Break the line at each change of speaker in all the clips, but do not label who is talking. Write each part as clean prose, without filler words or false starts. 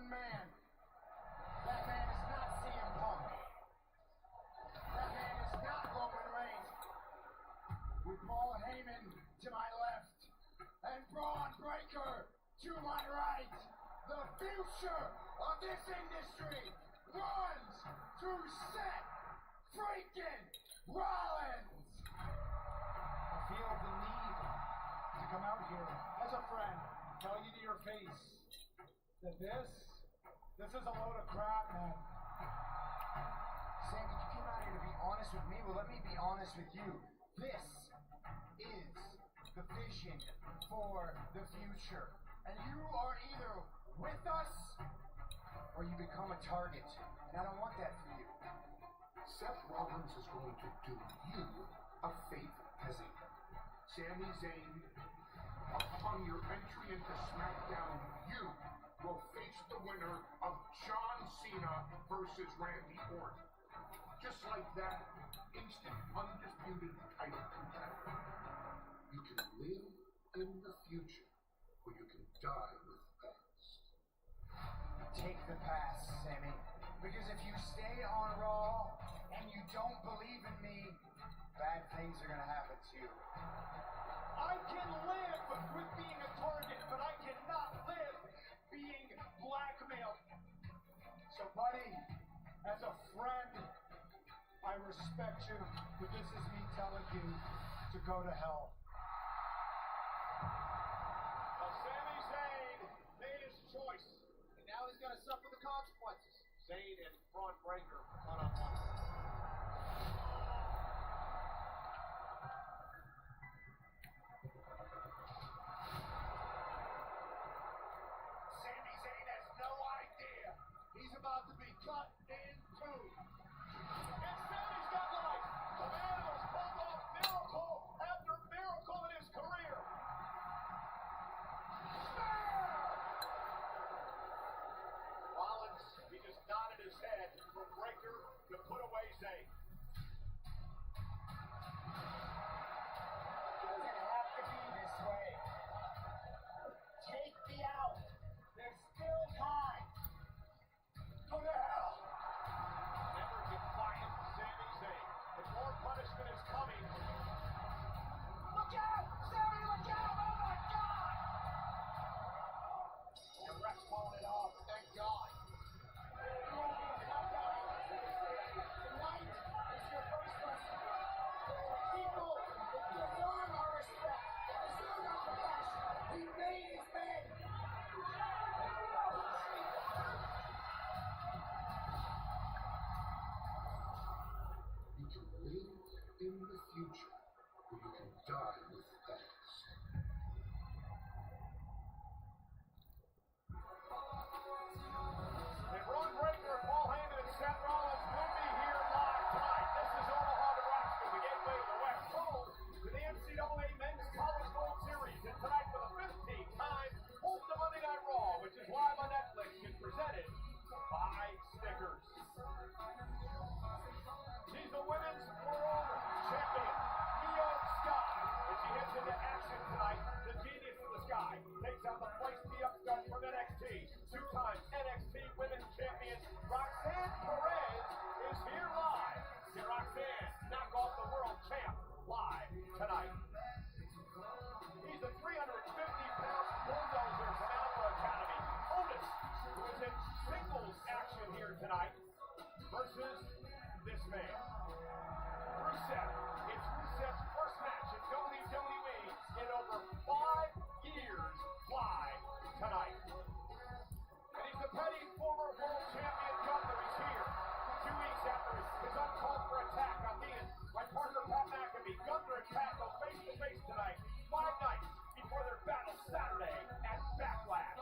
one man. That man is not CM Punk. That man is not Roman Reigns. With Paul Heyman to my left and Braun Breaker to my right, the future of this industry runs through Seth freaking Rollins. I feel the need to come out here as a friend, tell you to your face that this is a load of crap, man. Sam, you came out here to be honest with me. Well, let me be honest with you. This is the vision for the future. And you are either with us or you become a target. And I don't want that for you.
Seth Rollins is going to do you a favor, peasant. Sami Zayn, upon your entry into SmackDown, you will face the winner of John Cena versus Randy Orton. Just like that, instant, undisputed title contender. You can live in the future, or you can die with the past.
Take the past, Sammy. Because if you stay on Raw and you don't believe in me, bad things are gonna happen to you. I can live with being a target, but I cannot live being blackmailed. So, buddy, as a friend, I respect you, but this is me telling you to go to hell.
Well, Sami Zayn made his choice, and now he's going to suffer the consequences. Zayn and Braun Breaker one-on-one.
Sami Zayn has no idea. He's about to be cut in two.
And Sami's got life. The man who has pulled off miracle after miracle in his career. Rollins, he just nodded his head for Breaker to put away Zayn.
Doesn't have to be this way. Take me out. There's still time. Go to hell.
Never defiant Sami Zayn. But more punishment is coming.
Look out! Sammy, look out! Oh my God!
The ref's calling it off. Thank God.
Tonight is your first lesson. People deserve our respect. Deserve our compassion. He made his bed.
You can live in the future, or you can die with the past.
And Braun Breaker, Paul Heyman, and Seth Rollins will be here live tonight. This is Omaha, Nebraska, the gateway to the West Coast, to the NCAA Men's College World Series. And tonight, for the 15th time, host of Monday Night Raw, which is live on Netflix, is presented by Snickers. She's the women's world champion, Io Sky. As she heads into action tonight, the genius of the sky takes out the feisty upstart from NXT. Two-time NXT Women's Champion Roxanne Perez is here live. See Roxanne knock off the world champ live tonight. He's the 350-pound bulldozer from Alpha Academy. Otis, who is in singles action here tonight, versus this man. Rusev. It's Rusev's first match in WWE in over 5 years live tonight. And he's the petty former world champion Gunther. He's here 2 weeks after his uncalled for attack on being by partner Pat McAfee. Gunther and Pat go face to face tonight, 5 nights before their battle Saturday at Backlash.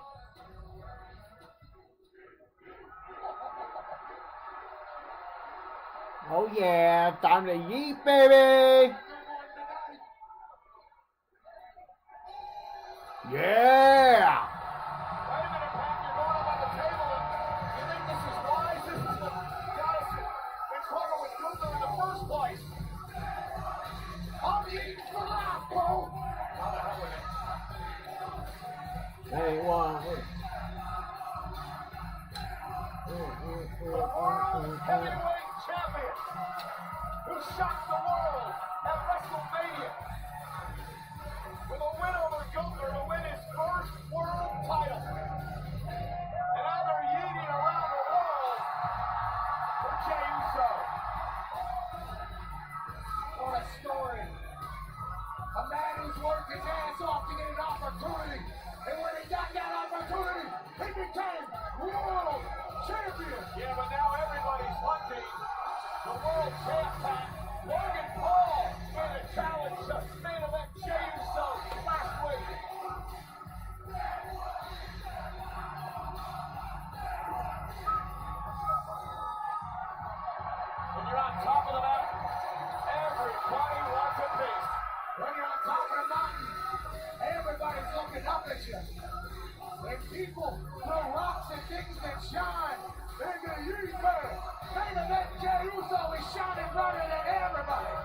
Oh yeah, time to yeet, baby! Yeah!
Wait a minute, Pat, you're going up on the table. You think this is wise? This is the goddess in trouble with Gunther in the first place.
I'm eating for life, bro!
How the hell with it?
That ain't one.
World Heavyweight Champion, who shocked the world at WrestleMania with a win over Gunther to win his first world title. And now they're yeeting around the world for Jey Uso.
What a story. A man who's worked his ass off to get an opportunity. And when he got that opportunity, he became world champion.
Yeah, but now everybody's hunting the world champ pack. Logan Paul in a challenge to main event Jey Uso last week. When you're on top of the mountain, everybody wants a piece.
When you're on top of the mountain, everybody's looking up at you. And people throw rocks and things that shine. They're going to use better. Main event Jey Uso is shining brighter than everybody.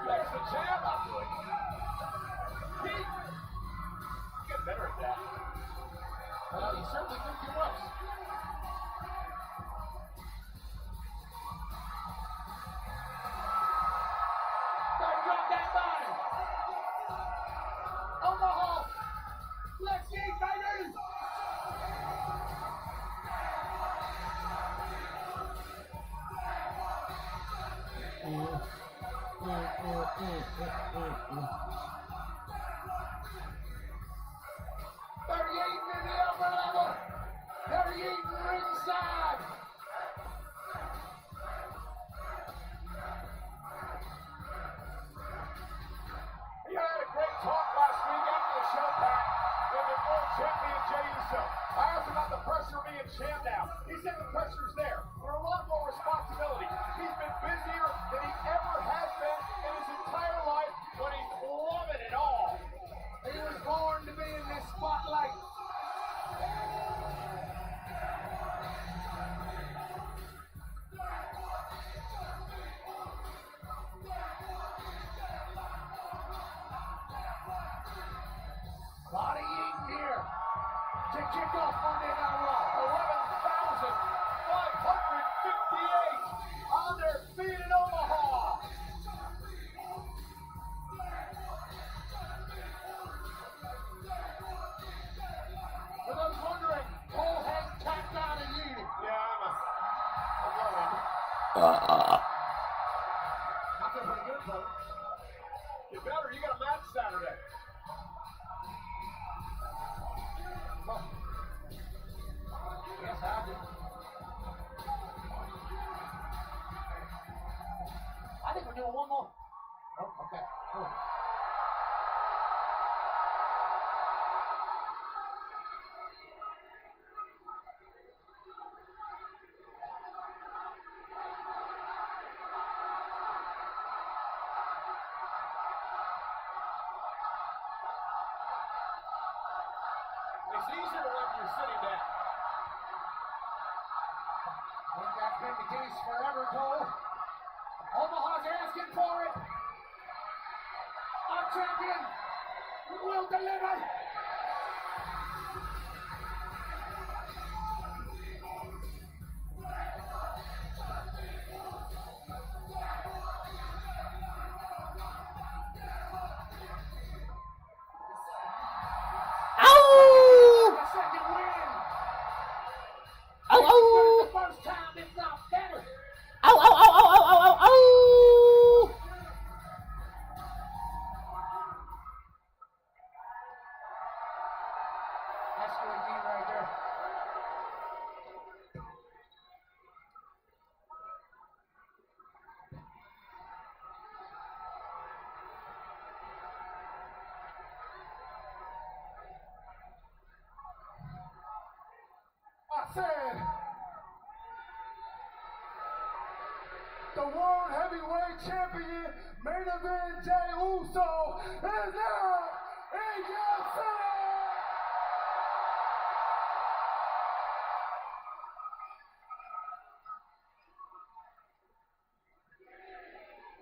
There's the jab. Heat. Get better at that.
Well, he certainly think he was. Don't drop that body. Omaha, let's eat, baby. They're eating in the upper level. They're eating ringside.
He had a great talk last week after the show back with the world champion Jey Uso. I asked about the pressure of being champ now. He said the pressure's there. For a lot more responsibility. He's been busier than he ever has been in his entire life, but he's loving it all.
He was born to be in this spotlight. Body eating here to kick off Monday Night Raw.
11,558 on their feet in Omaha.
For those wondering, Cole has tapped out and eating.
Yeah, I'm loving it.
I feel pretty good, though.
You better. You got a match Saturday.
Well, yes, I do. I think we're doing one more. Oh, okay. Cool.
It's easier when you're sitting down.
I think that's been the case forever, Cole. Omaha's asking for it. Our champion will deliver.
Ow!
The second win.
Ow, ow!
The first time, if not better.
Ow, ow, ow, ow, ow, ow, ow!
That's good knee right there. I said, the World Heavyweight Champion, main event Jey Uso, is now in your city.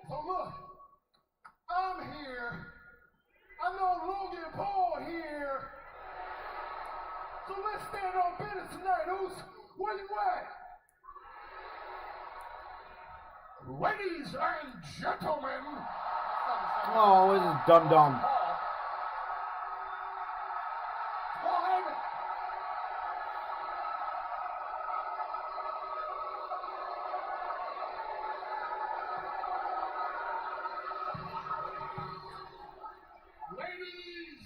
So look, I'm here. I know Logan Paul here. So let's stand on business tonight. Where you at?
Ladies and gentlemen,
Oh, this is dumb.
Paul Heyman.
ladies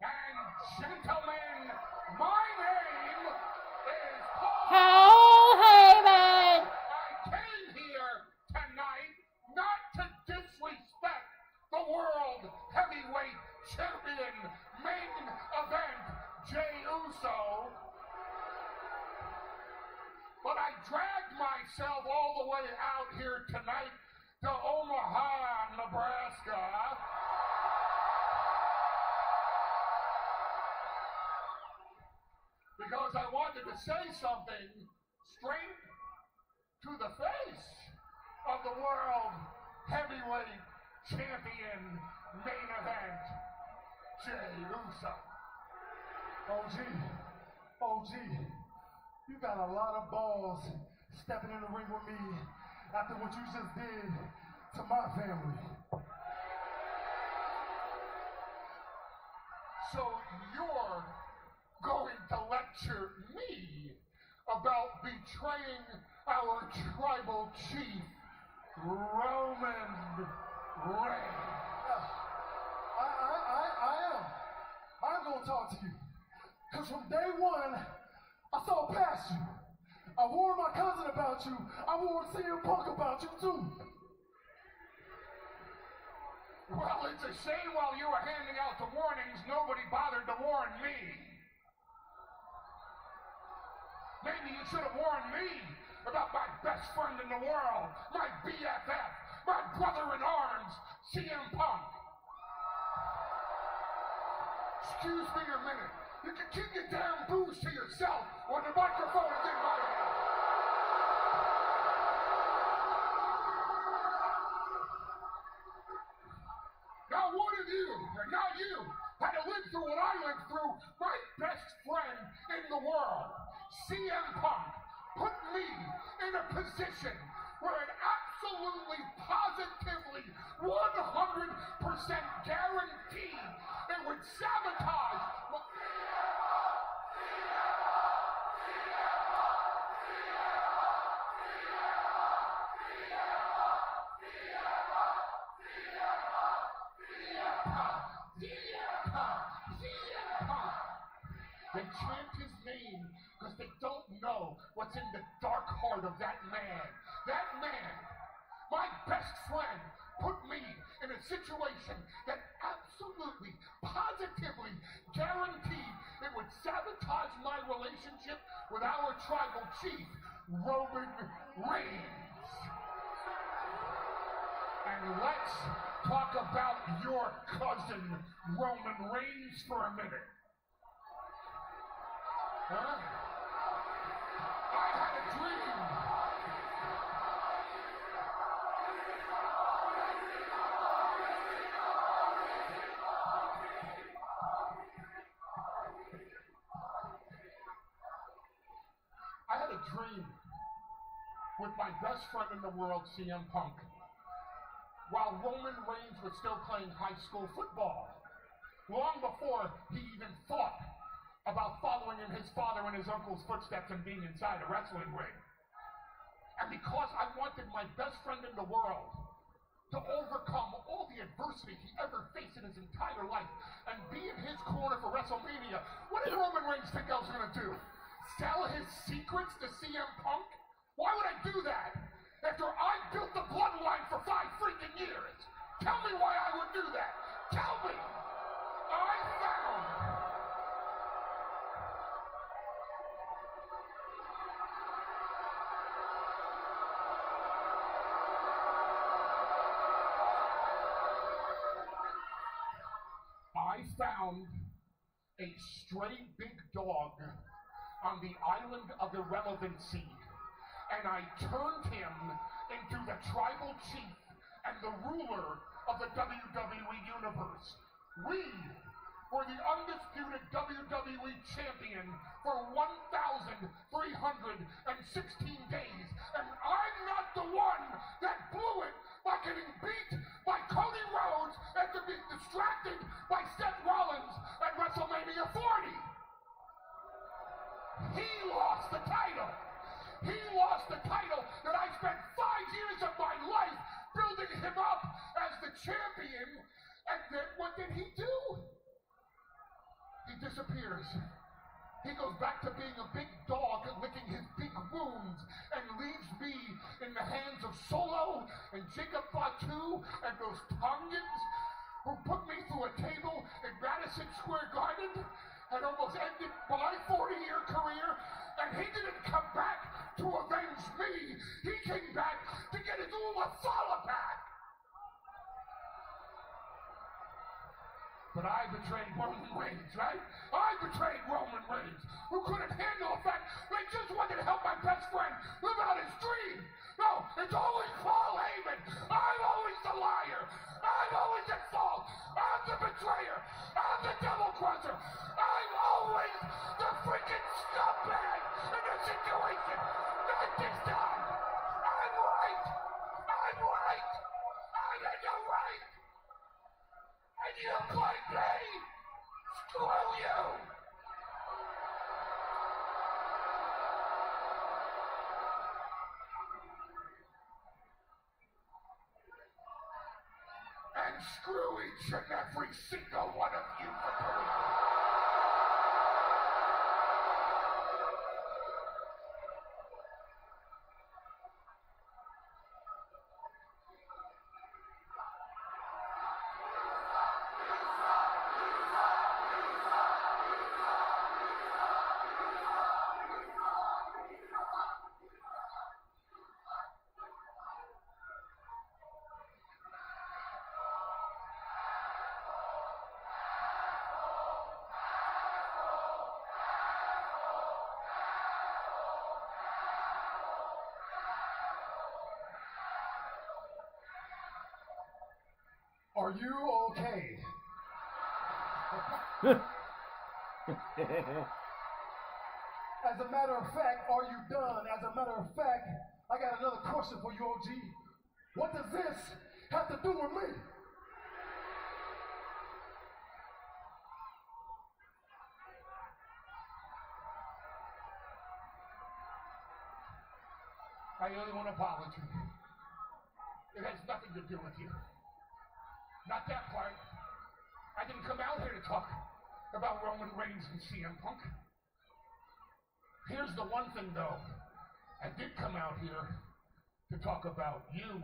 and gentlemen, my name is Paul.
Paul Heyman.
I came here tonight not to disrespect the World Heavyweight Champion main event, Jey Uso, but I dragged myself all the way out here tonight to Omaha, Nebraska, because I wanted to say something straight to the face of the World Heavyweight Champion main event, Jey Uso.
OG, you got a lot of balls stepping in the ring with me after what you just did to my family.
So you're going to lecture me about betraying our tribal chief, Roman Reigns.
I'm gonna talk to you. Cause from day one, I saw past you. I warned my cousin about you. I warned CM Punk about you too.
Well, it's a shame while you were handing out the warnings, nobody bothered to warn me. Maybe you should have warned me about my best friend in the world, my BFF, my brother in arms, CM Punk. Excuse me a minute. You can keep your damn booze to yourself when the microphone is in my hand. Now one of you, and not you, had to live through what I lived through. My best friend in the world, CM Punk, put me in a position where it absolutely, positively, 100% guaranteed it would sabotage my... They chant his name because they don't know what's in the dark heart of that man. That man, my best friend, put me in a situation that absolutely, positively guaranteed it would sabotage my relationship with our tribal chief, Roman Reigns. And let's talk about your cousin, Roman Reigns, for a minute. Huh? I had a dream. I had a dream with my best friend in the world, CM Punk, while Roman Reigns was still playing high school football, long before he even thought about following in his father and his uncle's footsteps and being inside a wrestling ring. And because I wanted my best friend in the world to overcome all the adversity he ever faced in his entire life and be in his corner for WrestleMania, what did Roman Reigns think I was going to do? Sell his secrets to CM Punk? Why would I do that? After I built the bloodline for 5 freaking years. Tell me why I would do that. Tell me. I found a stray big dog on the island of irrelevancy, and I turned him into the tribal chief and the ruler of the WWE Universe. We were the undisputed WWE Champion for 1,316 days, and I'm not the one that blew it by getting beat by Cody Rhodes after being distracted by Seth Rollins at WrestleMania 40. He lost the title. He lost the title that I spent 5 years of my life building him up as the champion, and then what did he do? He disappears. He goes back to being a big dog licking his big wounds and leaves me in the hands of Solo and Jacob Fatu and those Tongans who put me through a table in Madison Square Garden and almost ended my 40-year career, and he didn't come back to avenge me. He came back to get his Ulasala back. But I betrayed Roman Reigns, right? I betrayed Roman Reigns, who couldn't handle the fact that he just wanted to help my best friend live out his dream. No, it's always Paul Heyman. I'm always the liar. I'm always at fault. I'm the betrayer. I'm the double crosser. I'm always the freaking scumbag in the situation. Not this time. I'm right. I'm right. I'm in the right. And you blame me? Screw you! And screw each and every single one of you for doing it.
Are you okay? As a matter of fact, are you done? As a matter of fact, I got another question for you, OG. What does this have to do with me?
I only want to apologize. It has nothing to do with you. Not that part. I didn't come out here to talk about Roman Reigns and CM Punk. Here's the one thing, though. I did come out here to talk about you,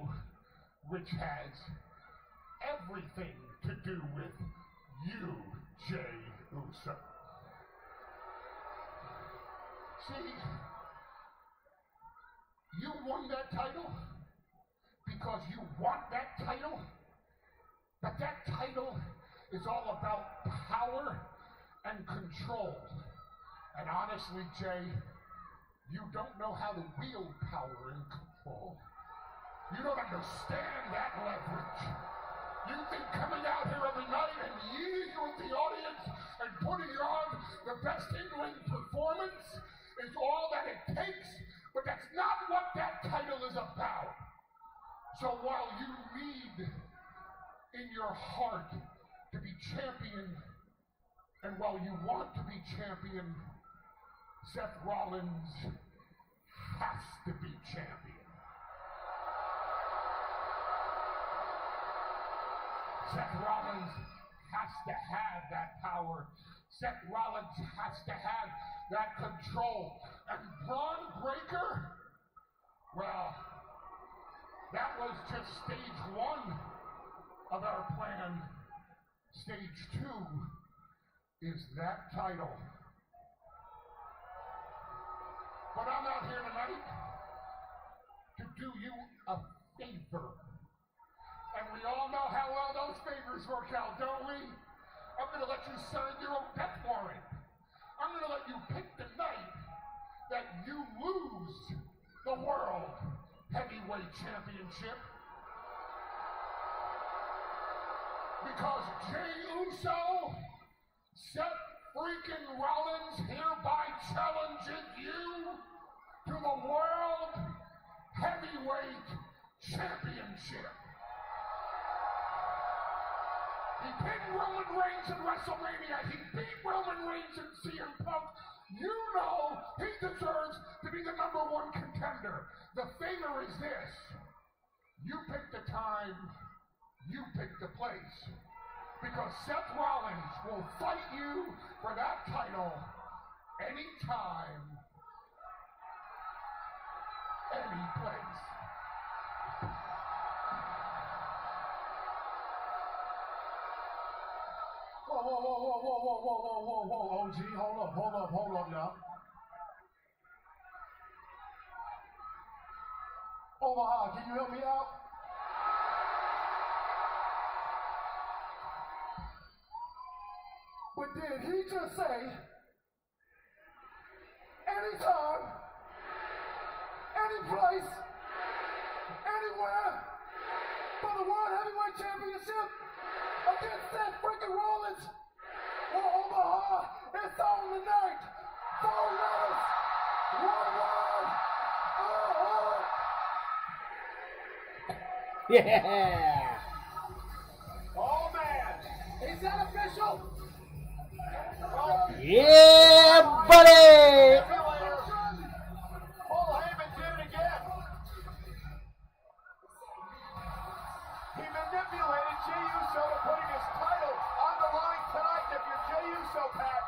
which has everything to do with you, Jey Uso. See, you won that title because you want that title. But that title is all about power and control. And honestly, Jey, you don't know how to wield power and control. You don't understand that leverage. You think coming out here every night and yeeing with the audience and putting on the best in-ring performance is all that it takes, but that's not what that title is about. So while you need in your heart to be champion, and while you want to be champion, Seth Rollins has to be champion. Seth Rollins has to have that power. Seth Rollins has to have that control. And Braun Breaker, well, that was just stage one of our plan. Stage 2 is that title. But I'm out here tonight to do you a favor. And we all know how well those favors work out, don't we? I'm going to let you sign your own death warrant. I'm going to let you pick the night that you lose the World Heavyweight Championship. Because Jey Uso, Seth freaking Rollins hereby challenges you to the World Heavyweight Championship. He pinned Roman Reigns in WrestleMania. He beat Roman Reigns in CM Punk. You know he deserves to be the #1 contender. The favor is this. You pick the time, you pick the place. Because Seth Rollins will fight you for that title anytime, any place. Whoa, OG, hold up now. Omaha, can you help me out? But did he just say, anytime, any place, anywhere, for the World Heavyweight Championship against Seth freaking Rollins? Well, Omaha, it's on tonight. 4 letters, 1 word.
Yeah!
Oh man!
Is that official?
Yeah, buddy!
Paul Heyman did it again. He manipulated Jey Uso to putting his title on the line tonight. If you're Jey Uso, Pat,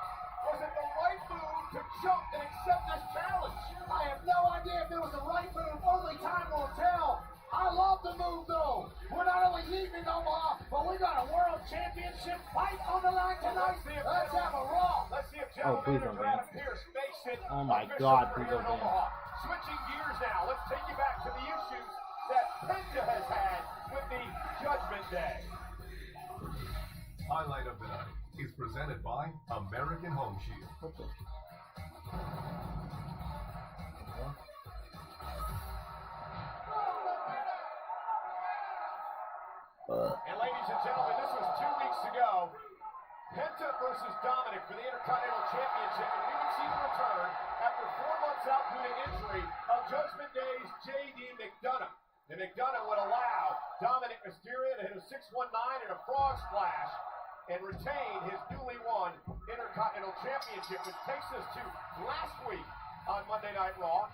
was it the right move to jump and accept this challenge?
I have no idea if it was the right move. Only time will tell. I love the move, though. We're not only leaving Omaha, but we got a world championship fight on the line tonight. Let's have a Raw.
Let's see if
Oh, please
Gentleman
don't
Adam
ban.
Pearce makes it.
Oh my
official
God,
for
please
here
don't
in
ban.
Omaha. Switching gears now, let's take you back to the issues that Penta has had with the Judgment Day.
Highlight of the night is presented by American Home Shield.
And ladies and gentlemen, this was 2 weeks ago. Penta versus Dominic for the Intercontinental Championship. And we would see the return after 4 months out due to injury of Judgment Day's J.D. McDonough. And McDonough would allow Dominic Mysterio to hit a 619 and a frog splash and retain his newly won Intercontinental Championship, which takes us to last week on Monday Night Raw.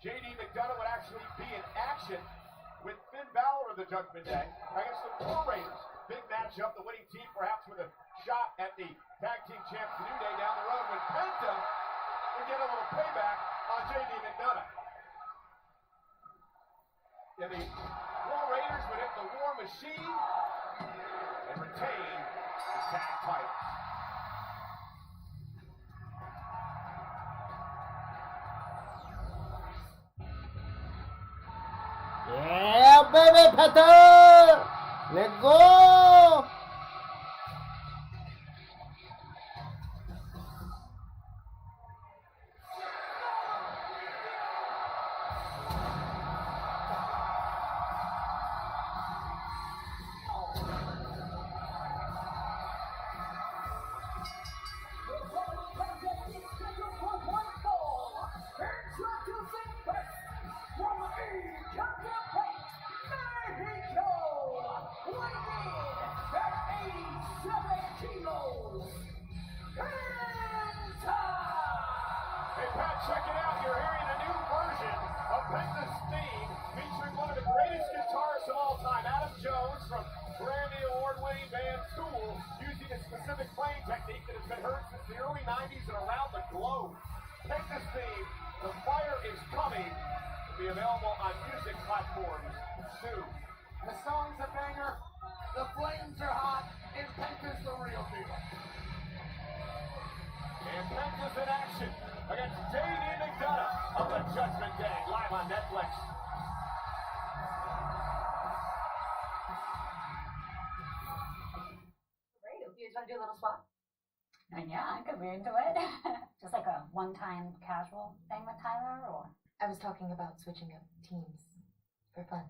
J.D. McDonough would actually be in action with Finn Balor of the Judgment Day against the War Raiders. Big matchup, the winning team perhaps with a shot at the Tag Team Champs New Day down the road when Penta would get a little payback on J.D. McDonough. And the War Raiders would hit the War Machine and retain the tag titles.
Yeah, baby, Penta! Let's go!
Hey Pat, check it out. You're hearing a new version of Penta's theme featuring one of the greatest guitarists of all time, Adam Jones from Grammy Award-winning band Tool, using a specific playing technique that has been heard since the early 90s and around the globe. Penta's theme, The Fire Is Coming, will be available on music platforms soon.
The song's a banger, the flames are hot, and Penta's the real deal.
And Penta's in action against J.D. McDonough of the Judgment Day, live on Netflix.
Great. You just want to do a little swap? Yeah, I could be into it. Just like a one-time casual thing with Tyler, or?
I was talking about switching up teams for fun.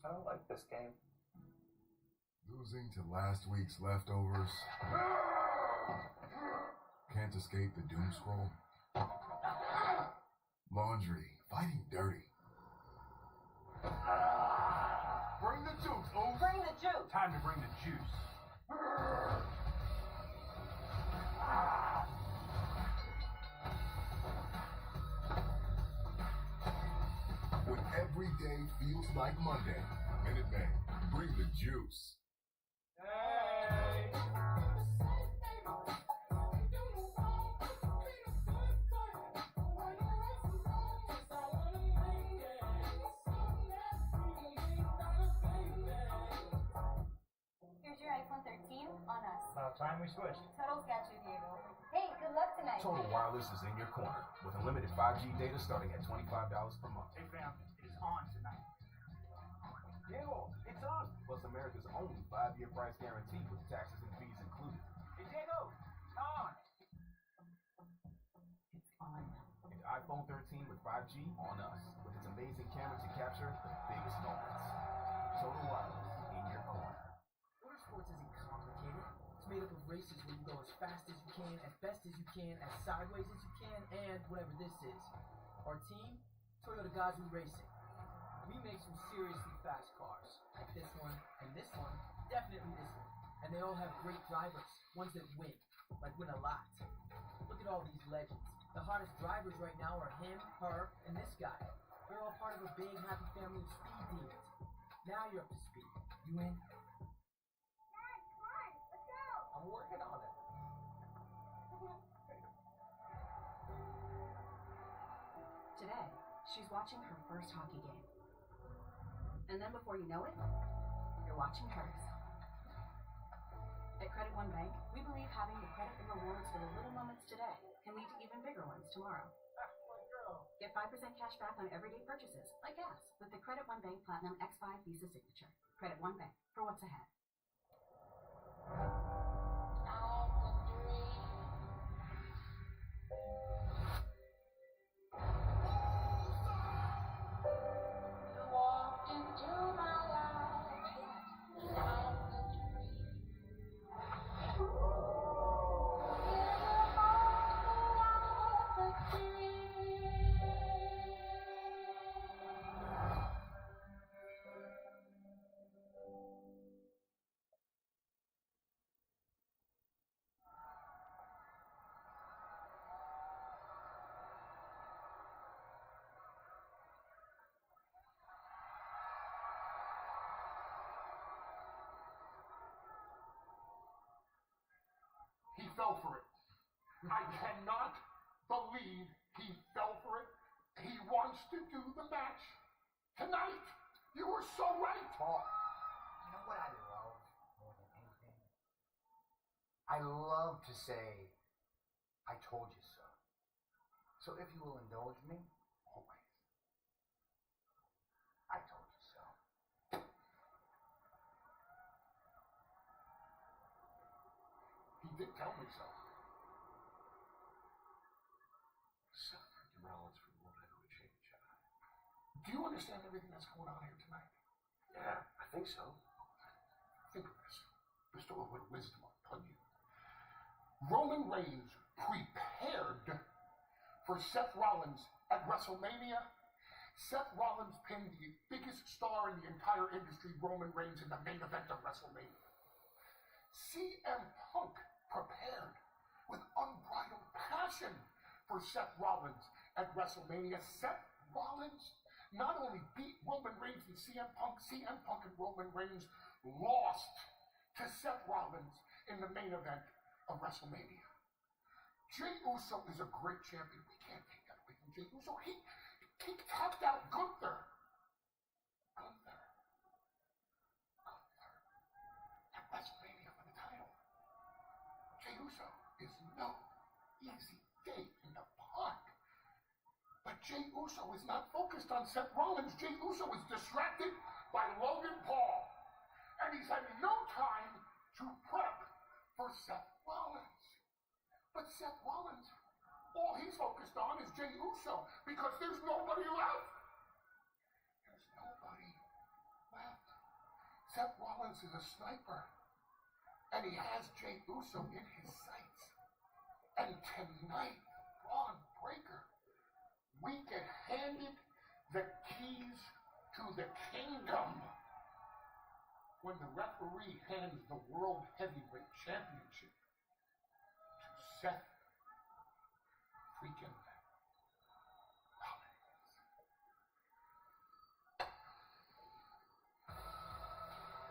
I don't like this game.
Losing to last week's leftovers. Can't escape the doom scroll. Laundry, fighting dirty.
Bring the juice, O's.
Bring the juice.
Time to bring the juice.
When every day feels like Monday, Minute Maid, bring the juice.
Hey!
Here's your iPhone 13 on us.
About time we switched.
Total's got you, Diego. Hey, good luck tonight.
Total Wireless is in your corner with unlimited 5G data starting at $25 per month.
Hey fam, it is on tonight. Diego, it's on.
Plus America's only 5-year price guarantee with taxes and fees included.
Hey Diego, it's on.
It's on.
And iPhone 13 with 5G on us with its amazing camera to capture the biggest moments. Total Wireless in your corner.
Motorsports isn't complicated. It's made up of races where you go as fast as you can, as best as you can, as sideways as you can, and whatever this is. Our team, Toyota Gazoo Racing. We make some seriously fast cars. Like this one, and this one, definitely this one. And they all have great drivers, ones that win. Like win a lot. Look at all these legends. The hottest drivers right now are him, her, and this guy. They're all part of a big happy family of speed demons. Now you're up to speed. You in?
I'm working on it.
Today, she's watching her first hockey game. And then before you know it, you're watching hers. At Credit One Bank, we believe having the credit and rewards for the little moments today can lead to even bigger ones tomorrow. Get 5% cash back on everyday purchases, like gas, with the Credit One Bank Platinum X5 Visa Signature. Credit One Bank, for what's ahead.
He fell for it. I cannot believe he fell for it. He wants to do the match tonight. You were so right.
Paul, you know what I love more than anything? I love to say, I told you so. So if you will indulge me, always. I told you so.
He did tell me so.
Suffering Rollins for one ever would change.
Do you understand everything that's going on here tonight?
Yeah, I think so.
Think of this. Bestow a word of wisdom upon you. Roman Reigns prepared for Seth Rollins at WrestleMania. Seth Rollins pinned the biggest star in the entire industry, Roman Reigns, in the main event of WrestleMania. CM Punk prepared with unbridled passion for Seth Rollins at WrestleMania. Seth Rollins not only beat Roman Reigns and CM Punk and Roman Reigns lost to Seth Rollins in the main event of WrestleMania. Jey Uso is a great champion. We can't take that away from Jey Uso. He tapped out Gunther at WrestleMania for the title. Jey Uso is no easy day in the park. But Jey Uso is not focused on Seth Rollins. Jey Uso is distracted by Logan Paul. And he's had no time to prep for Seth Rollins. But Seth Rollins, all he's focused on is Jey Uso because there's nobody left. There's nobody left. Seth Rollins is a sniper. And he has Jey Uso in his sights. And tonight, Braun Breaker, we get handed the keys to the kingdom. When the referee hands the World Heavyweight Championship to Seth freaking Rollins.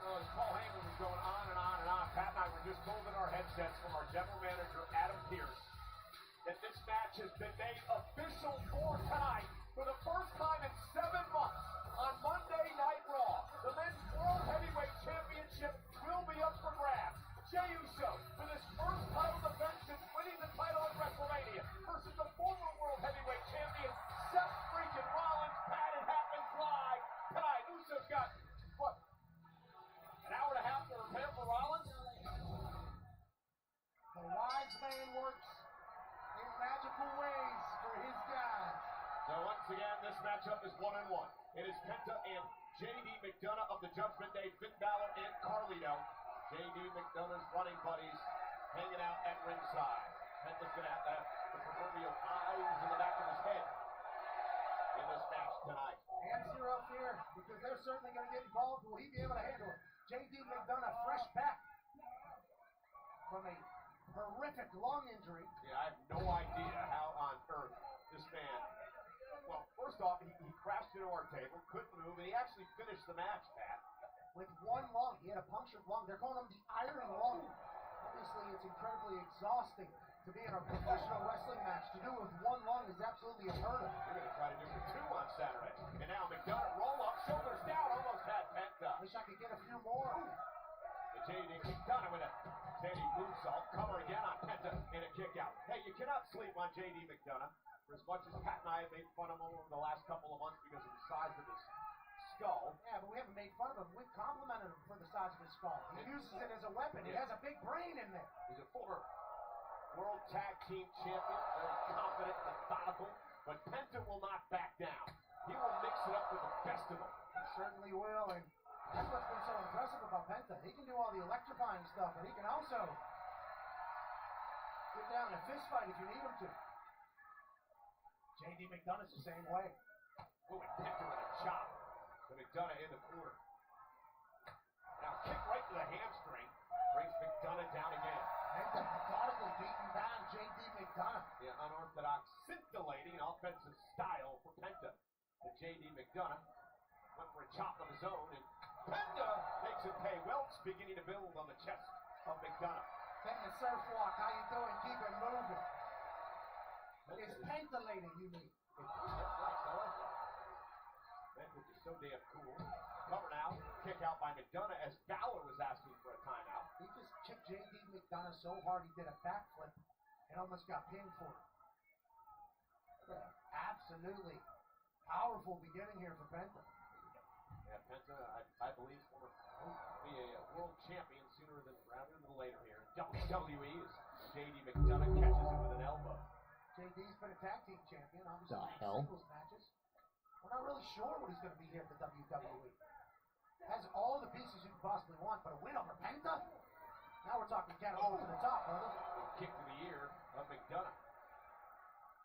Well, as Paul Heyman was going on and on and on, Pat and I were just told in our headsets from our general manager, Adam Pearce, that this match has been made official for tonight for the first time in 7 months on Monday Night Raw. The Men's World Heavyweight Championship will be up for grabs. Jey Uso, for this first title defense since winning the title at WrestleMania, versus the former World Heavyweight Champion, Seth freaking Rollins. Pat, it happens live tonight. Uso's got, what, an hour and a half to prepare for Rollins?
The wise man works in magical ways for his guys.
So once again, this matchup is 1-1. It is Penta and J.D. McDonough of the Judgment Day, Finn Balor and Carlito. J.D. McDonough's running buddies hanging out at ringside. Penta's going to have the proverbial eyes in the back of his head in this match tonight.
Hands are up here because they're certainly going to get involved. Will he be able to handle it? J.D. McDonough fresh back from a horrific lung injury.
Yeah, I have no idea how on earth this man... Well, first off, he crashed into our table, couldn't move, and he actually finished the match, Pat.
With one lung. He had a punctured lung. They're calling him the Iron Lung. Obviously, it's incredibly exhausting to be in a professional wrestling match. To do it with one lung is absolutely unheard of.
We're going to try to do it with 2 on Saturday. And now McDonough, roll up, shoulders down, almost had Penta.
Wish I could get a few more.
The J.D. McDonough with a Teddy moonsault, cover again on Penta, and a kick out. Hey, you cannot sleep on J.D. McDonough. For as much as Pat and I have made fun of him over the last couple of months because of the size of his skull.
Yeah, but we haven't made fun of him. We've complimented him for the size of his skull. He uses it as a weapon. He has a big brain in there.
He's a former World Tag Team Champion, very confident, methodical, but Penta will not back down. He will mix it up with the best of them.
He certainly will, and that's what's been so impressive about Penta. He can do all the electrifying stuff, and he can also get down in a fist fight if you need him to. J.D. McDonough's the same way.
Moving Penta with a chop to McDonough in the corner. Now kick right to the hamstring. Brings McDonough down again.
Penta methodically beating down J.D. McDonough.
Yeah, unorthodox, scintillating offensive style for Penta. To J.D. McDonough. Went for a chop of his own, and Penta makes it pay. Welts beginning to build on the chest of McDonough.
Penta surf walk, how you doing? Keep it moving. It's pentalating, you mean?
That's right, fella. Penta is so damn cool. Cover now, kick out by McDonough as Balor was asking for a timeout.
He just kicked J.D. McDonough so hard he did a backflip and almost got pinned for it. Absolutely powerful beginning here for Penta.
Yeah, Penta, I believe, will be a world champion sooner rather than later here. WWE is J.D. McDonough catches him with an elbow.
JD's been a tag team champion, obviously
The
in
hell?
singles matches. We're not really sure what he's going to be here at the WWE. Has all the pieces you could possibly want, but a win over Penta? Now we're talking catapult to the top, brother.
Kick to the ear of McDonough.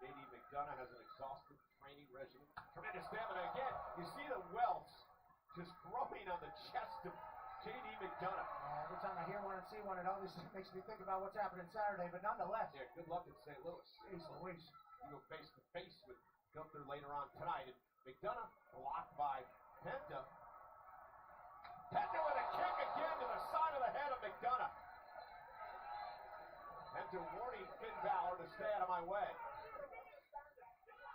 J.D. McDonough has an exhaustive training regimen. Tremendous stamina again. You see the welts just growing on the chest of J.D. McDonough.
Every time I hear one and see one, it obviously makes me think about what's happening Saturday, but nonetheless.
Yeah, good luck in St. Louis.
Jeez Louise.
You go face to face with Gunther later on tonight. And McDonough blocked by Penta. Penta with a kick again to the side of the head of McDonough. Penta warning Finn Balor to stay out of my way.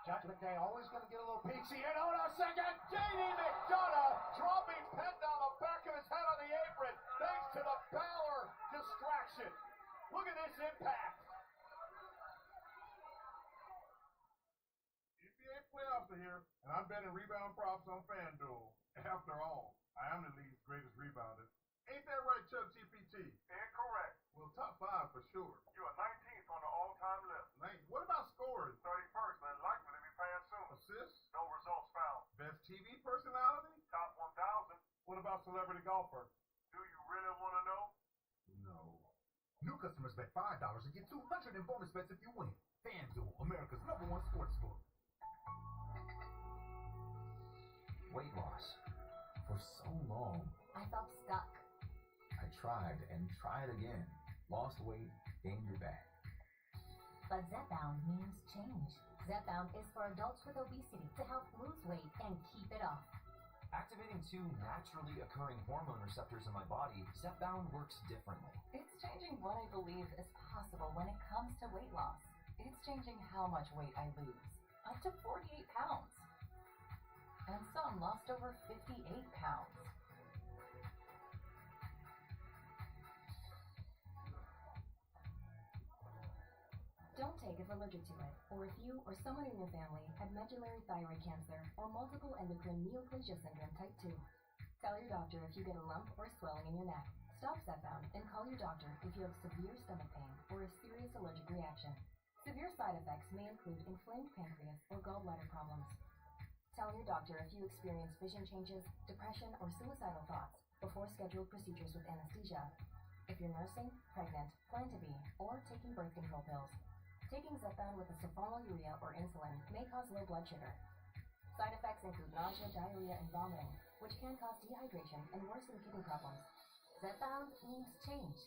Judgment Day always going to get a little peaksy. And hold on a second.
J.D. McDonough dropping Penta on the back of his head on the apron thanks to the Balor distraction. Look at this impact.
NBA playoffs are here, and I'm betting rebound props on FanDuel. After all, I am the league's greatest rebounder. Ain't that right, Chuck GPT?
Incorrect.
Well, top 5 for sure.
You are 19th on the all-time list.
What about scores?
31st, but likely to be passed soon.
Assists?
No results found.
Best TV personality?
Top 1,000.
What about
about celebrity golfer.
Do you really want to know?
No. New customers bet $5 and get $200 in bonus bets if you win. FanDuel, America's #1 sportsbook. Weight loss. For so long,
I felt stuck.
I tried and tried again. Lost weight, gained it back.
But Zepbound means change. Zepbound is for adults with obesity to help lose weight and keep it off.
Activating 2 naturally occurring hormone receptors in my body, Zepbound works differently.
It's changing what I believe is possible when it comes to weight loss. It's changing how much weight I lose, up to 48 pounds. And some lost over 58 pounds. Don't take if allergic to it, or if you or someone in your family had medullary thyroid cancer or multiple endocrine neoplasia syndrome type 2. Tell your doctor if you get a lump or swelling in your neck. Stop Zepbound and call your doctor if you have severe stomach pain or a serious allergic reaction. Severe side effects may include inflamed pancreas or gallbladder problems. Tell your doctor if you experience vision changes, depression, or suicidal thoughts before scheduled procedures with anesthesia. If you're nursing, pregnant, plan to be, or taking birth control pills. Taking Zepbound with a sulfonylurea or insulin may cause low blood sugar. Side effects include nausea, diarrhea, and vomiting, which can cause dehydration and worsen kidney problems. Zepbound means change.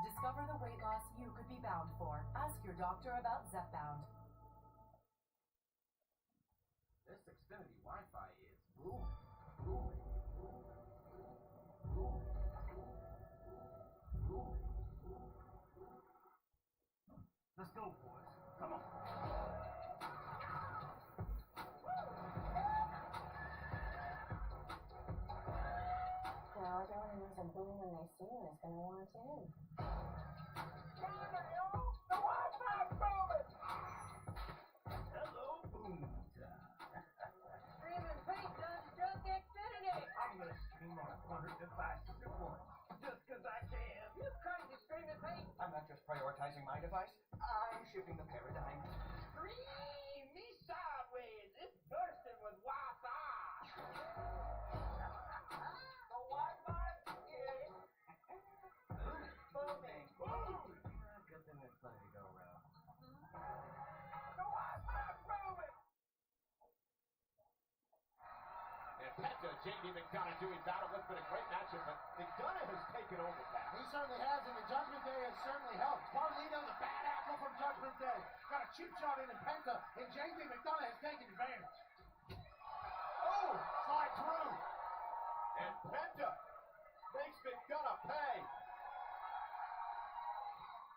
Discover the weight loss you could be bound for. Ask your doctor about Zepbound.
This Xfinity Wi-Fi is booming, booming, booming, booming.
Let's go, boys. Come on.
Now everyone who knows a boom when they see him is going to want to.
The Wi-Fi moment! Hello, boom time.
Streaming Pete does drunk Xfinity.
I'm gonna stream on 100 devices at once, just 'cause I can.
You crazy Streaming Pete.
I'm not just prioritizing my device, I'm shifting the paradigm.
Stream me sideways. It's bursting with Wi-Fi.
The Wi-Fi is booming.
Boom!
Good thing there's plenty to go around.
The Wi-Fi moment!
And Penta, J.D. McDonough doing battle. What's been a great matchup, but McDonough has taken over that.
He certainly has, and the Judgment Day has certainly helped. Carlito, the bad apple from Judgment Day, got a cheap shot in Penta, and J.D. McDonough has taken advantage.
Oh, slide through. And Penta makes McDonough pay.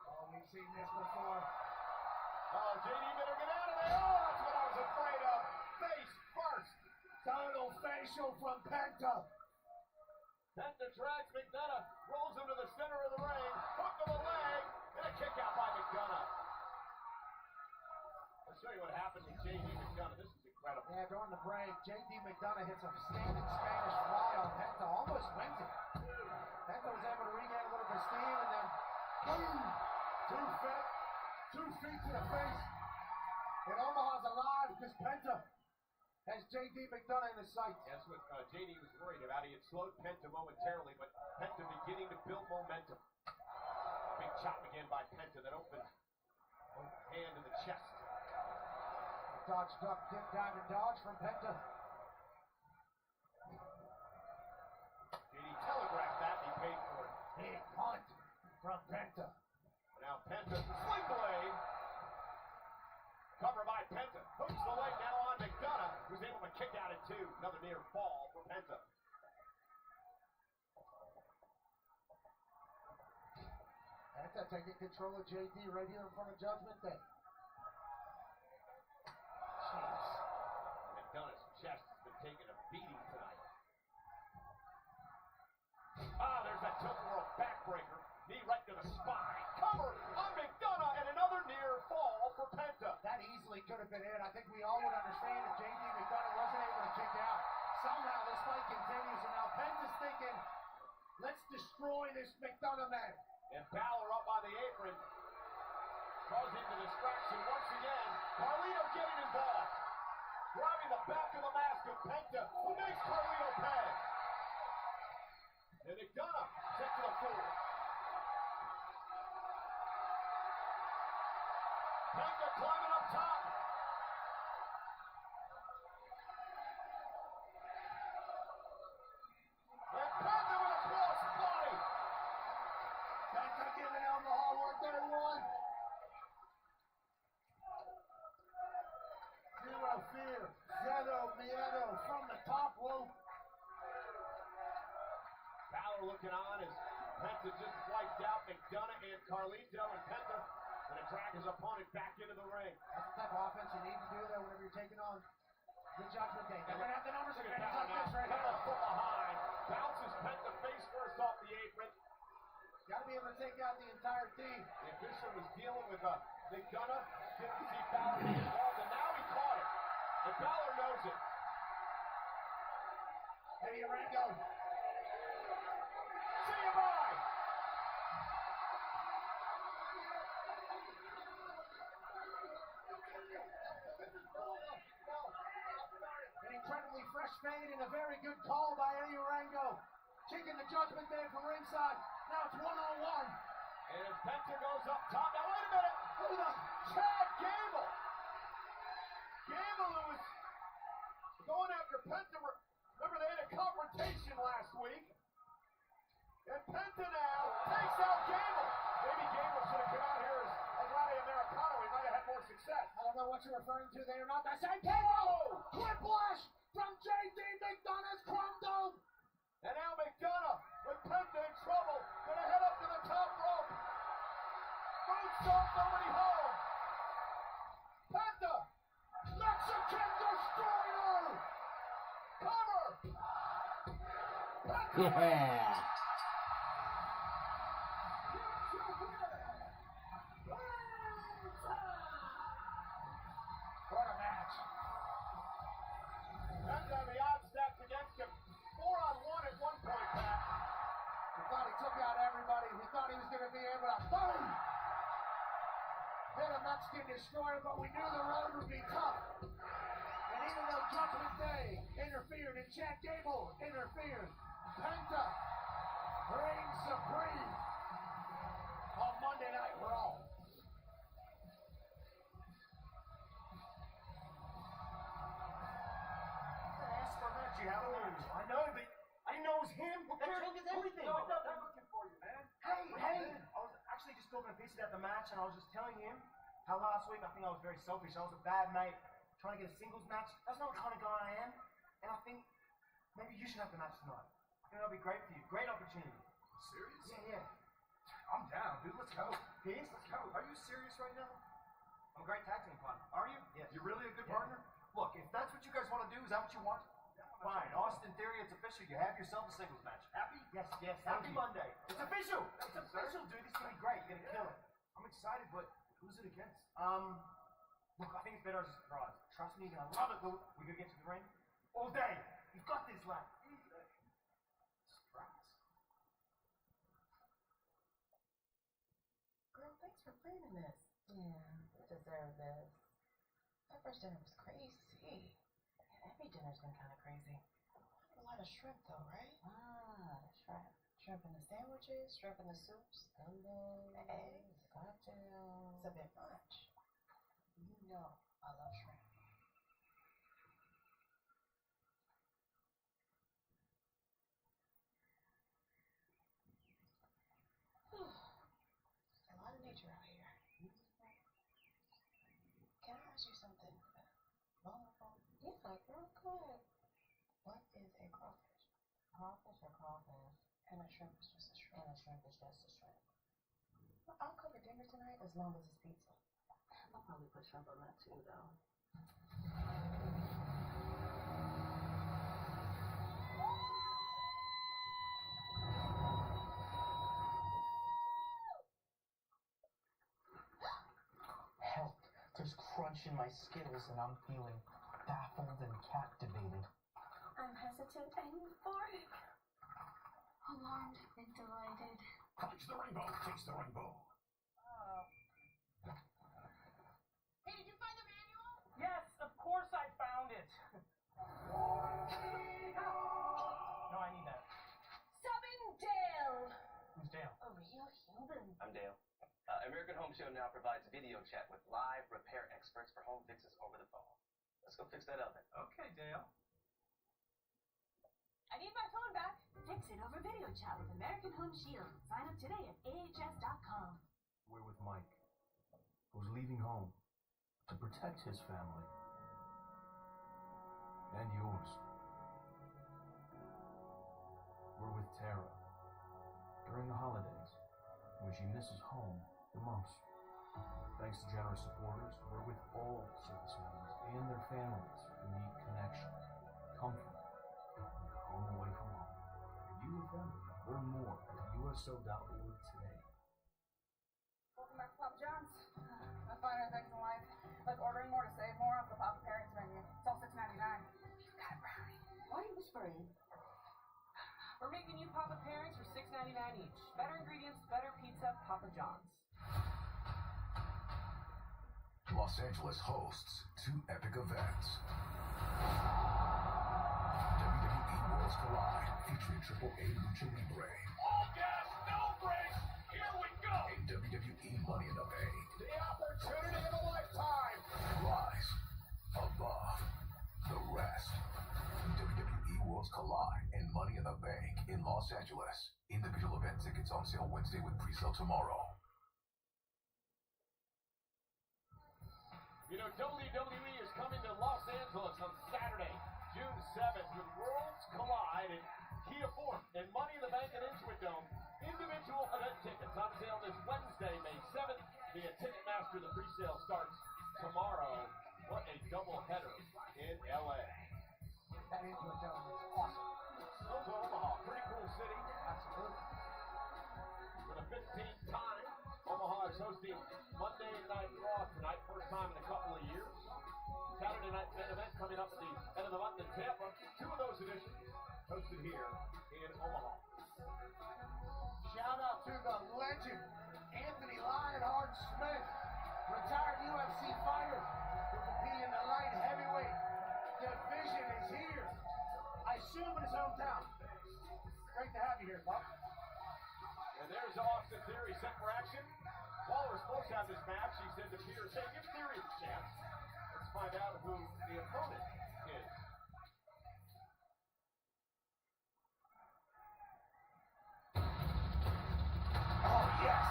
Oh, we've seen this before.
Oh, J.D. better get out of there. Oh, that's what I was afraid of. Face first.
Total facial from Penta.
Penta tracks McDonough, rolls him to the center of the ring, hook to the leg, and a kick out by McDonough. I'll show you what happened with J.D. McDonough. This is incredible.
Yeah, during the break, J.D. McDonough hits a standing Spanish fly on Penta, almost wins it. Penta was able to regain a little bit of steam, and then boom! 2 feet to the face. And Omaha's alive because Penta has J.D. McDonough in his sights.
That's what J.D. was worried about. He had slowed Penta momentarily, but Penta beginning to build momentum. Big chop again by Penta that opened hand in the chest.
Dodge, duck, dip, dive, and dodge from Penta.
J.D. telegraphed that, and he paid for it.
Big punt from Penta.
Now Penta, sling blade. Cover by Penta. Hooks the leg now on McDonough, who's able to kick out at 2. Another near fall for Penta.
Penta taking control of J.D. right here in front of Judgment Day.
Jeez. McDonough's chest has been taking a beating tonight. Ah, there's that tilt world backbreaker. Knee right to the spine. Cover on McDonough and another near fall for Penta.
That easily could have been it. I think we all would understand if J.D. McDonough wasn't able to kick out. Somehow this fight continues, and now Penta's thinking, let's destroy this McDonough man.
And Balor up on the apron, causing the distraction once again. Carlito getting involved. Grabbing the back of the mask of Penta, who makes Carlito pay. And McDonough set to the floor. Penta climbing up top. And Penta with a cross body.
Penta giving alcohol 131. Zero fear. Zero miedo from the top rope.
Balor looking on as Penta just wiped out McDonough and Carlito, and Penta going to drag his opponent back into the ring.
That's the type of offense you need to do there whenever you're taking on the Judgment Day. They're going to have the numbers
Look
against
at
like
Balor
this
now.
right
Penta
now.
from behind. Bounces Penta face first off the apron.
Got to be able to take out the entire team.
The official was dealing with McDonough. Didn't see Balor get involved, and now he caught it. And Balor knows it.
Eddie Rango.
See you bye.
An incredibly fresh fade and a very good call by Eddie Rango. Kicking the Judgment Day from ringside. Now it's one-on-one.
And Penta goes up top. Now wait a minute.
Who the?
Chad Gable. Gable, who was going after Penta. Remember, they had a confrontation last week. And Penta now takes out Gable. Maybe Gable should have come out here as Latte Americano. He might have had more success.
I don't know what you're referring to. They are not the same people. Whiplash from J.D. McDonough's Chrome Dome.
And now McDonough with Penta in trouble. Gonna head up to the top rope. Moonsault, nobody home. Penta.
Mexican Destroyer.
Cover. Penta.
Yeah.
What a match.
Penta, the odds stacked against him. 4-on-1 at one point, Pat.
We thought he took out everybody. We thought he was going to be able to boom. Hit a Mexican Destroyer, but we knew the road would be tough. And even though Judgment Day interfered and Chad Gable interfered, Penta reigns supreme on Monday Night Raw.
Ask for that, you have to lose. I know, but I didn't know it was him. That changes everything.
No, they're looking for you, man.
Hey! I was actually just talking to Vincent at the match, and I was just telling him how last week I think I was very selfish. I was a bad mate, trying to get a singles match. That's not the kind of guy I am. And I think maybe you should have the match tonight. I think that'll be great for you. Great opportunity.
Serious?
Yeah.
I'm down, dude. Let's go.
Pierce,
Let's go. Are you serious right now?
I'm a great tag team partner. Are you? Yes.
You're really a good
Yeah.
partner? Look, if that's what you guys want to do, is that what you want?
Fine. Austin Theory, it's official. You have yourself a singles match. Happy? Yes. Happy Monday. It's official. It's official, dude. This is gonna be great. You're gonna kill it.
I'm excited, but who's it against?
Look, I think it's better as a surprise. Trust me, you're gonna love it, Lou. We're gonna get to the ring all day. You've got this, lad.
Surprise.
Girl, thanks for planning this. Yeah, you deserve this. That first dinner was crazy. Every dinner's been kind of crazy. A lot of shrimp, though, right? Shrimp. Shrimp in the sandwiches, shrimp in the soups, gumbo, eggs, cocktails. It's a bit much. You know I love shrimp. A lot of nature out here. Can I ask you something? Vulnerable? Yeah, girl, go ahead. What is a crawfish? Crawfish or crawfish? And a shrimp is just a shrimp. And a shrimp is just a shrimp. Well, I'll cover dinner tonight as long as it's pizza. I'll probably put shrimp on that too, though.
Help. There's crunch in my Skittles and I'm feeling baffled and captivated.
I'm hesitant and euphoric. Alarmed and delighted.
Taste the rainbow. Taste the rainbow.
Hey, did you find the manual?
Yes, of course I found it. No, I need that.
7
American Home Show now provides video chat with live repair experts for home fixes over the phone. Let's go fix that oven.
Okay, Dale.
I need my phone back.
Fix it over video chat with American Home Shield. Sign up today at ahs.com.
We're with Mike, who's leaving home to protect his family. And yours. We're with Tara during the holidays, when she misses home the most. Thanks to generous supporters, we're with all service members and their families who need connection, comfort, and a home away from home. Are you with them? Learn more at USO.org today.
Welcome back to Papa John's. I find other things in life, like ordering more to save more off the Papa Parents menu. It's all $6.99. You've got a brownie.
Why are you whispering?
We're making you Papa Parents for $6.99 each. Better ingredients, better pizza, Papa John's.
Los Angeles hosts 2 epic events. WWE Worlds Collide, featuring AAA Lucha Libre.
All gas, no brakes. Here we go.
And WWE Money in the Bank.
The opportunity of a lifetime.
Rise above the rest. WWE Worlds Collide and Money in the Bank in Los Angeles. Individual event tickets on sale Wednesday with pre-sale tomorrow.
You know, WWE is coming to Los Angeles on Saturday, June 7th with Worlds Collide and Kia Forum and Money in the Bank and Intuit Dome. Individual event tickets on sale this Wednesday, May 7th via Ticketmaster. The pre-sale starts tomorrow. What a doubleheader in LA.
That Intuit Dome is awesome.
So to Omaha, pretty cool city.
Absolutely.
For the 15th time, Omaha is hosting Monday Night Raw tonight, first time in a couple of years. Saturday night main event coming up at the end of the month in Tampa. 2 of those editions hosted here in Omaha.
Shout out to the legend, Anthony Lionheart Smith, retired UFC fighter who competed in the light heavyweight division, is here. I assume in his hometown. Great to have you here, Buck.
And there's Austin Theory set for action. Waller's supposed to have this match. He said to Peter, say, give Theory the chance. Let's find out who the opponent is.
Oh, yes.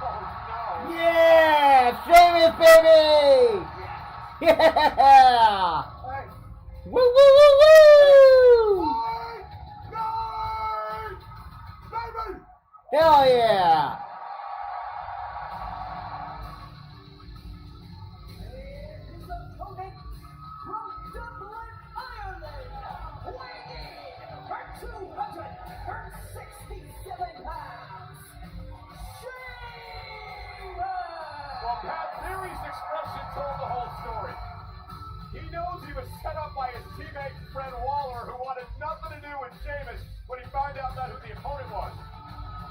Oh, no.
Yeah! Sheamus, baby! Yeah!
Hey.
Woo, woo, woo, woo!
Baby!
Hell yeah!
Well, Pat Theory's expression told the whole story. He knows he was set up by his teammate Fred Waller, who wanted nothing to do with Sheamus when he found out who the opponent was.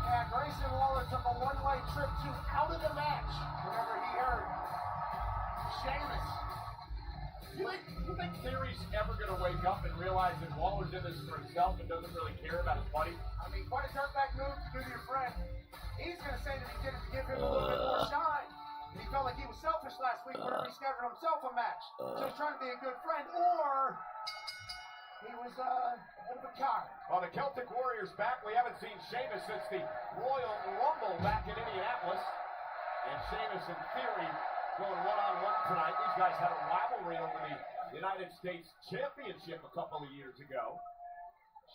Yeah, Grayson Waller took a one-way trip to out of the match whenever he heard Sheamus.
You think Theory's ever going to wake up and realize that Waller's in this for himself and doesn't really care about his buddy?
I mean, quite a dirtbag move to do to your friend. He's going to say that he did it to give him a little bit more shine. And he felt like he was selfish last week whenever he scheduled himself a match. So he's trying to be a good friend, or he was a bit of a coward.
Well, the Celtic Warriors back. We haven't seen Sheamus since the Royal Rumble back in Indianapolis. And Sheamus and Theory going one-on-one tonight. These guys had a rivalry over the United States Championship a couple of years ago.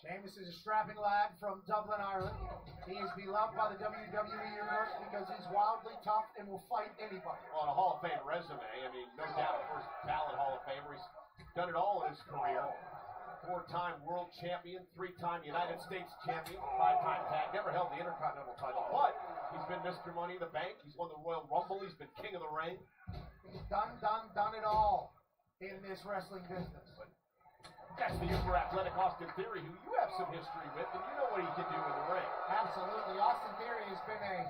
Sheamus is a strapping lad from Dublin, Ireland. He is beloved by the WWE Universe because he's wildly tough and will fight anybody.
On a Hall of Fame resume, I mean, no doubt, first ballot Hall of Famer. He's done it all in his career. 4-time world champion, 3-time United States champion, 5-time tag. Never held the Intercontinental title, but he's been Mr. Money in the Bank. He's won the Royal Rumble. He's been King of the Ring.
He's done it all in this wrestling business.
That's the uber athletic Austin Theory, who you have some history with, and you know what he can do in the ring.
Absolutely. Austin Theory has been a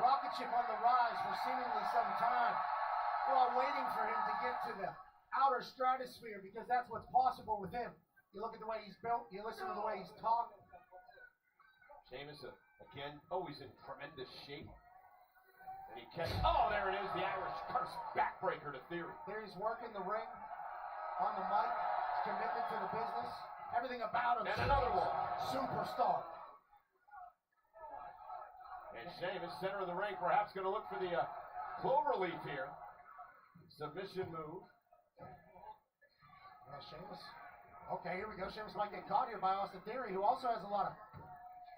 rocket ship on the rise for seemingly some time. We're all waiting for him to get to the outer stratosphere because that's what's possible with him. You look at the way he's built, you listen to the way he's talked.
Sheamus, again, always in tremendous shape. And he catches, oh, there it is, the Irish curse backbreaker to Theory.
Theory's working the ring, on the mic, his commitment to the business, everything about him.
And another one.
Superstar.
And Sheamus, center of the ring, perhaps going to look for the cloverleaf here. Submission move.
Yeah, Sheamus. Okay, here we go. Sheamus might get caught here by Austin Theory, who also has a lot of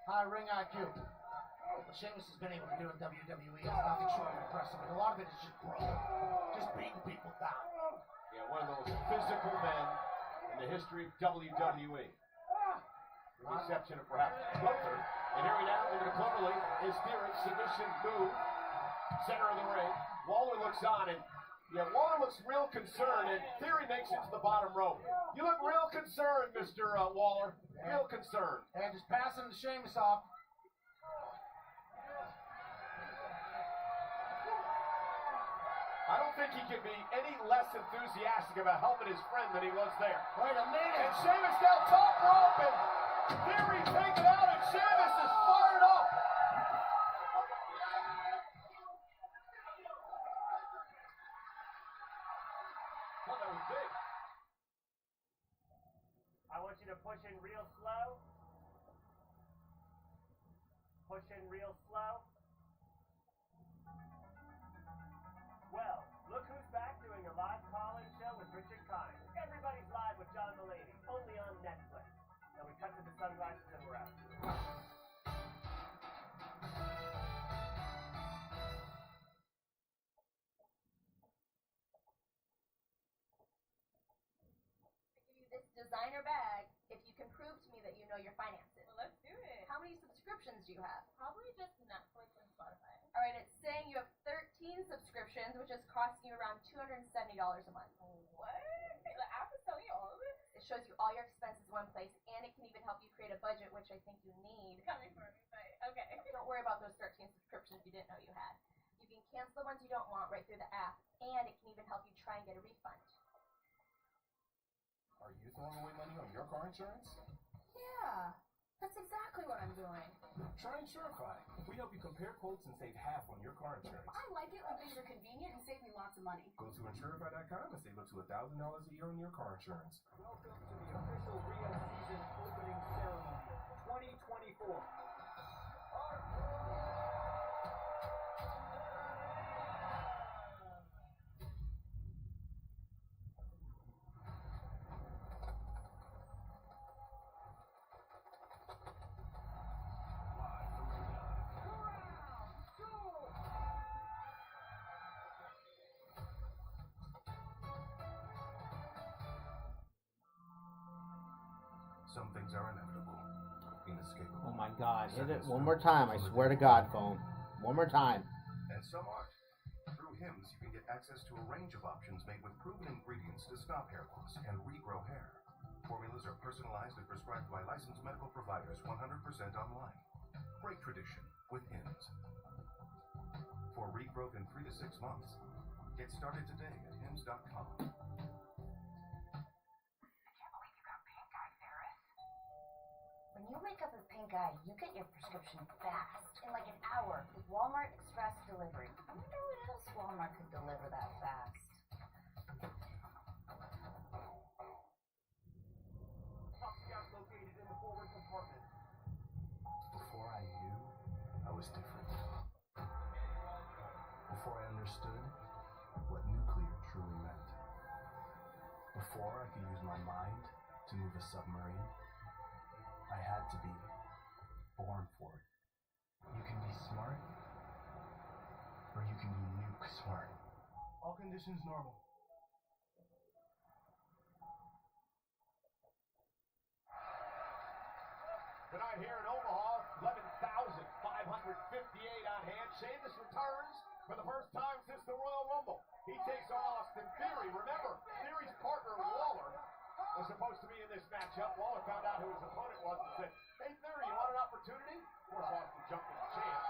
high ring IQ. What Sheamus has been able to do in WWE is nothing short of impressive, and a lot of it is just brawling, just beating people down.
Yeah, one of the most physical men in the history of WWE. With the exception of perhaps Gunther. And here we now, into the cloverleaf, is Theory, submission move, center of the ring. Waller looks on, and yeah, Waller looks real concerned, and Theory makes it to the bottom rope. You look real concerned, Mr. Waller. Real concerned.
And just passing the Sheamus off.
I don't think he can be any less enthusiastic about helping his friend than he was there.
Wait a minute.
And Sheamus down top rope, and Theory taken out, and Sheamus is fired up. Well, that was big.
I want you to push in real slow. Push in real slow. Well, look who's back doing a live call-in show with Richard Kind. Everybody's Live with John Mulaney, only on Netflix. And we cut to the sunglasses and we're out.
This designer bag if you can prove to me that you know your finances.
Well, let's do it.
How many subscriptions do you have?
Probably just Netflix and Spotify.
All right, it's saying you have 13 subscriptions, which is costing you around $270 a month.
What? The app is telling you all of it?
It shows you all your expenses in one place, and it can even help you create a budget, which I think you need.
Coming for me, but okay.
Don't worry about those 13 subscriptions you didn't know you had. You can cancel the ones you don't want right through the app, and it can even help you try and get a refund.
Are you throwing away money on your car insurance?
Yeah, that's exactly what I'm doing.
Try Insurify. We help you compare quotes and save half on your car insurance.
I like it when things are convenient and save me lots of money.
Go to Insurify.com and save up to $1,000 a year on your car insurance.
Welcome to the official Rio season opening ceremony 2024.
Some things are inevitable, inescapable.
Oh my God! Hit it one more time. I swear to God, phone. One more time.
And some aren't. Through Hims, you can get access to a range of options made with proven ingredients to stop hair loss and regrow hair. Formulas are personalized and prescribed by licensed medical providers 100% online. Break tradition with Hims. For regrowth in 3 to 6 months, get started today at hims.com.
When you wake up with pink eye, you get your prescription fast, in like an hour, with Walmart Express delivery. I wonder what else Walmart could deliver that fast.
Oxygen located in the forward compartment.
Before I knew, I was different. Before I understood what nuclear truly meant. Before I could use my mind to move a submarine, I had to be born for it. You can be smart, or you can be nuke smart.
All conditions normal.
Tonight here in Omaha, 11,558 on hand. Sheamus returns for the first time since the Royal Rumble. He takes on Austin Theory. Remember, Theory's partner Waller was supposed to be in this matchup. Waller found out who his opponent was and said, "Hey Theory, you want an opportunity?" Of course, Austin jumped at the chance.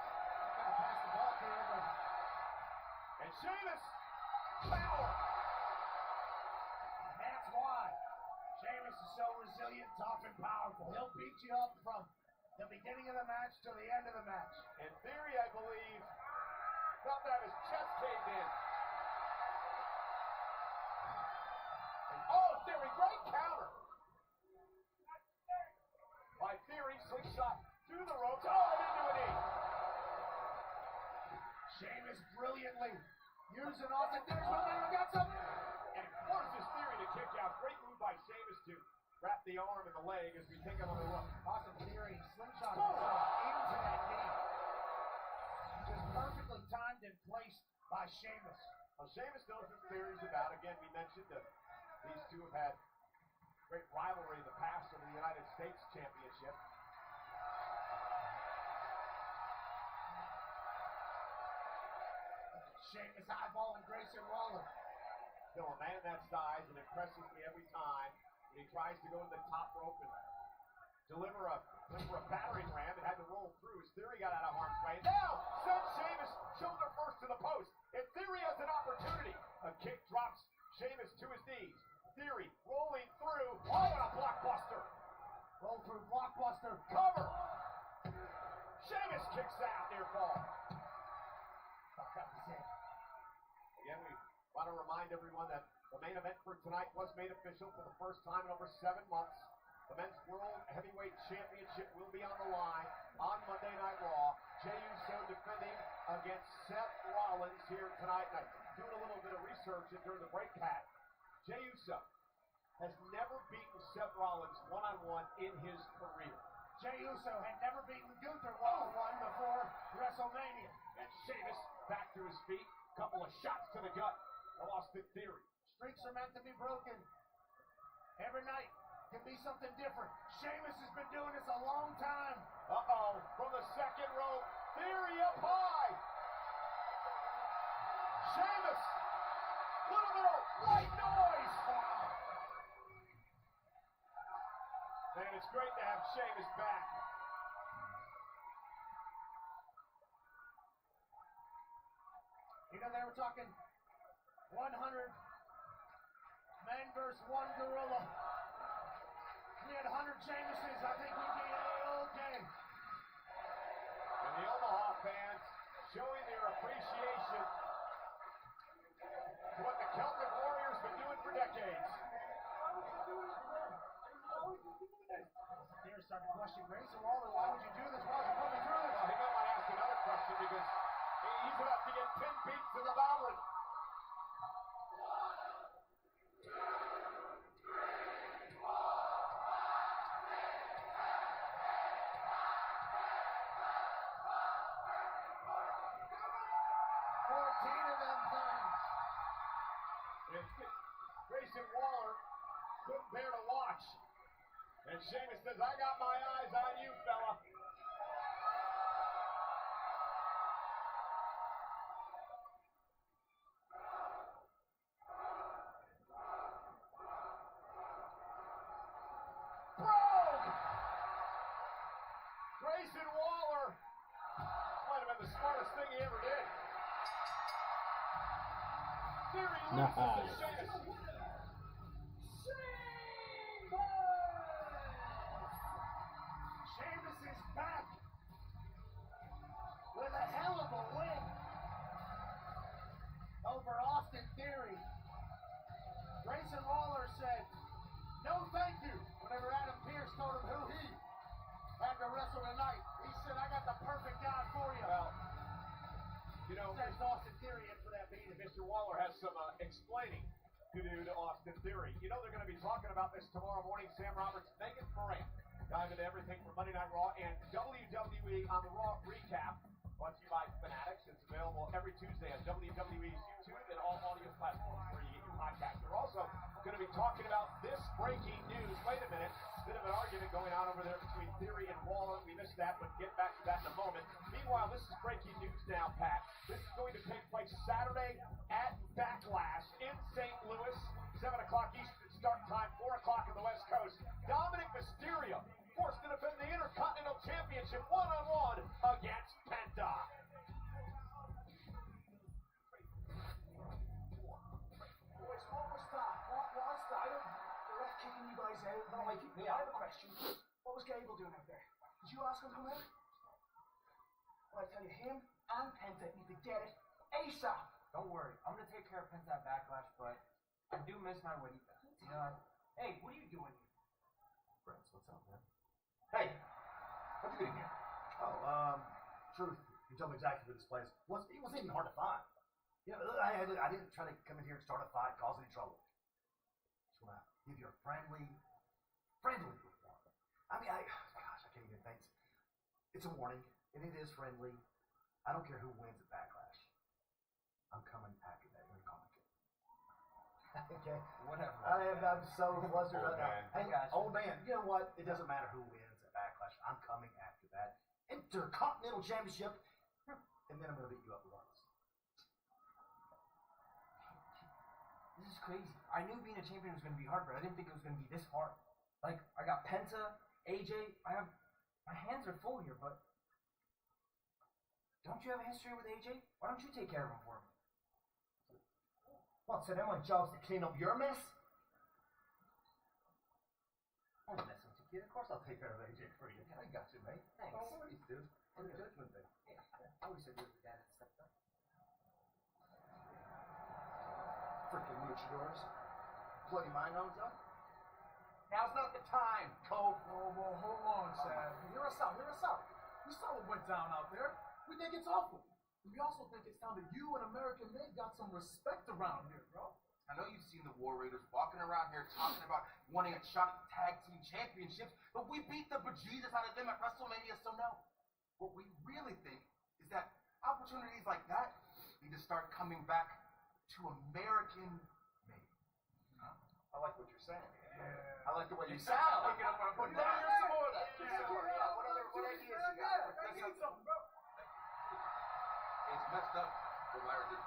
Gotta pass the ball here, but...
And Sheamus, power.
That's why. Sheamus is so resilient, tough, and powerful. He'll beat you up from the beginning of the match to the end of the match.
In theory, I believe, About to have his chest caved in. Oh, Theory, great counter. By Theory, slingshot through the ropes. Oh, and into a knee.
Sheamus brilliantly using Austin Theory's momentum against him.
And forces Theory to kick out. Great move by Sheamus to wrap the arm and the leg as we take another look.
Austin Theory slingshot himself into that knee. Just perfectly timed and placed by Sheamus.
Well, Sheamus knows what Theory's about. Again, we mentioned these two have had great rivalry in the past over the United States Championship.
Sheamus eyeballing Grayson Waller.
Still a man that size and impresses me every time when he tries to go to the top rope and deliver a battering ram and had to roll through. His Theory got out of harm's way. Now sends Sheamus shoulder first to the post. And Theory has an opportunity. A kick drops Sheamus to his knees. Theory rolling through. Oh, and a blockbuster.
Roll through blockbuster.
Cover. Sheamus kicks out near fall. Again, we want to remind everyone that the main event for tonight was made official for the first time in over 7 months. The Men's World Heavyweight Championship will be on the line on Monday Night Raw. Jey Uso defending against Seth Rollins here tonight. And I'm doing a little bit of research during the break, Pat. Jey Uso has never beaten Seth Rollins one-on-one in his career.
Jey Uso had never beaten Gunther one-on-one before WrestleMania.
And Sheamus back to his feet. Couple of shots to the gut of Austin Theory.
Streaks are meant to be broken. Every night can be something different. Sheamus has been doing this a long time.
Uh-oh, from the second rope, Theory up high. Sheamus, little bit of white noise. Wow. Man, it's great to have Sheamus back.
You know, they were talking 100 men versus one gorilla. We had 100 Sheamuses. I think we'd be A-okay.
And the Omaha fans showing their appreciation to what the Celtic Warriors been doing for decades.
They're starting to question Grayson Waller. Why would you do this? Why would you put me through this?
Well, he might want to ask another question because he's about to get 10 beats in the goblet. Grayson Waller couldn't bear to watch. And Sheamus says, I got my eyes on you, fella. Broke! Grayson Waller might have been the smartest thing he ever did. Theory loses to Sheamus.
Sheamus is back with a hell of a win over Austin Theory. Grayson Waller said, no thank you, whenever Adam Pearce told him who he had to wrestle tonight. He said, I got the perfect guy for you.
Well, you know,
there's Austin Theory in for that beating.
Mr. Waller has some explaining to do to Austin Theory. You know they're going to be talking about this tomorrow morning. Sam Roberts, Megan Moran, dive into everything from Monday Night Raw and WWE on the Raw recap. Brought to you by Fanatics. It's available every Tuesday on WWE's YouTube and all audio platforms where you get your podcast. They're also going to be talking about this breaking news. Wait a minute. Bit of an argument going on over there between Theory and Waller. We missed that, but get back to that in a moment. Meanwhile, this is breaking news now, Pat. This is going to take place Saturday at Backlash in St. Louis. 7 o'clock Eastern start time, 4 o'clock on the West Coast. Dominic Mysterio forced to defend the Intercontinental Championship one-on-one against Penta.
Boys, what was that? What's that? The ref kicking you guys out. Not like me. I have a question. What was Gable doing out there? Did you ask him to come out? Well, I tell you, him and Penta need to get it
ASAP. Don't worry, I'm gonna take care of Penta at Backlash, but I do miss my wedding belt. You know, hey, what are you doing here?
Brents, what's up, man?
Hey, what'd you get in here? Oh, truth. You told me exactly where this place was. It wasn't even hard to find. Yeah, I didn't try to come in here and start a fight, cause any trouble. Just wanna give you a friendly report. I mean, gosh, I can't even think. It's a warning, and it is friendly. I don't care who wins at Backlash. I'm coming after that. You're gonna call me. Okay.
Whatever.
I'm so flustered right now.
Man.
Hey, old man, you know what? It doesn't matter who wins at Backlash. I'm coming after that Intercontinental Championship, and then I'm gonna beat you up regardless.
This is crazy. I knew being a champion was gonna be hard, but I didn't think it was gonna be this hard. Like, I got Penta, AJ. My hands are full here, but don't you have a history with AJ? Why don't you take care of him for me?
What, so then my job's to clean up your mess?
I'm messing with you, kid. Of course I'll take care of AJ for you. I got you, mate.
Thanks.
No worries, dude. It's a judgment thing.
Yeah, I always said you were the dad that stepped up.
Freaking luchadors. Bloody my nose up. Now's not the time, Cole.
Well, hold on, Chad. Hear us out, hear us out. We saw what went down out there. We think it's awful. And we also think it's time that you and American Made got some respect around here, bro.
I know you've seen the War Raiders walking around here talking about wanting a shot at tag team championships, but we beat the bejesus out of them at WrestleMania, so no. What we really think is that opportunities like that need to start coming back to American Made.
I like what you're saying.
Yeah.
I like the way you
sound.
sound.
Picking up what I'm putting down.
Here's some more of that.
What ideas you got?
I need something, bro.
It's messed up what Myra did.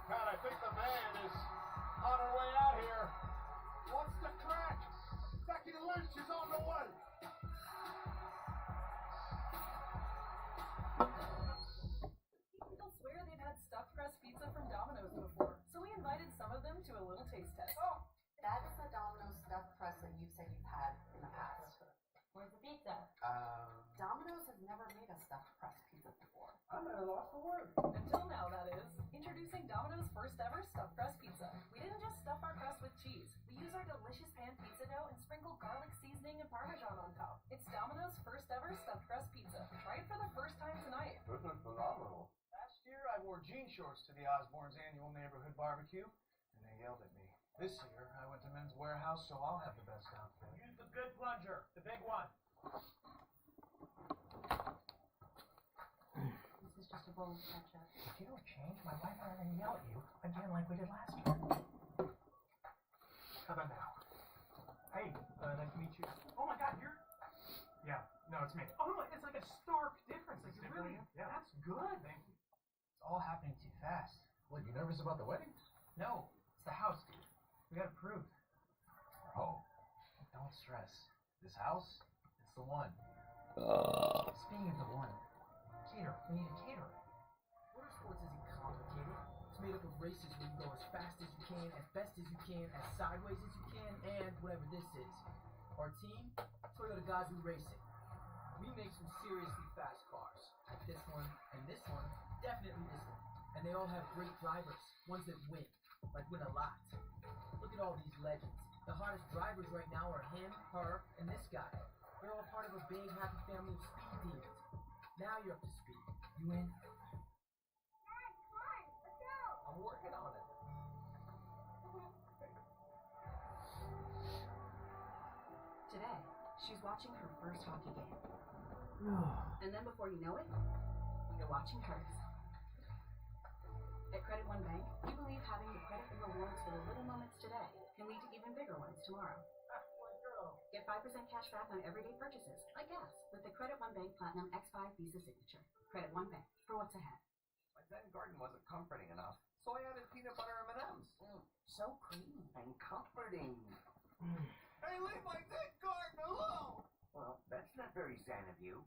Pat, I think the van is on her way out here. What's the crack? Becky Lynch is on the way.
People swear they've had stuffed crust pizza from Domino's before, so we invited some of them to a little taste test.
Oh, that is the Domino's stuffed crust that you've said you've had in the past.
Where's the pizza?
Domino's has never made a stuffed crust pizza before.
I'm at a loss for words.
Until now, that is. Introducing Domino's first ever stuffed crust pizza. We didn't just stuff our crust with cheese. We use our delicious pan pizza dough and sprinkle garlic seasoning and Parmesan on top. It's Domino's first ever stuffed crust pizza. Try it for the first time tonight.
This is phenomenal.
Last year, I wore jean shorts to the Osborne's annual neighborhood barbecue, and they yelled at me. This year, I went to Men's Warehouse, so I'll have the best outfit.
Use the good plunger, the big one.
This is just a bowl of ketchup.
If you don't change, my wife and I are gonna yell at you again like we did last year. How about now? Hey, nice to meet you. Oh my God, you're... Yeah, no, it's me. Oh no, it's like a stark difference. Like, you're really... Yeah. That's good. Thank you. It's all happening too fast.
What, you nervous about the wedding?
No, it's the house, dude. We got approved.
Oh.
Don't stress. This house, it's the one. Speaking of the one, caterer. We need a caterer. Motorsports isn't complicated. It's made up of races where you go as fast as you can, as best as you can, as sideways as you can, and whatever this is. Our team, Toyota Gazoo Racing. We make some seriously fast cars. Like this one, and this one, definitely this one. And they all have great drivers, ones that win. Like win a lot. Look at all these legends. The hottest drivers right now are him, her, and this guy. They're all part of a big, happy family of speed demons. Now you're up to speed. You in?
I'm working on it.
Today, she's watching her first hockey game. And then before you know it, you're watching hers. At Credit One Bank, we believe having the credit and rewards for the little moments today can lead to even bigger ones tomorrow. Get 5% cash back on everyday purchases, like gas, with the Credit One Bank Platinum X5 Visa Signature. Credit One Bank, for what's ahead.
My Zen garden wasn't comforting enough, so I added peanut butter M&Ms.
So creamy.
And comforting.
Hey, leave my Zen garden alone!
Well, that's not very Zen of you.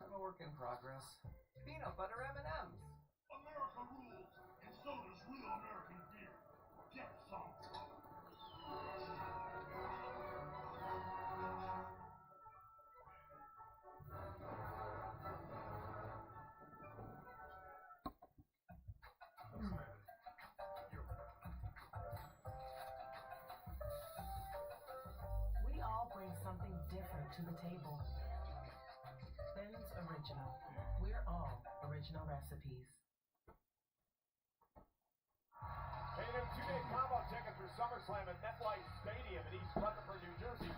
I'm a work in progress. Peanut butter M&Ms.
America rules, and so does real American beer. Get some.
different to the table. Ben's Original. We're all original recipes.
Hey, new two-day combo tickets for SummerSlam at MetLife Stadium in East Rutherford, New Jersey.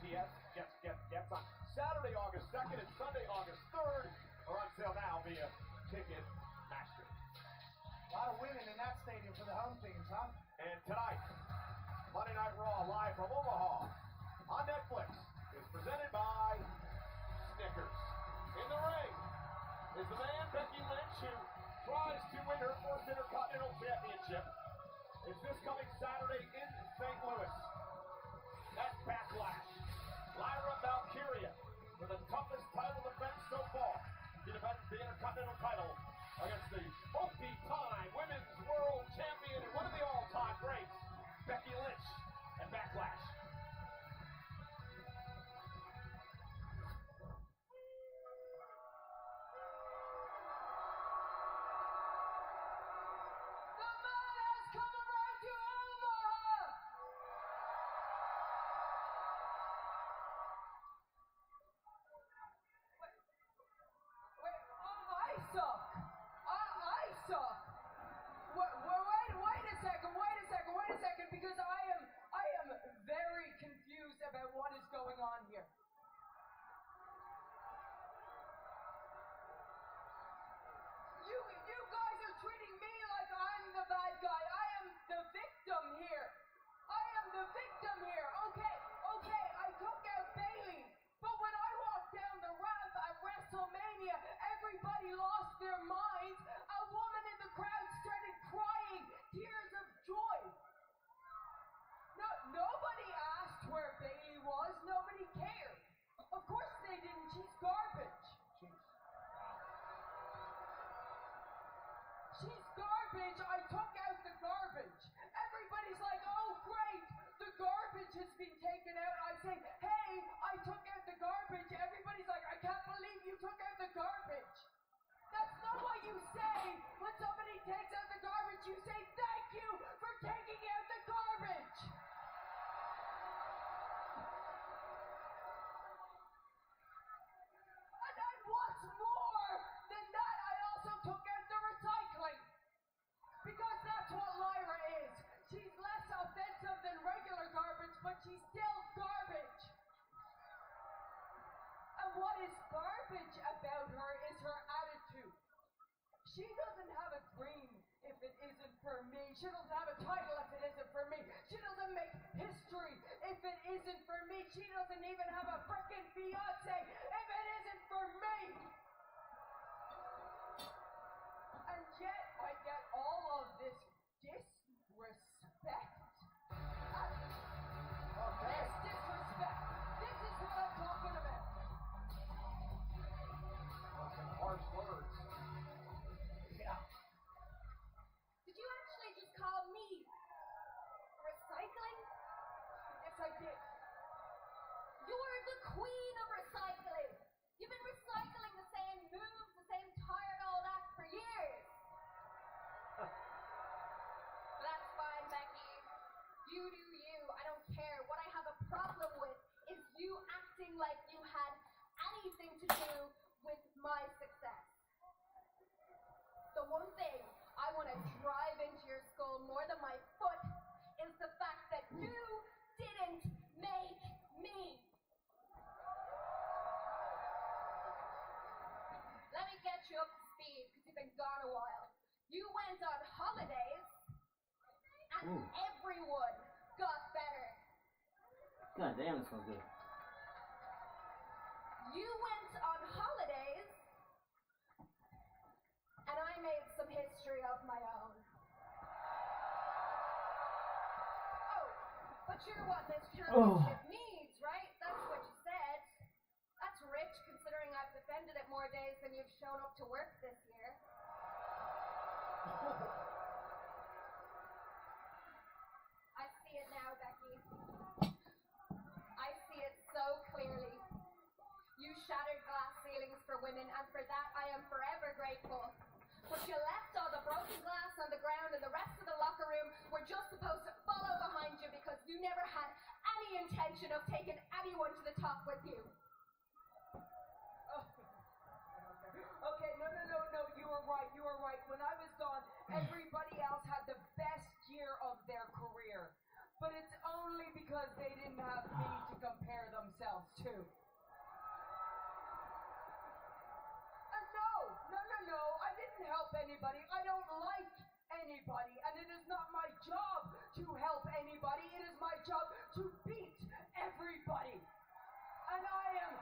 JETS gets on Saturday, August 2nd and Sunday, August 3rd are on sale now via Ticketmaster.
A lot of women in that stadium for the home teams, huh?
And tonight, Monday Night Raw live from Omaha on Netflix is presented by Snickers. In the ring is the man Becky Lynch who tries to win her first Intercontinental Championship. It's this coming Saturday in St. Louis at Backlash. Lyra Valkyria with the toughest title defense so far. She defends the Intercontinental title against the multi-time Women's World Champion and one of the all-time greats, Becky Lynch, at Backlash.
Wait a second, because I am very confused about what is going on here. You guys are treating me like I'm the bad guy. I am the victim here. Okay, I took out Bailey, but when I walked down the ramp at WrestleMania, everybody lost their minds. A woman in the crowd started crying, tears of joy. No, nobody asked where Bailey was. Nobody cared. Of course they didn't. She's garbage. She's garbage. I took out the garbage. Everybody's like, oh great, the garbage has been taken out. I say, hey, I took out the garbage. Everybody's like, I can't believe you took out the garbage. That's not what you say. When somebody takes out the garbage, you say, thank you for taking out the garbage. And what's more than that, I also took out the recycling. Because that's what Lyra is. She's less offensive than regular garbage, but she's still garbage. And what is garbage about her is her attitude. She doesn't have a dream if it isn't for me. She doesn't have a title if it isn't for me. She doesn't make history if it isn't for me. She doesn't even have a frickin' fiance if it isn't for me. And yet I get all of this disrespect. This disrespect. This is what I'm talking about.
Some harsh words.
Yeah.
Did you actually just call me recycling?
Yes, I did.
You're the queen of recycling. You've been recycling the same moves, the same tired old act for years. That's fine, Becky. You do you. I don't care. What I have a problem with is you acting like you had anything to do with my success. The one thing I want to drive into your skull more than my foot is the fact that you didn't make me. Let me get you up to speed because you've been gone a while. You went on holidays and everyone got better.
God damn, it smells good.
You went on holidays and I made some history of my own. Oh, but you're what this championship needs, right? That's what you said. That's rich considering I've defended it more days than you've shown up to work this year. I see it now, Becky. I see it so clearly. You shattered glass ceilings for women, and for that I am forever grateful. But you left all the broken glass on the ground, and the rest of the locker room were just supposed to follow behind you because you never had any intention of taking anyone to the top with you.
Okay, no, you were right. When I was gone, everybody else had the best year of their career. But it's only because they didn't have me to compare themselves to. No, I didn't help anybody. I don't like anybody. And it is not my job to help anybody. It is my job to beat everybody. And I am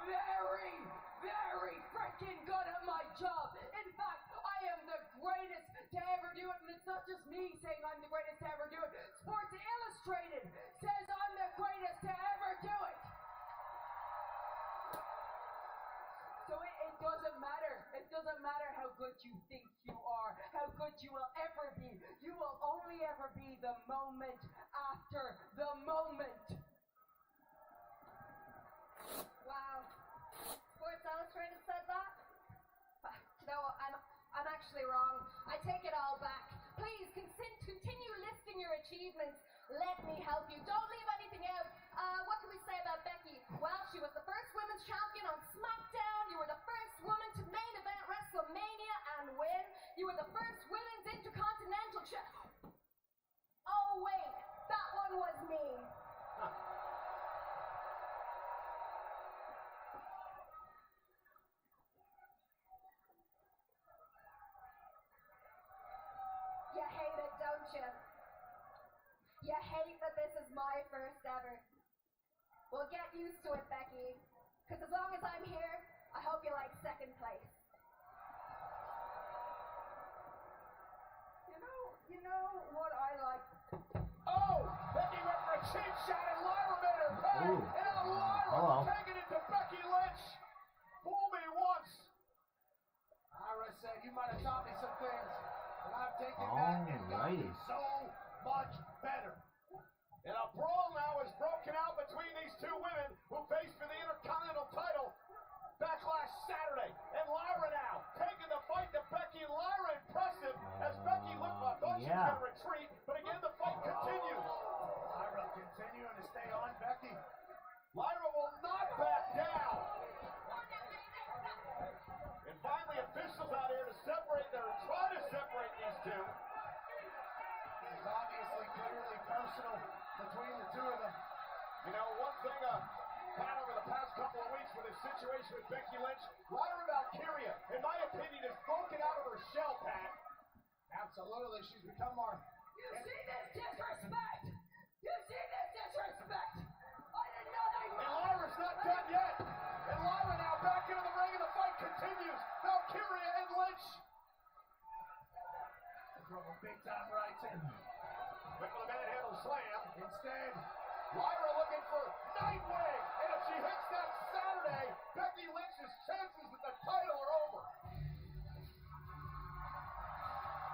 very, very freaking good at my job. In fact, I am the greatest to ever do it. And it's not just me saying I'm the greatest to ever do it. Sports Illustrated says I'm the greatest to ever do it. So it doesn't matter. It doesn't matter how good you think you are, how good you will ever be. You will only ever be the moment after the moment.
Wow. Sports Illustrated said that? You know what? I'm actually wrong. I take it all back. Please continue listing your achievements. Let me help you. Don't leave anything out. What can we say about Becky? Well, she was the first women's champion on SmackDown. You were the first woman to main event WrestleMania and win. You were the first women's Intercontinental champion. Oh wait, that one was me. You hate it, don't you? You hate that this is my first ever. Well, get used to it, Becky. Because as long as I'm here, I hope you like second place.
You know what I like?
Oh! Becky went for a cheap shot and Lyra made her pay.
Ooh.
And now Lyra taking it to Becky Lynch. Fool me once.
Ira said, you might have taught me some things, but I've taken that and gotten so much better.
And a brawl now is broken out between these two women who faced for the Intercontinental title back last Saturday. And Lyra now taking the fight to Becky. Lyra impressive as Becky looked like thought she was going to retreat, but again the fight continues.
Lyra continuing to stay on Becky.
Lyra will not back down. And finally officials out here to separate, they're trying to separate these two.
It's obviously clearly personal between the two of them.
You know, one thing Pat over the past couple of weeks with his situation with Becky Lynch, Lyra Valkyria, in my opinion, is broken out of her shell, Pat.
Absolutely, she's become our...
You see this disrespect? You see this disrespect? I did nothing
And
wrong.
Lyra's not done yet. And Lyra now back into the ring and the fight continues. Valkyria and Lynch.
Drove a big time right in.
Went for the manhandle slam.
Instead,
Lyra looking for Nightwing. And if she hits that Saturday, Becky Lynch's chances at the title are over.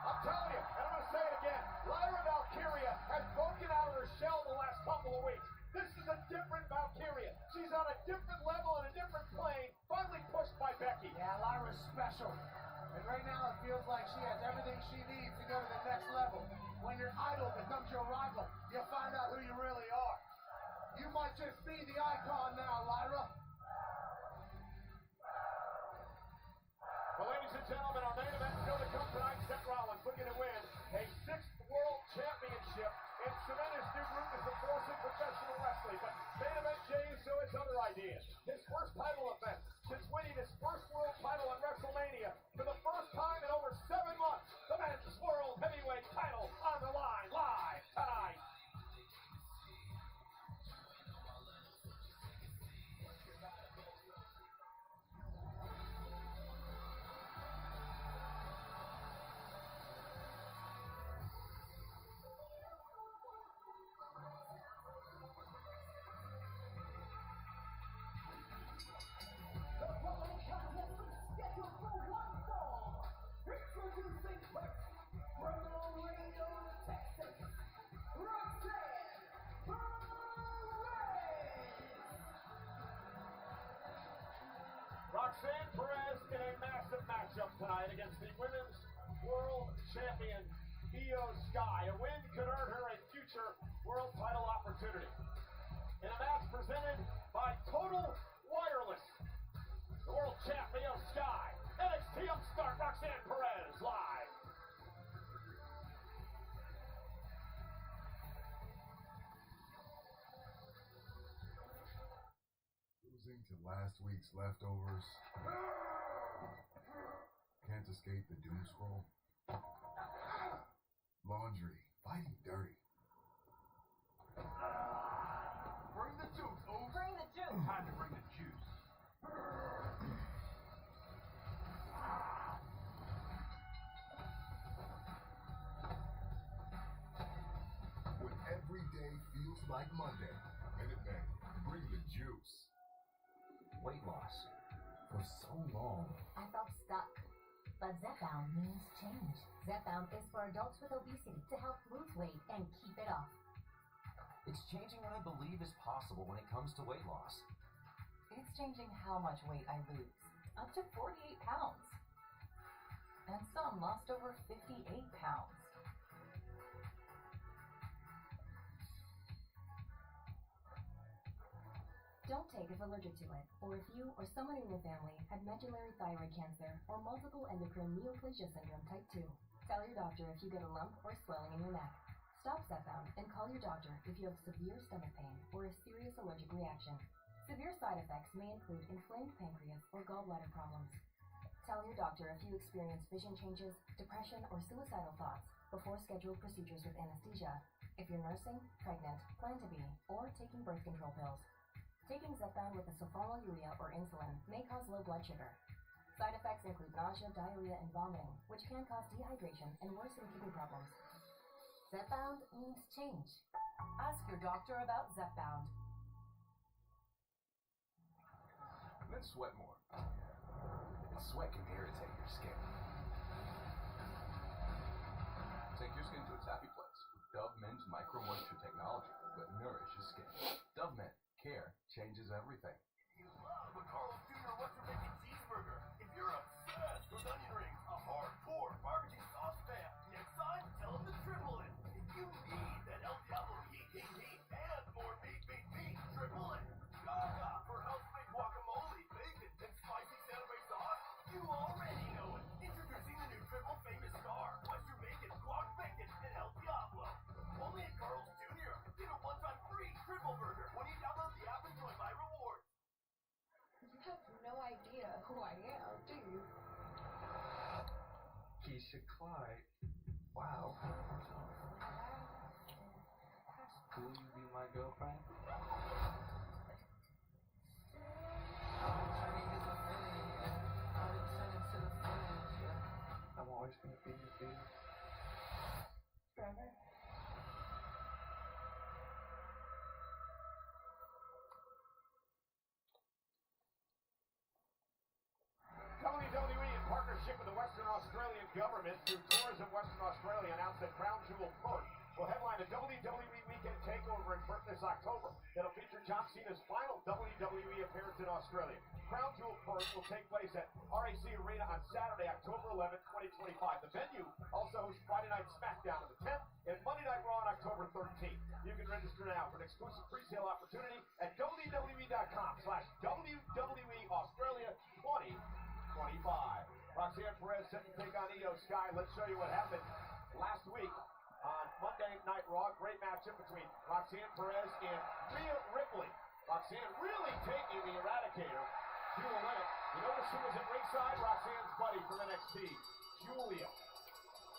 I'm telling you, and I'm going to say it again, Lyra Valkyria has broken out of her shell the last couple of weeks. This is a different Valkyria. She's on a different level and a different plane, finally pushed by Becky.
yeah, Lyra's special. And right now it feels like she has everything she needs to go to the next level. When your idol becomes your rival, you'll find out who you really are. You might just be the icon now, Lyra.
Well, ladies and gentlemen, our main event still to come tonight. Seth Rollins looking to win a 6th World Championship and cement his new group as a force in professional wrestling. But main event Jay so has other ideas. His first title event since winning his first world title at WrestleMania for the first time in over 7 months. The men's world heavyweight title on the line live tonight. Roxanne Perez in a massive matchup tonight against the Women's World Champion Io Sky. A win could earn her a future world title opportunity.
to last week's leftovers. Can't escape the doom scroll. Laundry, fighting dirty.
Bring the juice, Oaks.
Bring the juice.
Time to bring the juice.
When every day feels like Monday, Minutemen, bring the juice.
Weight loss. For so long.
I felt stuck. But Zepbound means change. Zepbound is for adults with obesity to help lose weight and keep it off.
It's changing what I believe is possible when it comes to weight loss.
It's changing how much weight I lose. Up to 48 pounds. And some lost over 58 pounds.
Don't take if allergic to it, or if you or someone in your family had medullary thyroid cancer or multiple endocrine neoplasia syndrome type 2. Tell your doctor if you get a lump or swelling in your neck. Stop Zepbound and call your doctor if you have severe stomach pain or a serious allergic reaction. Severe side effects may include inflamed pancreas or gallbladder problems. Tell your doctor if you experience vision changes, depression, or suicidal thoughts before scheduled procedures with anesthesia, if you're nursing, pregnant, plan to be, or taking birth control pills. Taking Zepbound with a sulfonylurea or insulin may cause low blood sugar. Side effects include nausea, diarrhea, and vomiting, which can cause dehydration and worsen kidney problems. Zepbound means change.
Ask your doctor about Zepbound.
Men sweat more. And sweat can irritate your skin. Take your skin to its happy place with Dove Men's Micro Moisture Technology that nourishes skin. Dove Men. Care changes everything.
You love a Carl's Jr. Western Bacon Cheeseburger. If you're obsessed with onion rings, a hardcore barbecue sauce fan, next time, tell them to triple it. If you need that El Diablo heat, and more meat, triple it. Gaga for house-made guacamole, bacon, and spicy Santa Fe sauce. You already know it. Introducing the new triple famous star, Western Bacon, Guac Bacon, and El Diablo. Only at Carl's Jr. Get a one-time free triple burger when you download the app and join my rewards.
You have no idea who I am, do you?
Keisha Clyde. Wow. Will you be my girlfriend? I'm always gonna be your baby.
Forever.
WWE, in partnership with the Western Australian government through Tourism Western Australia, announced that Crown Jewel Perth will headline a WWE Weekend Takeover in Perth this October. It'll feature John Cena's final WWE appearance in Australia. Crown Jewel Perth will take place at RAC Arena on Saturday, October 11, 2025. The venue also hosts Friday Night SmackDown on the 10th and Monday Night Raw on October 13th. You can register now for an exclusive pre-sale opportunity at WWE.com/WWE Australia 2025. Roxanne Perez set to take on Io Sky. Let's show you what happened last week on Monday Night Raw. Great matchup between Roxanne Perez and Rhea Ripley. Roxanne really taking the Eradicator to the limit. You notice who was at ringside? Roxanne's buddy from NXT, Julia.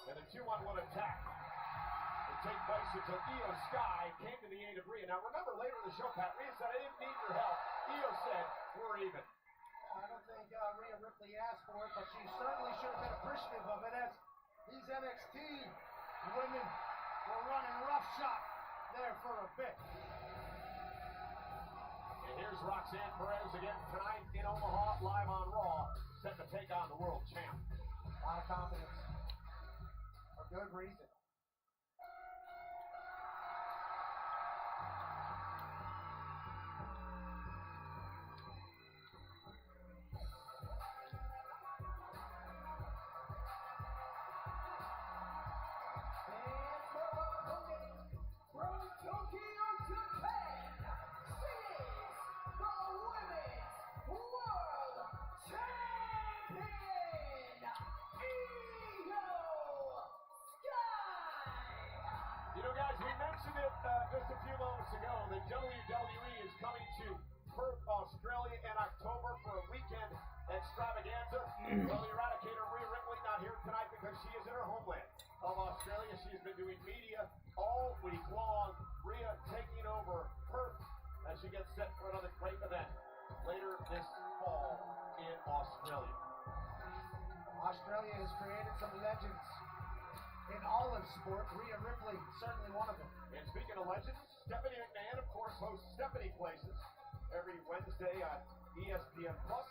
And the 2-on-1 attack would take place until Io Sky came to the aid of Rhea. Now remember, later in the show, Pat, Rhea said, I didn't need your help. Io said, we're even.
I don't think Rhea Ripley asked for it, but she certainly should have been appreciative of it, as these NXT women were running roughshod there for a bit.
And here's Roxanne Perez again tonight in Omaha, live on Raw, set to take on the world champ.
A lot of confidence. For good reason.
You know, guys, we mentioned it just a few moments ago that WWE is coming to Perth, Australia in WWE media all week long. Rhea taking over Perth as she gets set for another great event later this fall in Australia.
Australia has created some legends in all of sport. Rhea Ripley, certainly one of them.
And speaking of legends, Stephanie McMahon, of course, hosts Stephanie Places every Wednesday on ESPN Plus.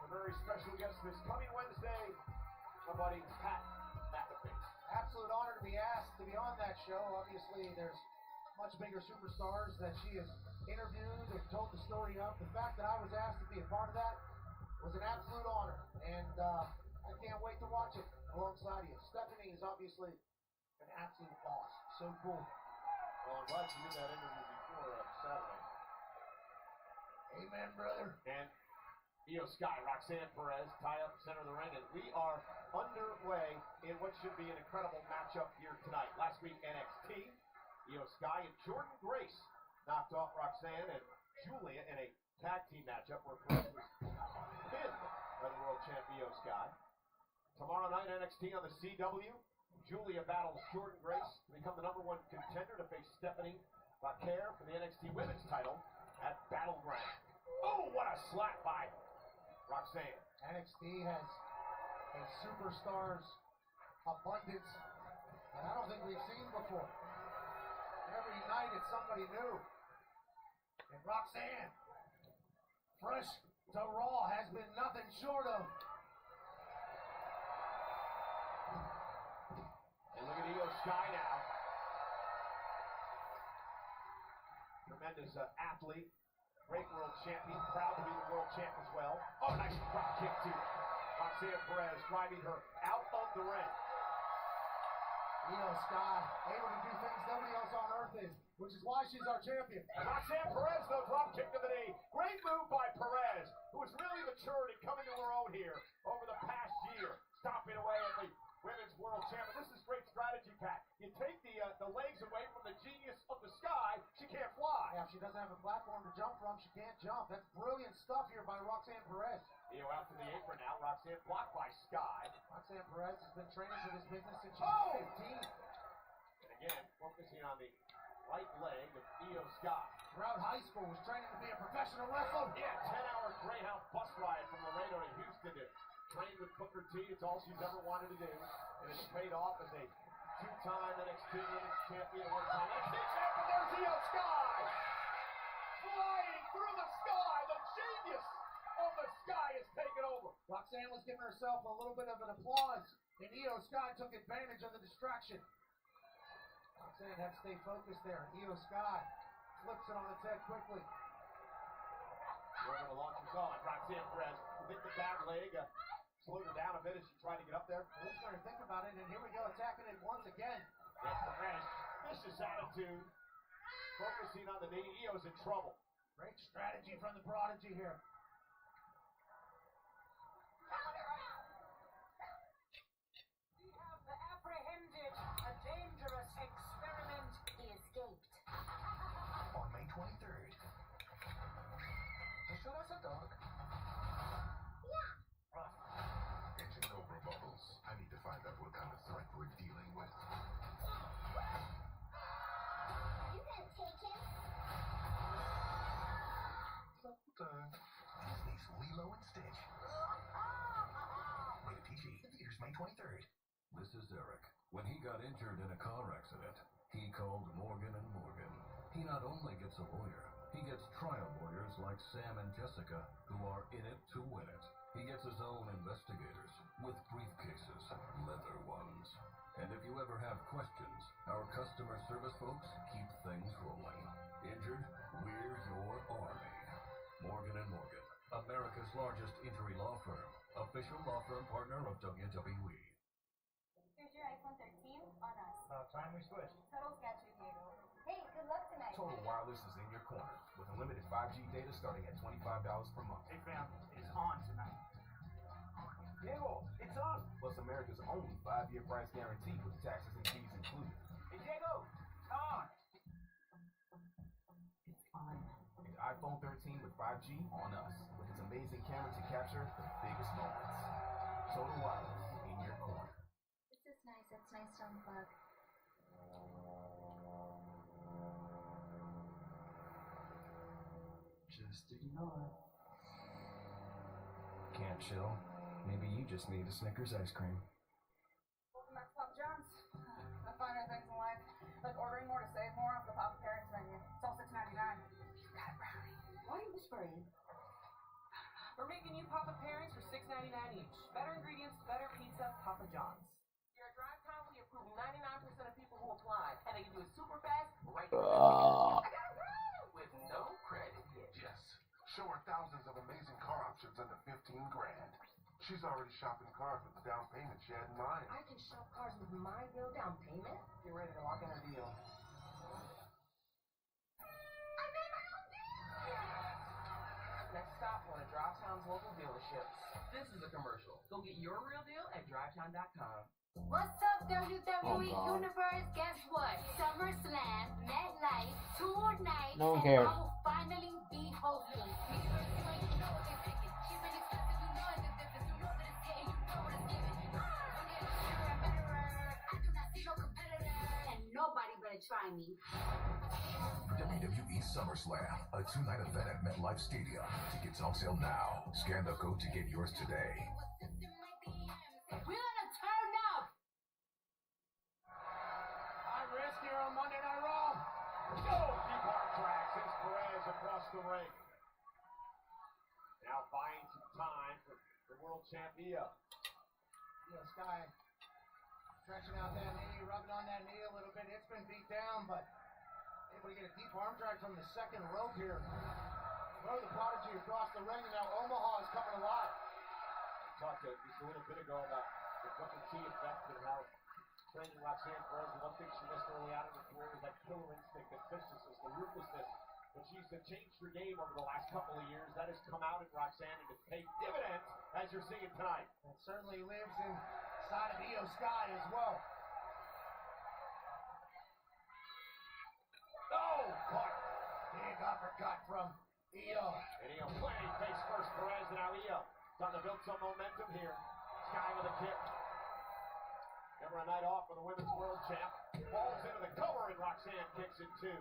A very special guest this coming Wednesday, my buddy Pat McAfee.
Absolute honor to be asked to be on that show. Obviously, there's much bigger superstars that she has interviewed and told the story of. The fact that I was asked to be a part of that was an absolute honor, and I can't wait to watch it alongside you. Stephanie is obviously an absolute boss. So cool.
Well, I'm glad you did that interview before Saturday.
Amen, brother.
And Io Sky, Roxanne Perez, tie up center of the ring, and we are underway in what should be an incredible matchup here tonight. Last week, NXT, Io Sky and Jordan Grace knocked off Roxanne and Julia in a tag team matchup where Perez was pinned by the world champ Io Sky. Tomorrow night, NXT on the CW, Julia battles Jordan Grace to become the #1 contender to face Stephanie Vaquer for the NXT Women's title at Battleground. Oh, what a slap by Roxanne.
NXT has a superstars abundance that I don't think we've seen before. Every night it's somebody new. And Roxanne, fresh to Raw, has been nothing short of.
And look at Io Sky now. Tremendous athlete. Great world champion. Proud to be the world champ as well. Oh, nice drop kick to Roxanne Perez, driving her out of the ring.
Io Sky, able to do things nobody else on earth is, which is why she's our champion.
And Roxanne Perez, though, drop kick to the knee. Great move by Perez, who has really matured and coming to her own here over the past year, stomping away at the Women's World Champion. This is great strategy, Pat. You take the legs away from the genius of the Sky, she can't fly.
Yeah, if she doesn't have a platform to jump from, she can't jump. That's brilliant stuff here by Roxanne Perez.
Io out to the apron now. Roxanne blocked by Sky.
Roxanne Perez has been training for this business since she was 15.
And again, focusing on the right leg of Io Sky.
Throughout high school, was training to be a professional wrestler.
Yeah, 10-hour Greyhound bus ride from Laredo to Houston to train with Booker T. It's all she's ever wanted to do. And it's paid off as a two-time NXT Women's Champion, one-time NXT Champion. There's Io Sky! Flying through the sky! The genius of the Sky is taken over.
Roxanne was giving herself a little bit of an applause, and Io Sky took advantage of the distraction. Roxanne had to stay focused there. Io Sky flips it on its head quickly.
We're going to launch us on. Roxanne Perez hit the bad leg, slowed her down a bit as she tried to get up there.
Let's start to think about it, and here we go, attacking it once again.
Yeah, Perez, vicious attitude, focusing on the knee. Io's in trouble.
Great strategy from the Prodigy here.
We have apprehended a dangerous experiment.
He escaped.
On May 23rd. So show us a dog. Engine over bubbles. I need to find out what kind of threat we're dealing with.
You can take him.
Disney's Lilo and Stitch. Rated PG. Theaters May 23rd.
This is Eric. When he got injured in a car accident, he called Morgan & Morgan. He not only gets a lawyer, he gets trial lawyers like Sam and Jessica, who are in it to win it. He gets his own investigators, with briefcases, leather ones. And if you ever have questions, our customer service folks keep things rolling. Injured? We're your army. Morgan & Morgan, America's largest injury law firm. Official law firm partner of WWE.
Here's your iPhone 13 on us.
About time we switched.
Total sketch with Diego. Hey, good luck tonight.
Total Wireless is in your corner with unlimited 5G data starting at $25 per month.
Hey fam, it's on tonight.
Diego, it's on. Plus America's only 5-year price guarantee with taxes and fees included.
Hey Diego, it's on.
It's on. And iPhone 13 with 5G on us with its amazing camera to capture the biggest moments. Total Wireless in your corner.
This is nice. It's nice to unplug.
sticky knot. Can't chill? Maybe you just need a Snickers ice cream.
Welcome back to Papa John's. I find our things in life, like ordering more to save more off the Papa Parents menu. It's all $6.99. You got a brownie.
Why are you whispering?
We're making you Papa Parents for $6.99 each. Better ingredients, better pizza, Papa John's. Your drive time, we approve 99% of people who apply, and they give you a super fast, right I got a brownie! With no credit yet.
Yes. Show her thousands of amazing car options under 15 grand. She's already shopping cars with the down payment she had in mind.
I can shop cars with my real down payment?
Get ready to lock in a deal.
I made my own deal!
Next stop, one of Drivetown's local dealerships. This is a commercial. Go get your real deal at drivetown.com.
What's up, WWE
God.
Universe? Guess what? SummerSlam, MetLife, tour night,
No one
and
cares.
I will finally be hosting. And nobody better try me.
WWE SummerSlam, a two-night event at MetLife Stadium. Tickets on sale now. Scan the code to get yours today.
We're gonna turn up.
High risk here on Monday Night Raw. Go! Deep arm drag sends Perez across the ring. Now buying some time for the world champ Io.
Sky stretching out that knee, rubbing on that knee a little bit. It's been beat down, but able to get a deep arm drag from the second rope here. Throw the prodigy across the ring, and now Omaha is coming alive.
I talked just a little bit ago about the Booker T effect and how training Roxanne Perez, one thing she missed early out in her career was that killer instinct, the viciousness, the ruthlessness. But she's changed her game over the last couple of years. That has come out in Roxanne and it's paid dividends as you're seeing tonight.
It certainly lives inside of Io Sky as well.
Oh, caught.
Big uppercut from Io.
And Io playing face first, Perez, and now Io. Trying to build some momentum here. Sky with a kick. Never a night off for the women's world champ. Falls into the cover and Roxanne kicks it too.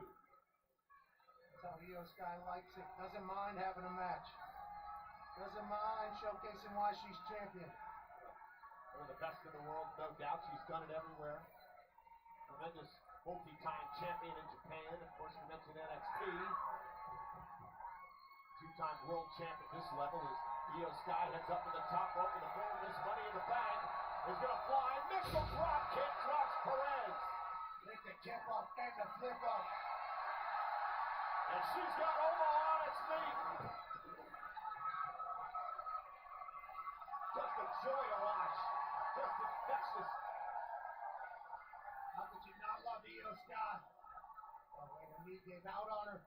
That's how Io Sky likes it. Doesn't mind having a match. Doesn't mind showcasing why she's champion.
One of the best in the world, no doubt. She's done it everywhere. Tremendous multi-time champion in Japan. Of course, we mentioned NXT. Two-time world champ at this level as Io Sky heads up to the top rope in the form of this Money in the Bank. Is going to fly. Missile drop kick drops Perez.
Make the tip up and the flip up.
And she's got Omaha on its feet. Just a joy to watch. Just infectious.
How could you not love Io Sky? Oh, wait, her knee gave out on her.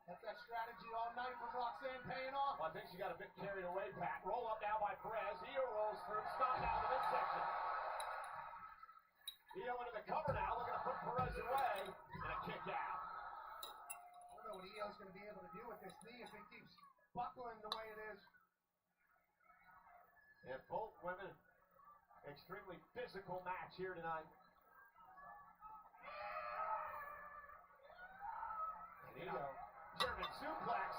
That's that strategy all night from Roxanne paying off.
Well, I think she got a bit carried away, Pat. Roll up now by Perez. Io rolls through. Stop now in the midsection. Io into the cover now, looking to put Perez away. And a kick out.
I don't know what Io's going to be able to do with this knee if it keeps buckling the way it is.
And both women, extremely physical match here tonight. And Io, German suplex.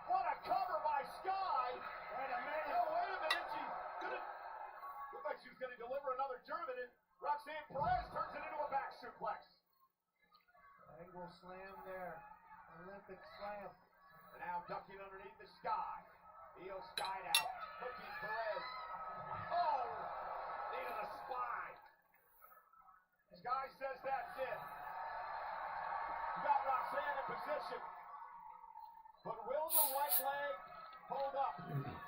What a cover by Sky.
Wait a minute.
Oh, wait a minute. She's gonna look like she's gonna deliver another German, and Roxanne Perez turns it into a back suplex.
Angle slam there. Olympic slam.
And now ducking underneath the Sky. Io Sky now. Hooking Perez. Oh! Knee to the spine. Sky says that's it. You got Roxanne in position. But will the right leg hold up?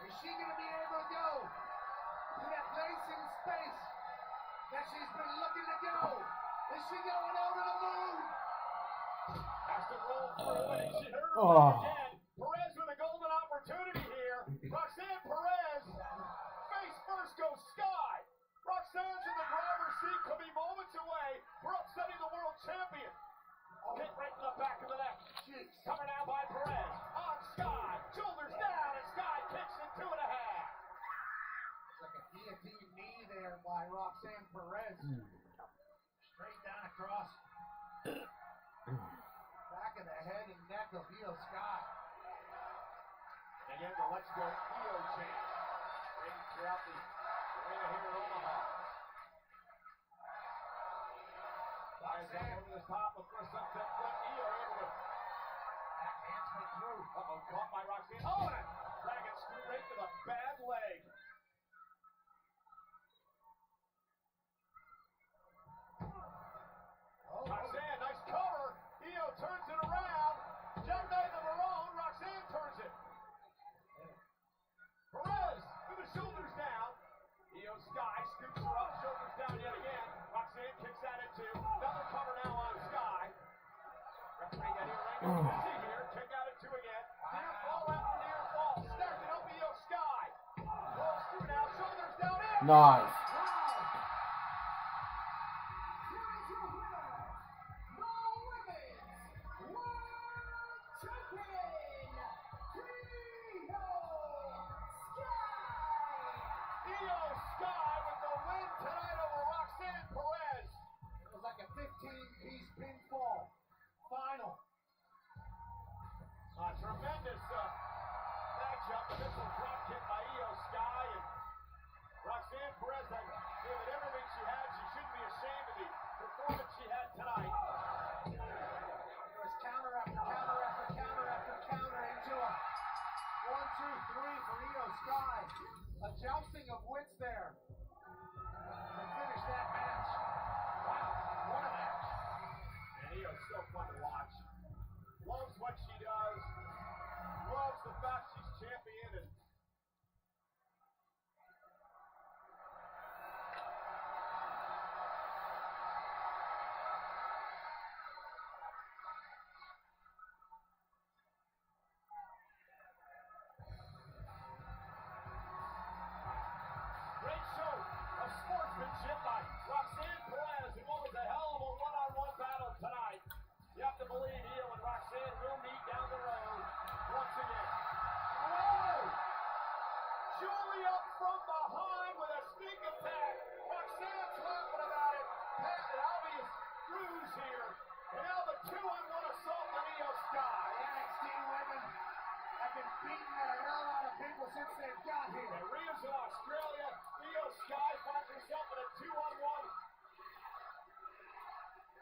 Is she going to be able to go to that place in space that she's been looking to go? Is she going over the moon?
Has to roll through it. She heard her again. Perez with a golden opportunity here. Roxanne Perez. Face first goes Sky. Roxanne's in the driver's seat. Could be moments away. We're upsetting the world champion. Hit right in the back of the neck. Cover now by Perez. On Sky. Shoulders down, and Sky kicks it 2.5.
It's like a guillotine knee there by Roxanne Perez. Straight down across. Back of the head and neck of Io Sky.
again, the Let's Go EO chant rings throughout the arena here in Omaha. Fires up over the top of first sunset flip. EO able to hands went through. Uh-oh, caught by Roxanne. Oh, and a dragon screw right to the bad leg. Roxanne, nice cover. EO turns it around. Jackknife of her own. Roxanne turns it. Perez with the shoulders down. EO Sky scoops her up, shoulders down yet again. Roxanne kicks at it too. Another cover now on Sky. Referee Eddie Ring is busy here. Kick at it two again. Near fall after near fall. Stacking up EO Sky. Rolls through now. Shoulders down.
Nice.
EO Sky with the win tonight over Roxanne Perez.
It was like a 15-piece pinfall final.
Tremendous matchup. Missile drop kick by EO Sky. And Roxanne Perez gave it everything she had. She shouldn't be ashamed of the performance she had tonight.
There was counter after counter after counter after counter into a 1, 2, 3 for EO Sky. A jousting of wits there to finish that match. Wow, what a match.
And EO's still fun to watch. Loves what she does. Loves the fact she's champion. And great show of sportsmanship by Roxanne Perez. And what was a hell of a one-on-one battle tonight. You have to believe EO and Roxanne will meet down the road once again. Whoa! Julia from behind with a sneak attack. Roxanne's laughing about it. Had an obvious bruise here. And now the 2-on-1 assault on EO Sky.
NXT women have been beating the hell out of people since they've got here.
And Rio's in Australia. EO Sky finds herself in a 2-on-1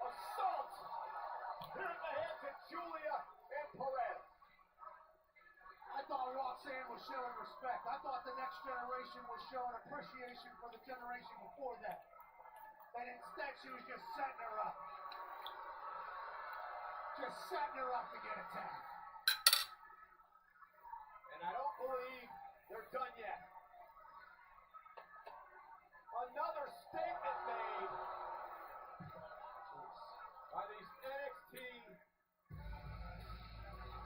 assault. Here in the hands of Julia and Perez.
I thought Roxanne was showing respect. I thought the next generation was showing appreciation for the generation before that. And instead she was just setting her up. Just setting her up to get attacked.
And I don't believe they're done yet. Another statement made by these NXT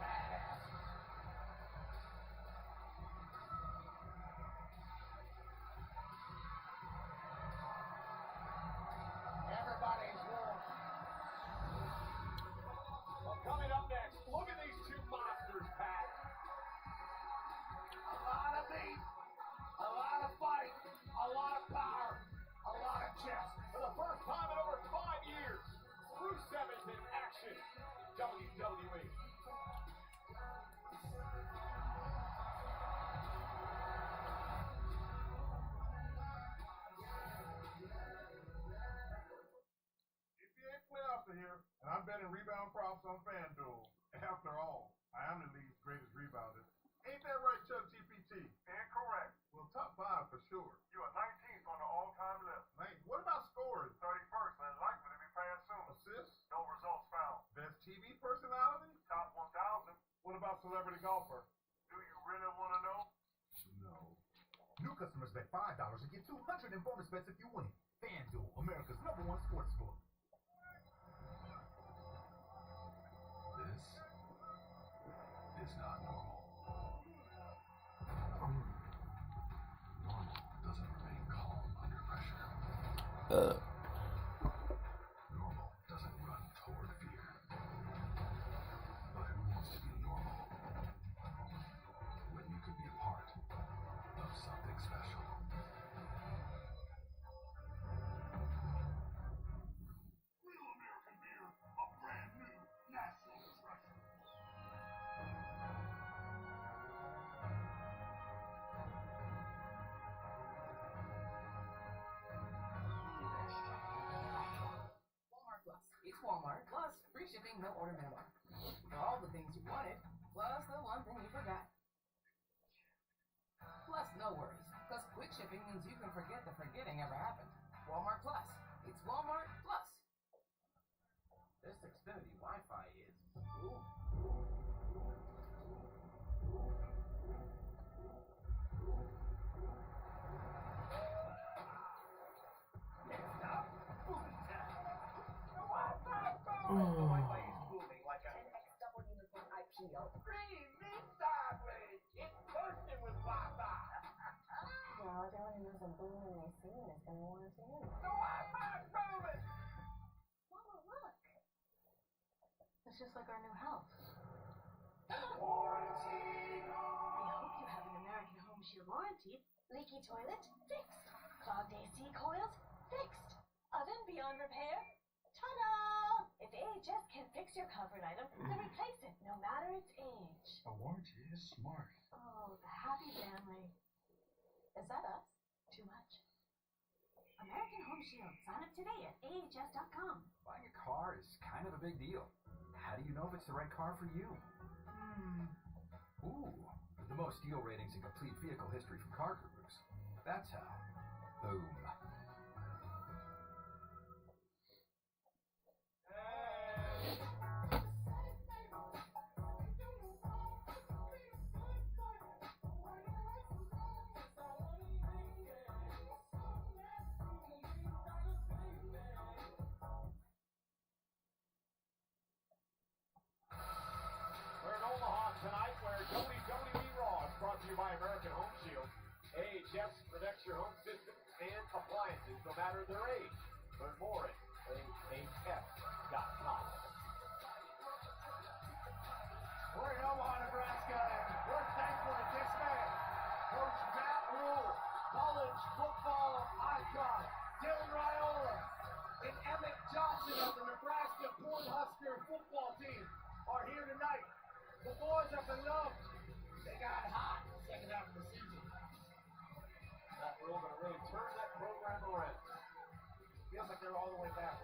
badasses.
Everybody's warm.
Well, coming up next, look at these two monsters, Pat.
A lot of meat, a lot of fight, a lot of power, a lot of chest.
For the first time in over 5 years, Rusev is in action. WWE.
NBA playoffs are here, and I'm betting rebound props on FanDuel. After all, I am the league's greatest rebounder. Ain't that right, Chuck GPT?
Incorrect.
Well, top 5 for sure.
You are 19th on the all-time list.
Man, what about scores?
31st and likely to be paying soon.
Assists?
No results found.
Best TV personality?
Top 1,000.
What about celebrity golfer?
Do you really want to know?
No.
New customers bet $5 and get $200 in bonus bets if you win. FanDuel, America's #1 sportsbook.
This is not normal. Normal doesn't remain calm under pressure. Normal doesn't run toward fear. But who wants to be normal when you could be a part of something special?
Real American beer, a brand new national treasure.
no order minimum. For all the things you wanted, plus the one thing you forgot. Plus, no worries, because quick shipping means you can forget the forgetting ever happened. Walmart Plus. It's Walmart Plus.
This Xfinity Wi-Fi is... Ooh. Next up, boom time. The Wi-Fi booming. The Wi-Fi is booming like a...
10x double uniform IPO.
Green meat sideways. It's bursting with Wi-Fi.
Well, everyone who knows a boom when they see it is going to want to see it.
The Wi-Fi's booming.
Mama, look. It's just like our new house.
Warranty.
I hope you have an American Home Shield warranty. Leaky toilet? Fixed. Clogged AC coils? Fixed. Oven beyond repair? Ta-da! If AHS can fix your comfort item, then replace it, no matter its age.
A warranty is smart.
Oh, the happy family.
Is that us?
Too much. American Home Shield. Sign up today at AHS.com.
Buying a car is kind of a big deal. How do you know if it's the right car for you? Ooh, the most deal ratings in complete vehicle history from Car Gurus. That's how. Boom.
We're in Omaha tonight where WWE Raw is brought to you by American Home Shield. AHS protects your home system and appliances no matter their age. Learn more at ahs.com.
We're in Omaha, Nebraska, and we're thankful to this man, Coach Matt Rule, college football icon, Dylan Raiola, and Emmett Johnson of the Nebraska Cornhusker football team are here tonight. The boys up in love, they got hot second half of the season.
Matt Rule going to really turn that program around.
Feels like they're all the way back.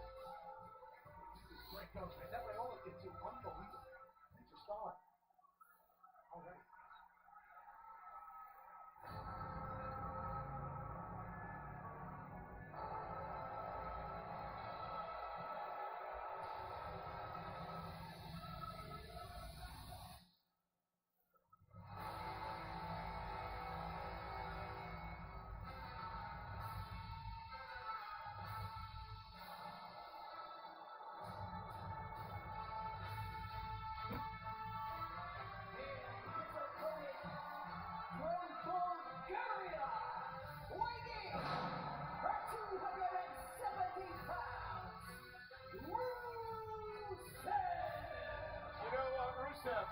Great coach, man. That Raiola gets you unbelievable. Future star. All right.
Rusev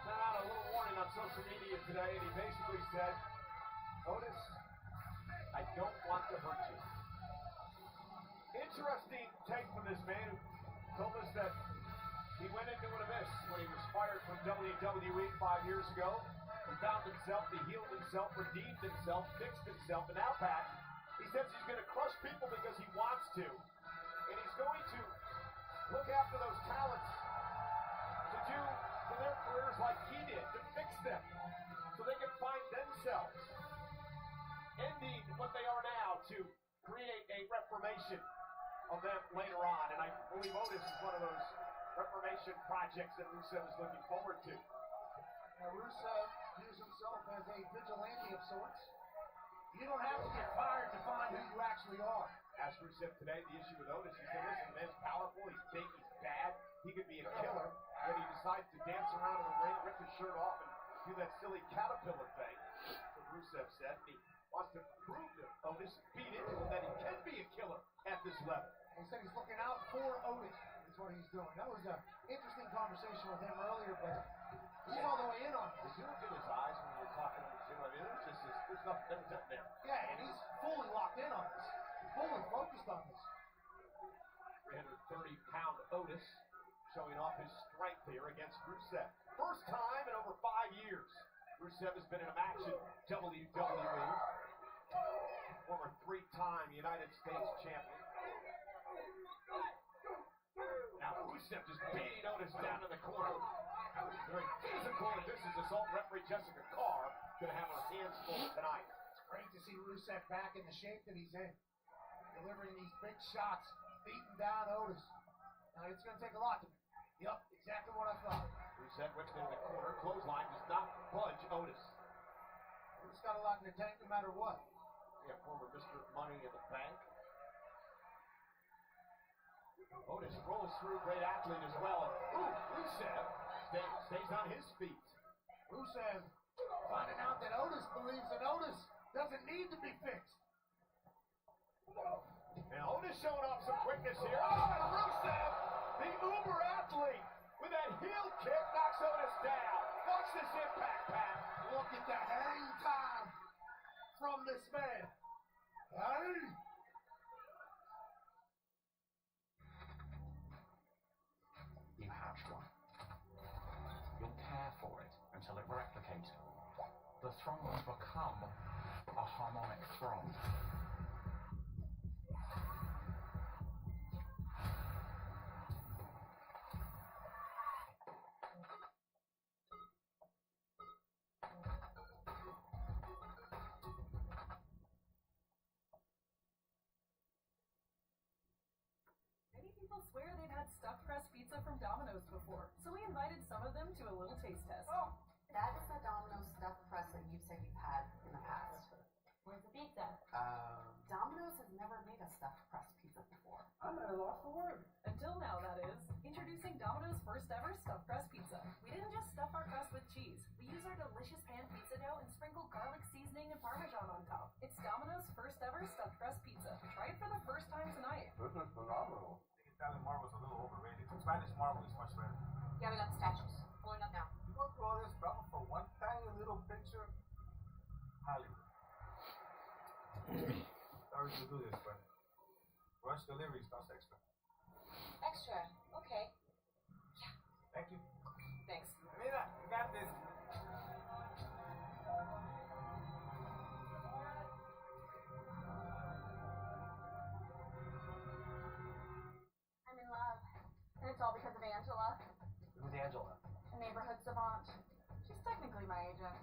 sent out a little warning on social media today, and he basically said, Otis, I don't want to hurt you. Interesting take from this man who told us that he went into an abyss when he was fired from WWE 5 years ago. He found himself, he healed himself, redeemed himself, fixed himself, and now back. He says he's going to crush people because he wants to. And he's going to look after those talents to do for their careers like he did, to fix them so they can find themselves. Ending what they are now to create a reformation of them later on. And I believe Otis is one of those reformation projects that Rusev is looking forward to.
Now, Rusev views himself as a vigilante of sorts. You don't have to get fired to find who you actually are.
Asked Rusev today the issue with Otis. He said, listen, the man's powerful, he's big, he's bad, he could be a killer, yet he decides to dance around in the ring, rip his shirt off, and do that silly caterpillar thing. That's what Rusev said. He wants to prove to Otis, beat into him, that he can be a killer at this level.
He said he's looking out for Otis, is what he's doing. That was an interesting conversation with him earlier, but he's all the way in on this.
Did you look in his eyes when you were talking to him too? I mean, there's nothing there.
Yeah, and he's fully locked in on this. Fully focused on this.
330-pound Otis showing off his strength here against Rusev. First time in over 5 years Rusev has been in a match in WWE. Former 3-time United States champion. Now Rusev Rusev just beating Otis down in the corner. Very physical, and this is assault referee Jessica Carr going to have her hands full tonight.
It's great to see Rusev back in the shape that he's in. Delivering these big shots, beating down Otis. Now, it's going to take a lot to... Yup, exactly what I thought.
Rusev whips into the corner. Clothesline does not budge Otis.
Otis got a lot in the tank no matter what.
Yeah, former Mr. Money in the Bank. Otis rolls through, great athlete as well. And, Rusev stays on his feet.
Rusev finding out that Otis believes that Otis doesn't need to be fixed.
And Otis showing off some quickness here. Oh, and Rusev, the uber athlete, with that heel kick, knocks Otis down. Watch this impact, Pat.
Look at the hang time from this man. Hey!
You hatched one. You'll care for it until it replicates. The throne will become a harmonic throne.
People swear they've had stuffed crust pizza from Domino's before, so we invited some of them to a little taste test.
Oh, that is the Domino's stuffed crust that you said you've had in the past.
Where's the pizza?
Domino's has never made a stuffed crust pizza before.
I'm at a loss for words. Until now, that is. Introducing Domino's first ever stuffed crust pizza. We didn't just stuff our crust with cheese. We use our delicious pan pizza dough and sprinkle garlic seasoning and Parmesan on top. It's Domino's first ever stuffed crust pizza. Try it for the first time tonight.
This is phenomenal. Italian marble is a little overrated. Spanish marble is much better.
Yeah, we got the statues. Pulling up now.
You want to throw all this trouble for one tiny little picture? Hollywood. Sorry to do this, but rush deliveries cost extra.
Extra. Okay. Yeah.
Thank you.
Thanks.
Mira, you got this.
I'm in love. And it's all because of Angela,
Who's Angela?
a neighborhood savant. She's technically my agent.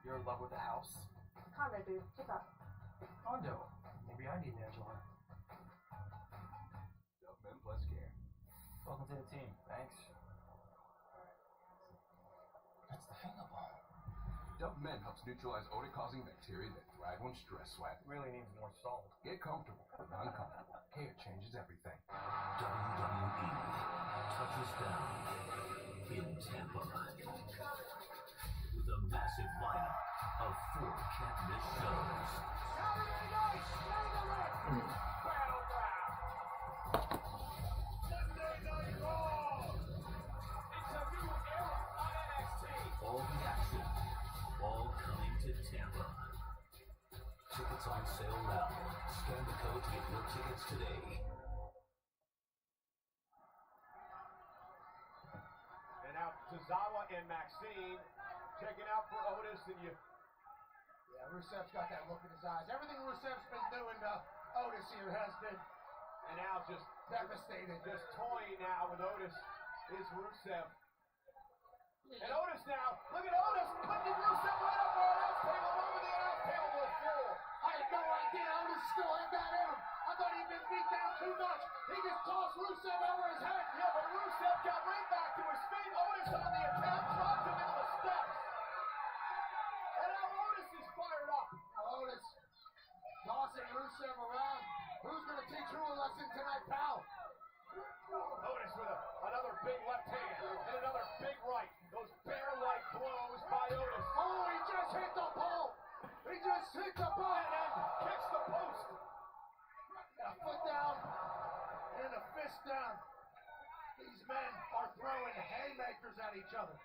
You're in love with the house?
Condo, dude. What's up?
Condo. Maybe I need Angela.
Dubman plus care.
Welcome to the team. Thanks. That's the finger ball.
Dubman helps neutralize odor-causing bacteria that thrive on stress sweat.
Really needs more salt.
Get comfortable, not uncomfortable. Care changes everything.
WWE touches down in Tampa with a massive lineup of 4 can't-miss shows.
Saturday night, Battleground. Monday Night Raw.
It's a new era on NXT.
All the action, all coming to Tampa. Tickets on sale now. Scan the code to get your tickets today.
And now Tozawa and Maxine checking out for Otis, and you...
Yeah, Rusev's got that look in his eyes. Everything Rusev's been doing to Otis here has been...
And now just
devastated.
Just toying now with Otis is Rusev. And Otis now, look at Otis putting Rusev right up on the announce table, over the announce table will fall.
I had no idea Otis still had that in him. I thought he'd been beat down too much. He just tossed Rusev over his head.
Yeah, but Rusev got right back to his feet. Otis on the attack, drops him into the steps. And now Otis is fired up.
Otis tossing Rusev around. Who's going to teach who a lesson tonight, pal?
Otis with another big left hand and another big right. Those bear-like blows by Otis.
Oh, he just hit the pole. He just hit the pole.
And then kicks the post.
A foot down and a fist down. These men are throwing haymakers at each other.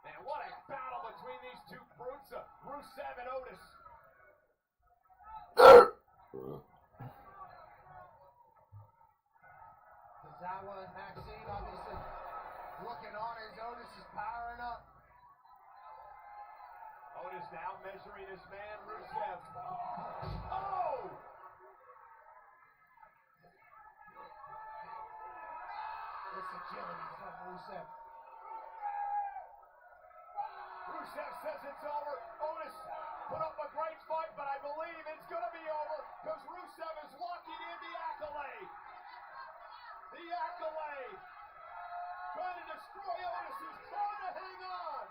And what a battle between these two brutes, Rusev and Otis.
Tozawa and Maxine obviously looking on as Otis is powering up.
Otis now measuring his man, Rusev. Oh!
agility from Rusev.
Rusev says it's over. Otis put up a great fight, but I believe it's going to be over because Rusev is locking in the accolade. The accolade. Trying to destroy Otis, who's trying to hang on.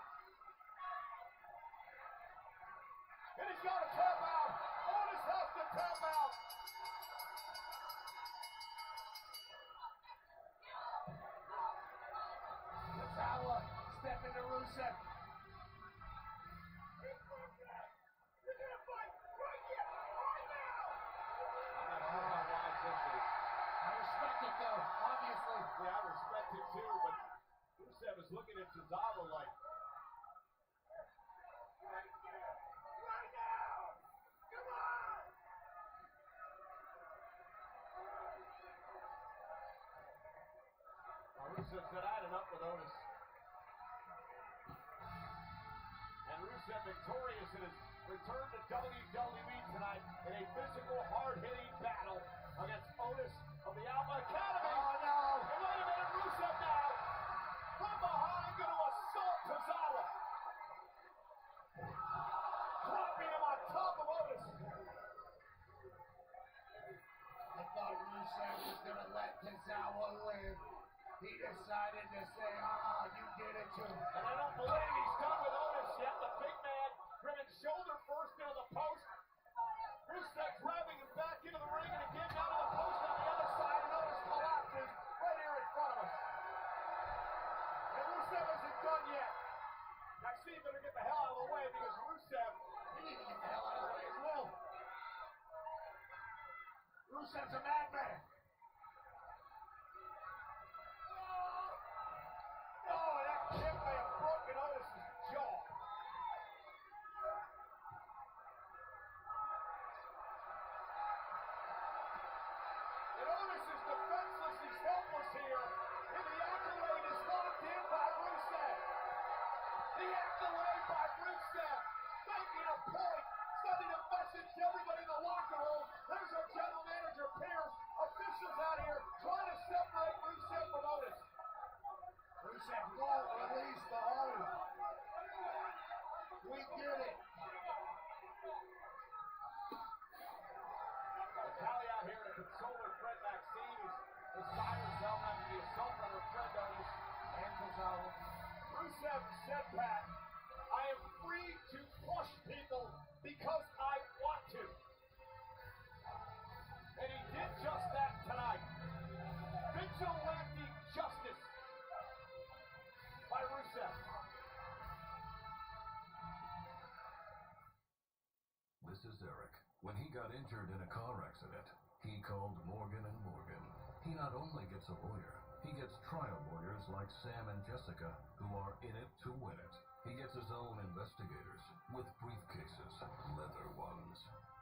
And he's got to tap out. Otis has to tap out.
Tozawa step into Rusev. I respect it though, obviously.
Yeah, I respect it too, but Rusev is looking at Tozawa like,
Right now! Come on!
Rusev said, I had enough with Otis. And Rusev victorious in his return to WWE tonight in a physical, hard-hitting battle against Otis of the Alpha Academy.
Oh no!
And wait a minute, Rusev now from behind going to assault Tozawa. Dropping him on top of Otis.
I thought Rusev was gonna let Tozawa live. He decided to say, you did it too.
And I don't believe he's done with Otis yet. The big man driven shoulder first into the post. Rusev grabbing him back into the ring and again down to the post on the other side. And Otis collapses right here in front of us. And Rusev isn't done yet. Maxine better get the hell out of the way because Rusev,
He needs to get the hell out of the way as well. Rusev's a madman.
oh, and that kick may have broken Otis' jaw. And Otis is defenseless, he's helpless here. And the accolade is locked in by Rusev. The accolade by Rusev, making a point, sending a message to everybody in the locker room. There's our general manager, Pierce, officials out here trying to separate Rusev from Otis.
Rusev won't release the hold. We did it.
Natalia out here to console her friend Maxine, who's beside herself after the assault on her friend Otis and Tozawa. Rusev said, Pat, I am free to push people because I want to. And he did just that tonight. Vigilante justice by Rusev.
This is Eric. When he got injured in a car accident, he called Morgan & Morgan. He not only gets a lawyer, he gets trial lawyers like Sam and Jessica, who are in it to win it. He gets his own investigators, with briefcases, leather ones.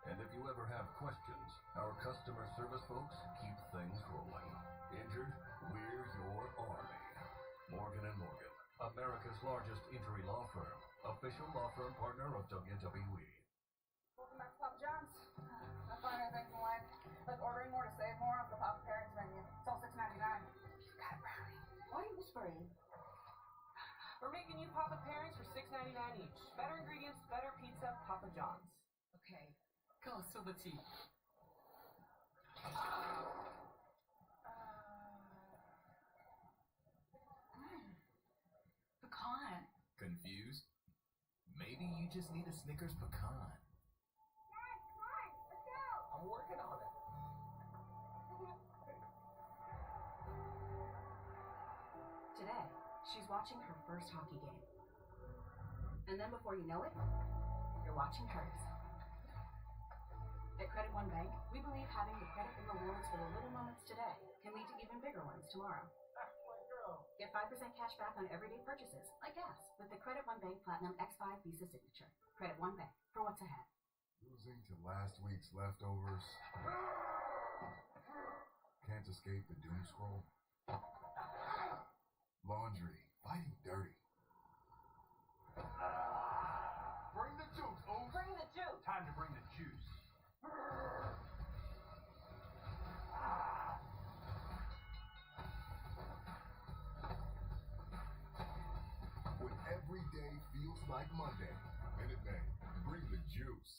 And if you ever have questions, our customer service folks keep things rolling. Injured? We're your army. Morgan & Morgan, America's largest injury law firm, official law firm partner of WWE.
Welcome back to Papa John's. I find things in life, like ordering more to save more off the Papa Parents menu. It's all $6.99. You got a brownie. Why are you whispering?
We're making you Papa Parents for $6.99 each. Better ingredients, better pizza, Papa John's.
Okay, go spill the tea.
Pecan. Confused? Maybe you just need a Snickers pecan.
I'm working on it.
Today, she's watching her first hockey game. And then before you know it, you're watching hers. At Credit One Bank, we believe having the credit and rewards for the little moments today can lead to even bigger ones tomorrow. Get 5% cash back on everyday purchases, like gas, with the Credit One Bank Platinum X5 Visa Signature. Credit One Bank, for what's ahead.
Losing to last week's leftovers. Can't escape the doom scroll. Laundry, fighting dirty.
Bring the juice, Oos.
Bring the juice.
Time to bring the juice.
feels like Monday. Minute Man, bring the juice.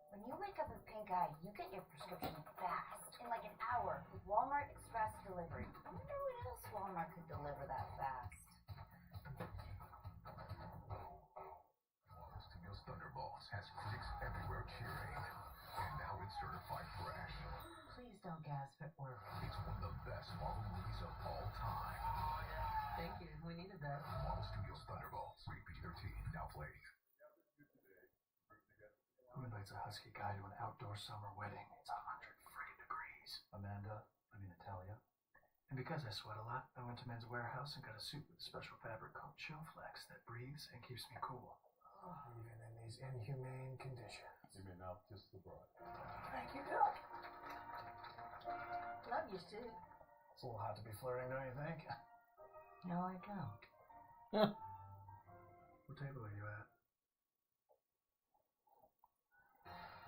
When you wake up with pink eye, you get your prescription fast, in like an hour, with Walmart Express delivery. I wonder what else Walmart could deliver that fast.
Studios Thunderbolts has critics everywhere cheering. And now it's certified fresh.
Please don't gasp at work.
It's one of the best Marvel movies of all time.
Thank you. We needed that.
Marvel Studios Thunderbolts. Rated PG-13. Now playing.
Who invites a husky guy to an outdoor summer wedding? It's 100 friggin' degrees. Natalia. And because I sweat a lot, I went to Men's Warehouse and got a suit with a special fabric called Chill Flex that breathes and keeps me cool.
Oh, even in these inhumane conditions.
You may now kiss the bride.
Thank you, Doc.
Love you, Stu.
It's a little hot to be flirting, don't you think?
No, I don't.
What table are you at?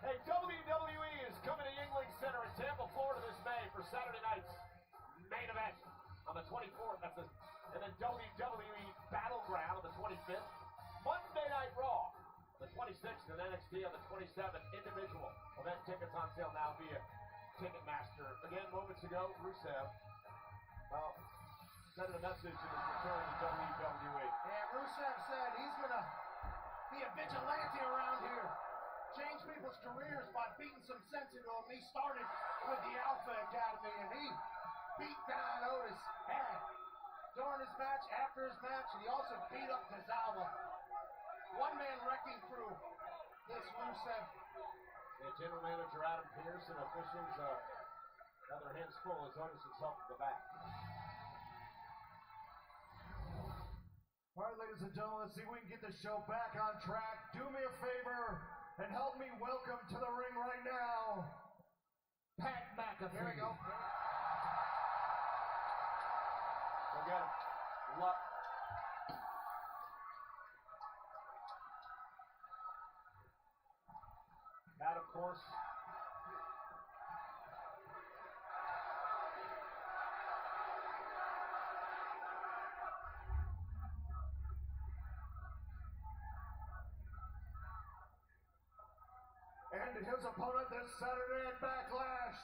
Hey, WWE is coming to Yuengling Center in Tampa, Florida this May for Saturday night's main event on the 24th. And then WWE Battleground on the 25th. Monday Night Raw on the 26th and NXT on the 27th. Individual event tickets on sale now via Ticketmaster. Again, moments ago, Rusev, well, sent a message in his return to WWE.
And Rusev said he's going to be a vigilante around here. Change people's careers by beating some sense into them. He started with the Alpha Academy, and he beat down Otis head during his match, after his match, and he also beat up Tozawa. One-man wrecking crew, this Rusev.
And General Manager Adam Pearce and officials got their hands full as Otis is up in the back.
All right, ladies and gentlemen, let's see if we can get the show back on track. Do me a favor and help me welcome to the ring right now, Pat McAfee.
Here we go.
Go get him. Good luck. That, of course,
and his opponent this Saturday at Backlash,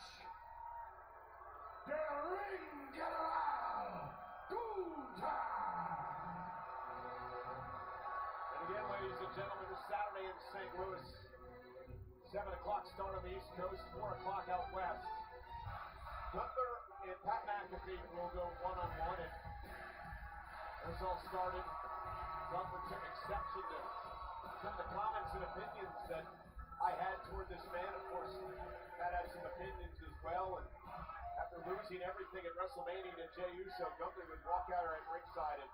the Ring General, Gunther.
And again, ladies and gentlemen, this Saturday in St. Louis, 7 o'clock start on the East Coast, 4 o'clock out west. Gunther and Pat McAfee will go one-on-one, and this all started. Gunther took exception to some of the comments and opinions that I had toward this man. Of course, Pat had some opinions as well, and after losing everything at WrestleMania to Jey Uso, Gunther would walk out at ringside and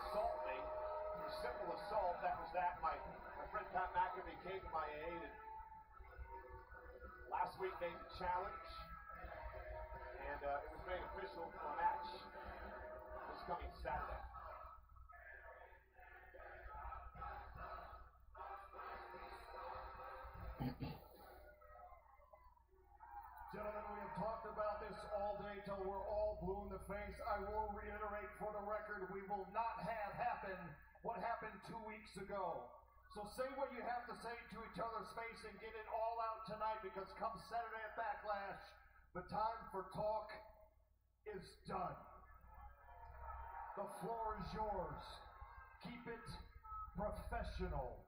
assault me. A simple assault, that was that. My friend Pat McAfee came to my aid, and last week made the challenge, and it was made official for a match this coming Saturday.
Gentlemen, we have talked about this all day till we're all blue in the face. I will reiterate for the record, we will not have happen what happened 2 weeks ago. So say what you have to say to each other's face and get it all out tonight, because come Saturday at Backlash, the time for talk is done. The floor is yours. Keep it professional.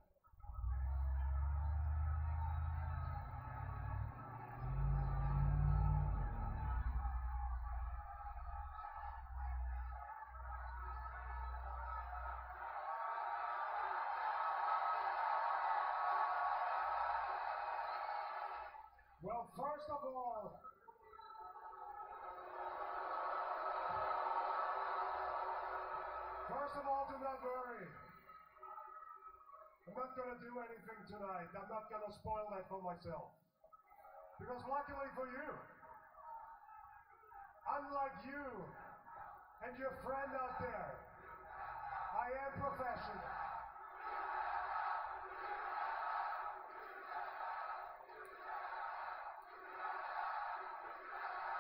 Well, first of all, do not worry. I'm not going to do anything tonight. I'm not going to spoil that for myself. Because luckily for you, unlike you and your friend out there, I am professional.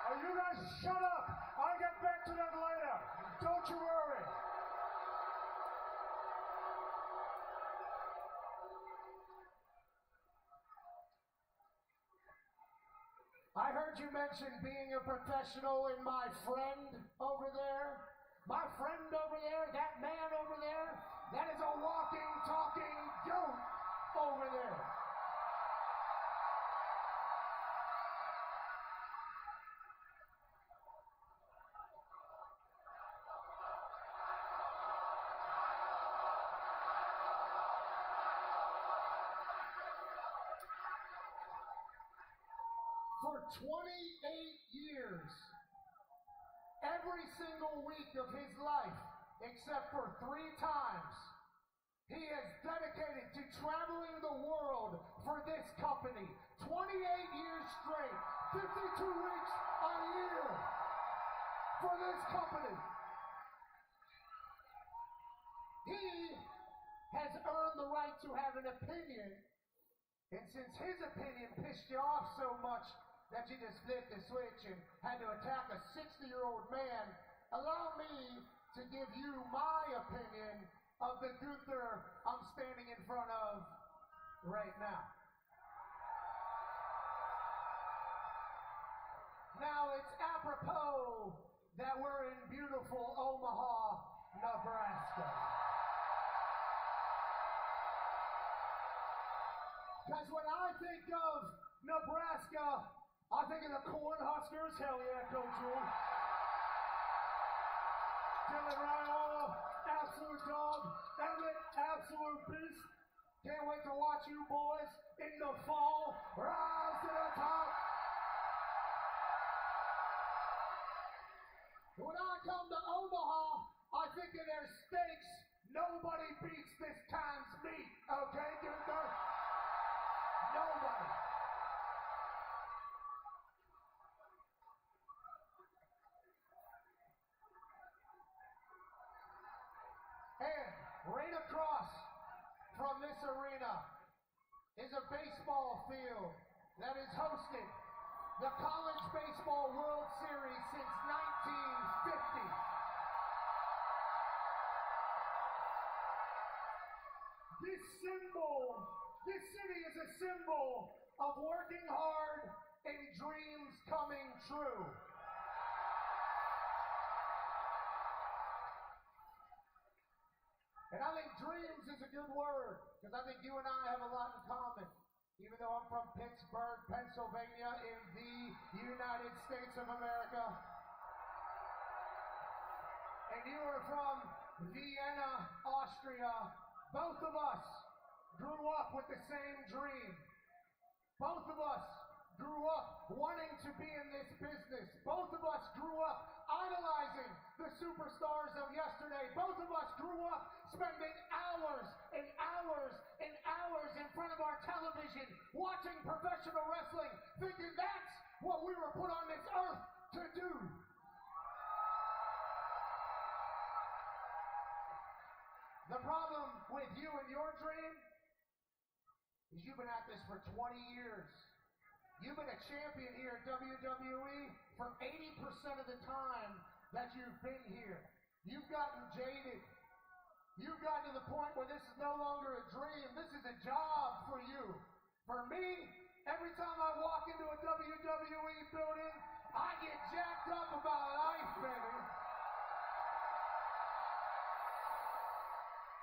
Oh, you guys shut up! I'll get back to that later. Don't you worry.
you mention being a professional and my friend over there? My friend over there, that man over there, that is a walking, talking goat over there. For 28 years, every single week of his life, except for 3 times, he has dedicated to traveling the world for this company. 28 years straight, 52 weeks a year for this company. He has earned the right to have an opinion, and since his opinion pissed you off so much that you just flipped the switch and had to attack a 60-year-old man, allow me to give you my opinion of the Gunther I'm standing in front of right now. Now, it's apropos that we're in beautiful Omaha, Nebraska. Because when I think of Nebraska, I think of the Cornhuskers. Hell yeah, Coach Rule. Dylan Raiola, absolute dog. Emmett, absolute beast. Can't wait to watch you boys in the fall rise to the top. When I come to Omaha, I think of their steaks. Nobody beats this time's meat. Okay, Gunther? Nobody. And right across from this arena is a baseball field that has hosted the College Baseball World Series since 1950. This city is a symbol of working hard and dreams coming true. And I think dreams is a good word, because I think you and I have a lot in common. Even though I'm from Pittsburgh, Pennsylvania, in the United States of America. And you are from Vienna, Austria. Both of us grew up with the same dream. Both of us grew up wanting to be in this business. Both of us grew up idolizing the superstars of yesterday. Both of us grew up spending hours and hours and hours in front of our television watching professional wrestling, thinking that's what we were put on this earth to do. The problem with you and your dream is you've been at this for 20 years. You've been a champion here at WWE for 80% of the time that you've been here. You've gotten jaded. You've gotten to the point where this is no longer a dream. This is a job for you. For me, every time I walk into a WWE building, I get jacked up about life, baby.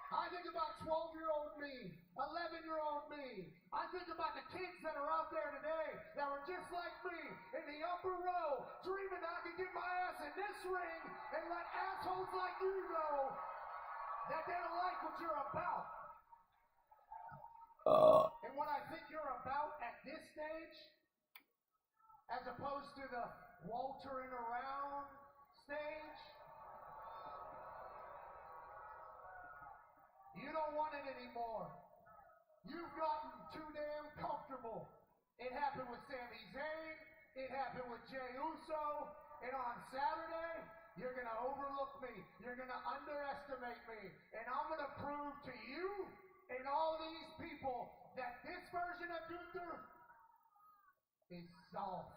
I think about 12-year-old me, 11-year-old me. I think about the kids that are out there today that were just like me in the upper row, dreaming I could get my ass in this ring and let assholes like you know that they don't like what you're about. And what I think you're about at this stage, as opposed to the waltering around stage, you don't want it anymore. You've gotten too damn comfortable. It happened with Sami Zayn. It happened with Jey Uso. And on Saturday, you're going to overlook me. You're going to underestimate me. And I'm going to prove to you and all these people that this version of Gunther is soft.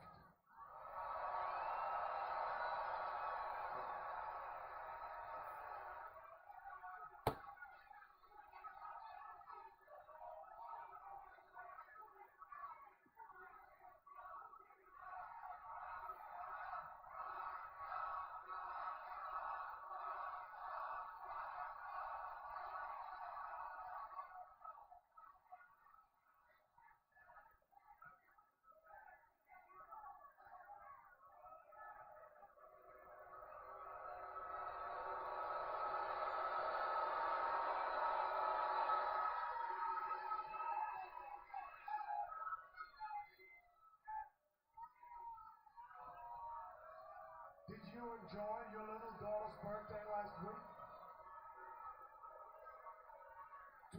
you enjoy your little daughter's birthday last week?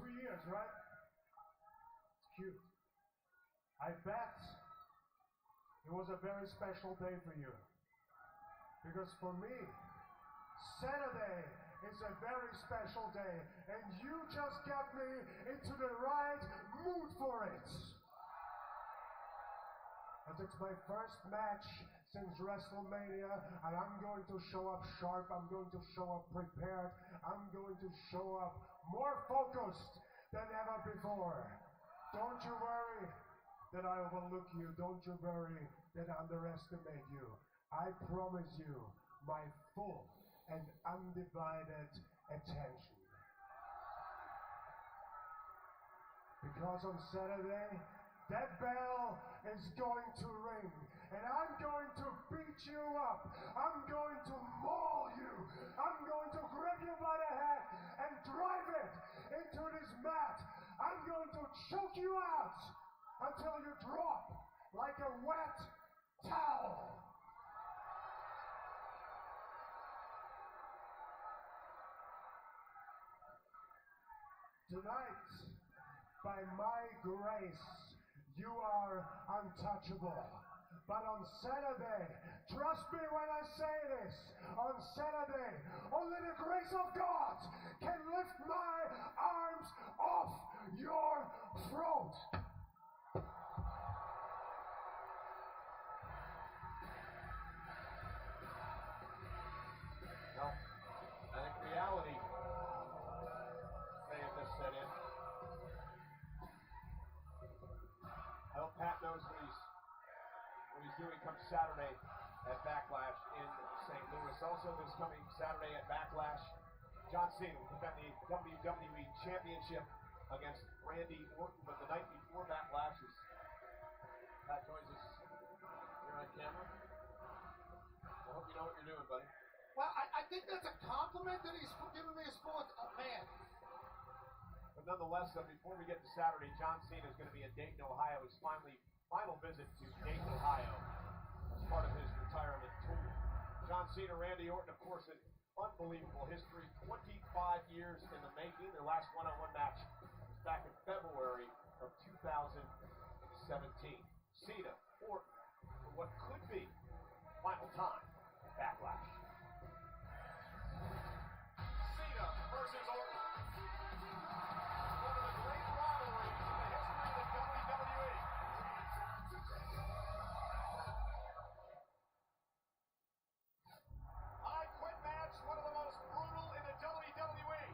2 years, right? It's cute. I bet it was a very special day for you. Because for me, Saturday is a very special day, and you just got me into the right mood for it. As it's my first match since WrestleMania, and I'm going to show up sharp, I'm going to show up prepared, I'm going to show up more focused than ever before. Don't you worry that I overlook you. Don't you worry that I underestimate you. I promise you my full and undivided attention. Because on Saturday, that bell is going to ring, and I'm going to beat you up. I'm going to maul you. I'm going to grab you by the head and drive it into this mat. I'm going to choke you out until you drop like a wet towel. Tonight, by my grace, you are untouchable. But on Saturday, trust me when I say this, on Saturday, only the grace of God can lift my arms off your throat.
No, I think reality may have just set in. I hope Pat knows what he's doing come Saturday at Backlash in St. Louis. Also this coming Saturday at Backlash, John Cena will defend the WWE Championship against Randy Orton. But the night before Backlash, is Pat joins us here on camera. I hope you know what you're doing, buddy.
Well, I think that's a compliment that he's giving me a sport. Oh, man.
But nonetheless, before we get to Saturday, John Cena is going to be in Dayton, Ohio. His final visit to Dayton, Ohio, as part of his retirement tour. John Cena, Randy Orton, of course, an unbelievable history. 25 years in the making. Their last one-on-one match was back in February of 2017. Cena, Orton, for what could be final time at Backlash. Cena versus Orton. One of the great rivalries in the history of the WWE. I Quit match, one of the most brutal in the WWE.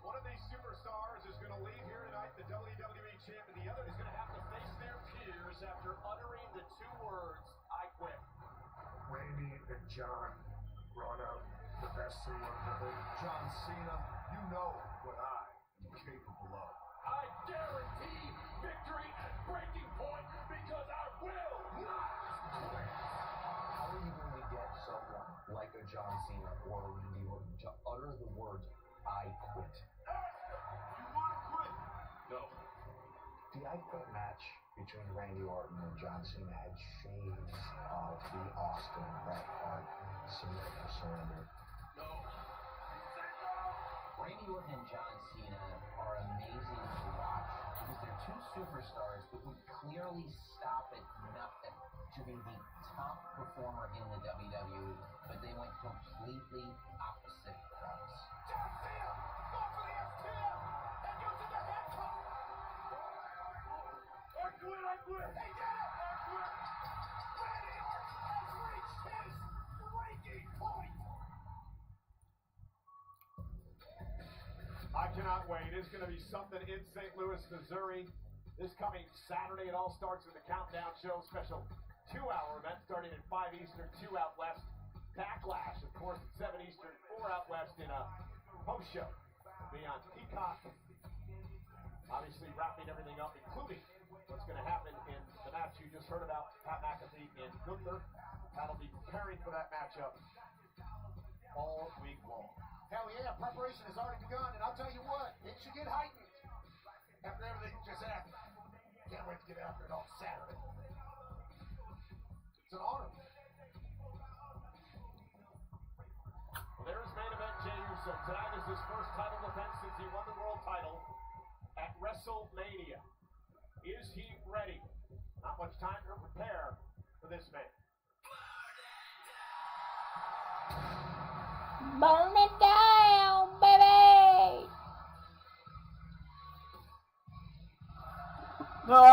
One of these superstars is going to leave here tonight, the WWE champion. The other is going to have to face their peers after uttering the two words, I quit.
Randy and John brought out the best in one another.
John Cena, you know what I am capable of.
I guarantee victory at breaking point because I will not quit.
How are you going to get someone like a John Cena or a Randy Orton to utter the words, I quit?
You want to quit? No.
The I Quit match between Randy Orton and John Cena had shades of the Austin Bret Hart Submit or Surrender.
No.
Randy Orton and John Cena are amazing to watch because they're two superstars that would clearly stop at nothing to be the top performer in the WWE, but they went completely opposite routes.
John Cena, go for the FTL and goes to the head top. I quit, I quit. He did it. I quit. Randy Orton has reached his breaking point. I cannot wait. It's going to be something in St. Louis, Missouri. This coming Saturday, it all starts with the Countdown Show special 2-hour event starting at 5 Eastern, 2 out west. Backlash, of course, at 7 Eastern, 4 out west in a post show. It'll be on Peacock. Obviously, wrapping everything up, including what's going to happen in the match you just heard about, Pat McAfee and Gunther. That'll be preparing for that matchup all week long.
Hell yeah, preparation has already begun, and I'll tell you what, it should get heightened after everything just happened. Can't wait to get after it on Saturday. It's an honor.
tonight is his first title defense since he won the world title at WrestleMania. Is he ready? Not much time to prepare for this man.
Burn it down, baby! Oh!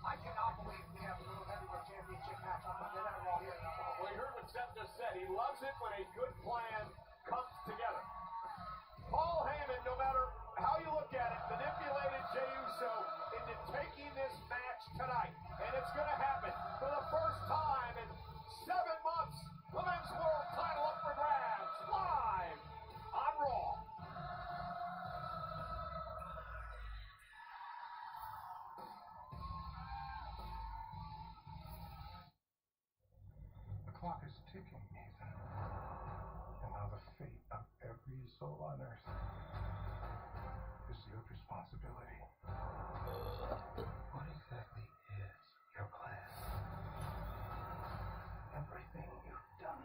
I cannot believe we have a World Heavyweight Championship match on Monday Night Raw here. Well, you heard what Seth just said. He loves it when a good plan comes together. Paul Heyman, no matter how you look at it, manipulated Jey Uso into taking this match tonight. And it's going to happen for the first time in 7 months. The men's world title up for grabs live on Raw.
The clock is ticking, Nathan. And now the fate of every soul on earth is your responsibility. What exactly is your plan? Everything you've done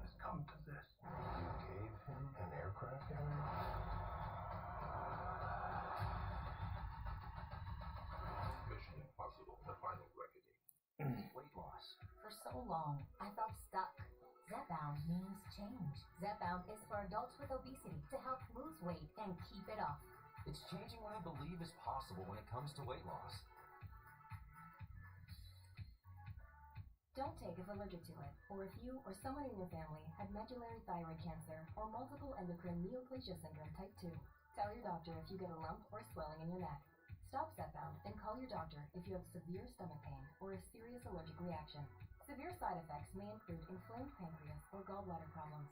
has come to this. You gave him an aircraft carrier? Mission Impossible, the final reckoning.
Weight loss. For so long, I felt stuck. Zepbound means change. Zepbound is for adults with obesity to help lose weight and keep it off.
It's changing what I believe is possible when it comes to weight loss.
Don't take if allergic to it, or if you or someone in your family had medullary thyroid cancer or multiple endocrine neoplasia syndrome type 2. Tell your doctor if you get a lump or swelling in your neck. Stop Zepbound and call your doctor if you have severe stomach pain or a serious allergic reaction. Severe side effects may include inflamed pancreas or gallbladder problems.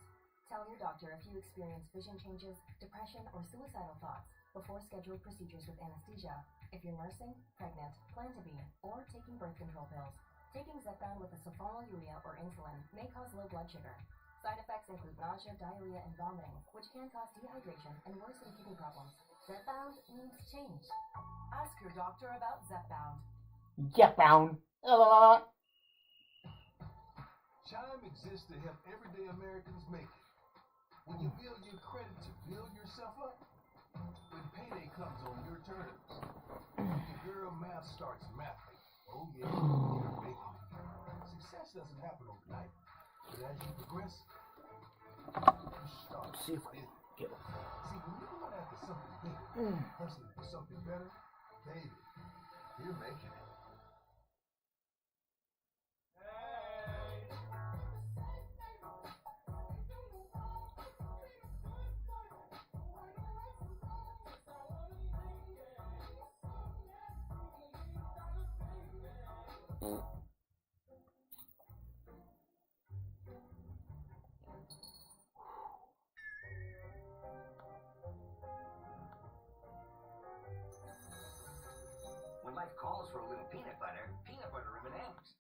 Tell your doctor if you experience vision changes, depression, or suicidal thoughts before scheduled procedures with anesthesia. If you're nursing, pregnant, plan to be, or taking birth control pills. Taking Zepbound with a sulfonylurea or insulin may cause low blood sugar. Side effects include nausea, diarrhea, and vomiting, which can cause dehydration and worsen kidney problems. Zepbound means change.
Ask your doctor about Zepbound.
Zepbound.
Chime exists to help everyday Americans make it. When you build your credit to build yourself up, when payday comes on your terms, when your girl math starts mathing, oh yeah, you're making it. Success doesn't happen overnight, but as you progress, you start.
See if I can get it.
See, when you're going after something bigger, hustling for something better, baby, you're making it.
When life calls for a little peanut butter M&Ms.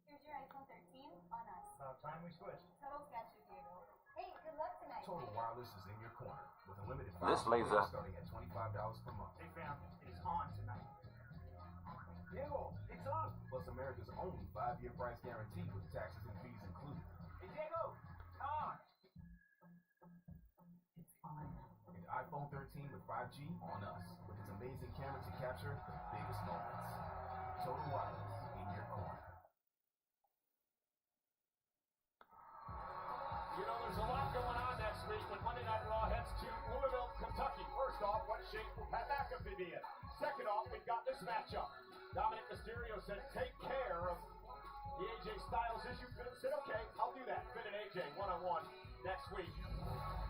Here's your iPhone 13 on us.
About time we switched.
Total sketch you, Diego. Hey, good luck tonight.
Total Wireless is in your corner with unlimited
This laser.
starting at $25 per month.
Hey fam, it's on tonight.
Diego, it's on. Plus America's only 5-year price guarantee with taxes and fees included.
Hey Diego, on.
It's on.
And iPhone 13 with 5G on us with its amazing camera to capture the biggest moments. Total Wireless in your corner.
You know, there's a lot going on next week when Monday Night Raw heads to Louisville, Kentucky. First off, what shape will Pat McAfee be in? Second off, we've got this matchup. Dominic Mysterio said, take care of the AJ Styles issue. Finn said, okay, I'll do that. Finn and AJ one-on-one next week.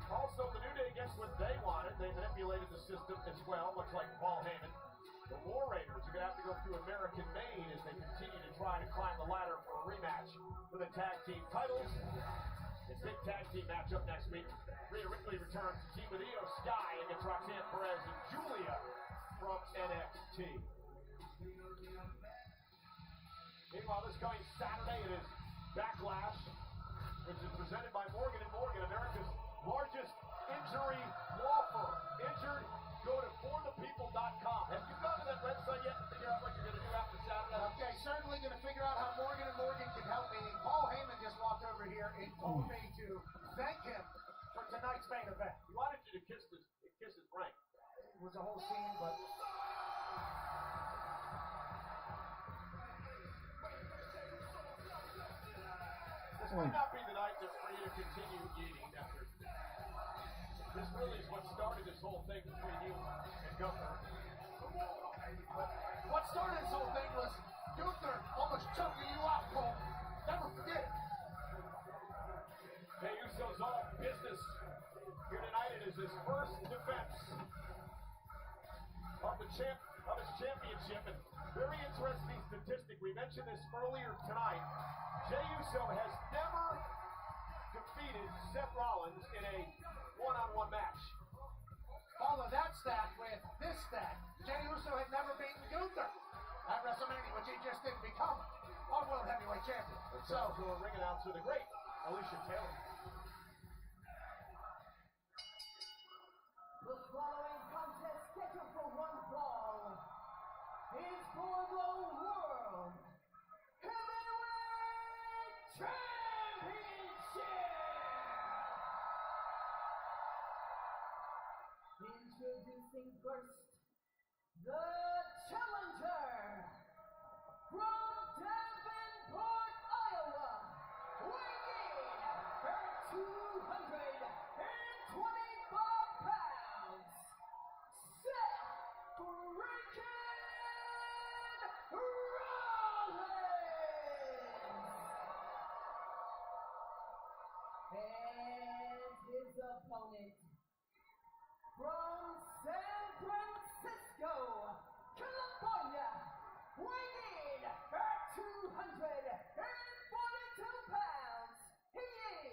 Also, the New Day gets what they wanted. They manipulated the system as well, much like Paul Heyman. The War Raiders are going to have to go through American Maine as they continue to try to climb the ladder for a rematch for the tag team titles. This big tag team matchup next week. Rhea Ripley returns to team with Io NXT. Meanwhile, this coming Saturday, it is Backlash, which is presented by Morgan & Morgan, America's largest injury law firm. Injured, go to forthepeople.com. Have you gone to that website yet to figure out what you're going to do after Saturday?
Okay, certainly going to figure out how Morgan & Morgan can help me. Paul Heyman just walked over here and told me to thank him for tonight's main event.
He wanted you to kiss his ring.
It was a whole scene, but...
This might not be the night just for you to continue eating after. This really is what started this whole thing between you and Gunther.
What started this whole thing was Gunther almost choking you out, Cole. Never forget it.
Jey Uso's all business here tonight. It is his first defense of his championship. And very interesting statistic. We mentioned this earlier tonight. Jey Uso has never defeated Seth Rollins in a one-on-one match.
Follow that stat with this stat. Jey Uso had never beaten Gunther at WrestleMania, which he just didn't become our World Heavyweight Champion.
So, to a ring announcer, the great Alicia Taylor.
The following contest scheduled for one fall is for the World Heavyweight Championship! Introducing first, the challenger from Davenport, Iowa, weighing in at 225 pounds, Seth freaking Rollins! And his opponent from San Francisco, California, weighing in at 242 pounds, he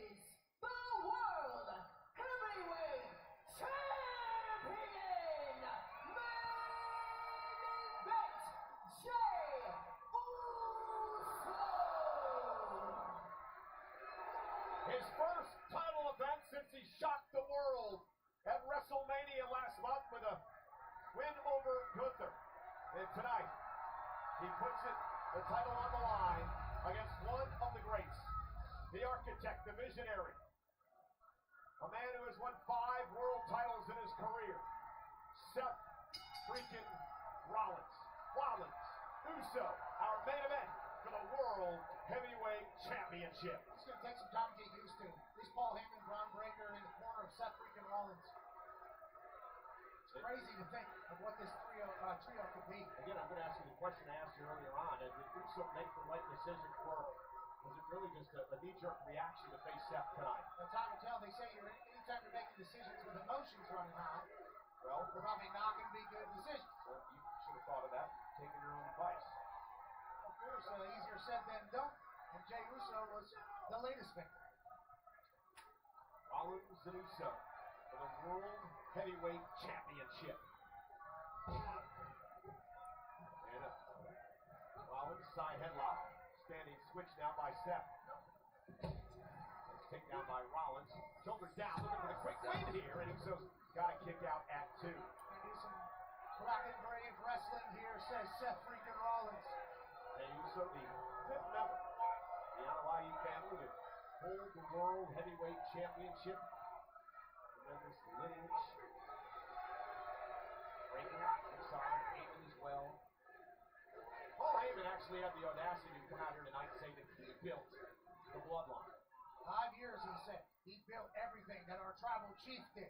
is the World Heavyweight Champion, Main Event, Jey Uso!
His first title event since he shocked the world at WrestleMania last month with a win over Gunther. And tonight, he puts the title on the line against one of the greats, the architect, the visionary, a man who has won 5 world titles in his career, Seth freaking Rollins. Rollins, Uso, our main event for the World Heavyweight Championship.
It's going to take some time to get used to. This Paul Heyman, Braun Breaker in the corner of Seth freaking Rollins. It's crazy to think of what this trio could be.
Again, I'm going to ask you the question I asked you earlier on. Did Uso make the right decision, or was it really just a knee-jerk reaction to face Seth tonight?
That's time to tell. They say anytime you're making decisions with emotions running high, well, they're probably not going to be good decisions.
Well, you should have thought of that, taken your own advice.
Of course, easier said than done. And Jey Uso was the latest victim.
Rollins and Uso for the World Heavyweight Championship. And Rollins side headlock. Standing switch now by Seth. Let's take down by Rollins. Shoulders down, looking for the quick win here. And Uso's got a kick out at 2.
Maybe some black and brave wrestling here, says Seth freaking Rollins.
Jey Uso, the 5th member of the Anoa'i family to hold the World Heavyweight Championship. Tremendous lineage. Breaker, inside, Heyman as well. Paul Heyman actually had the audacity to come out here tonight and say that he built the bloodline.
5 years, he said. He built everything that our tribal chief did.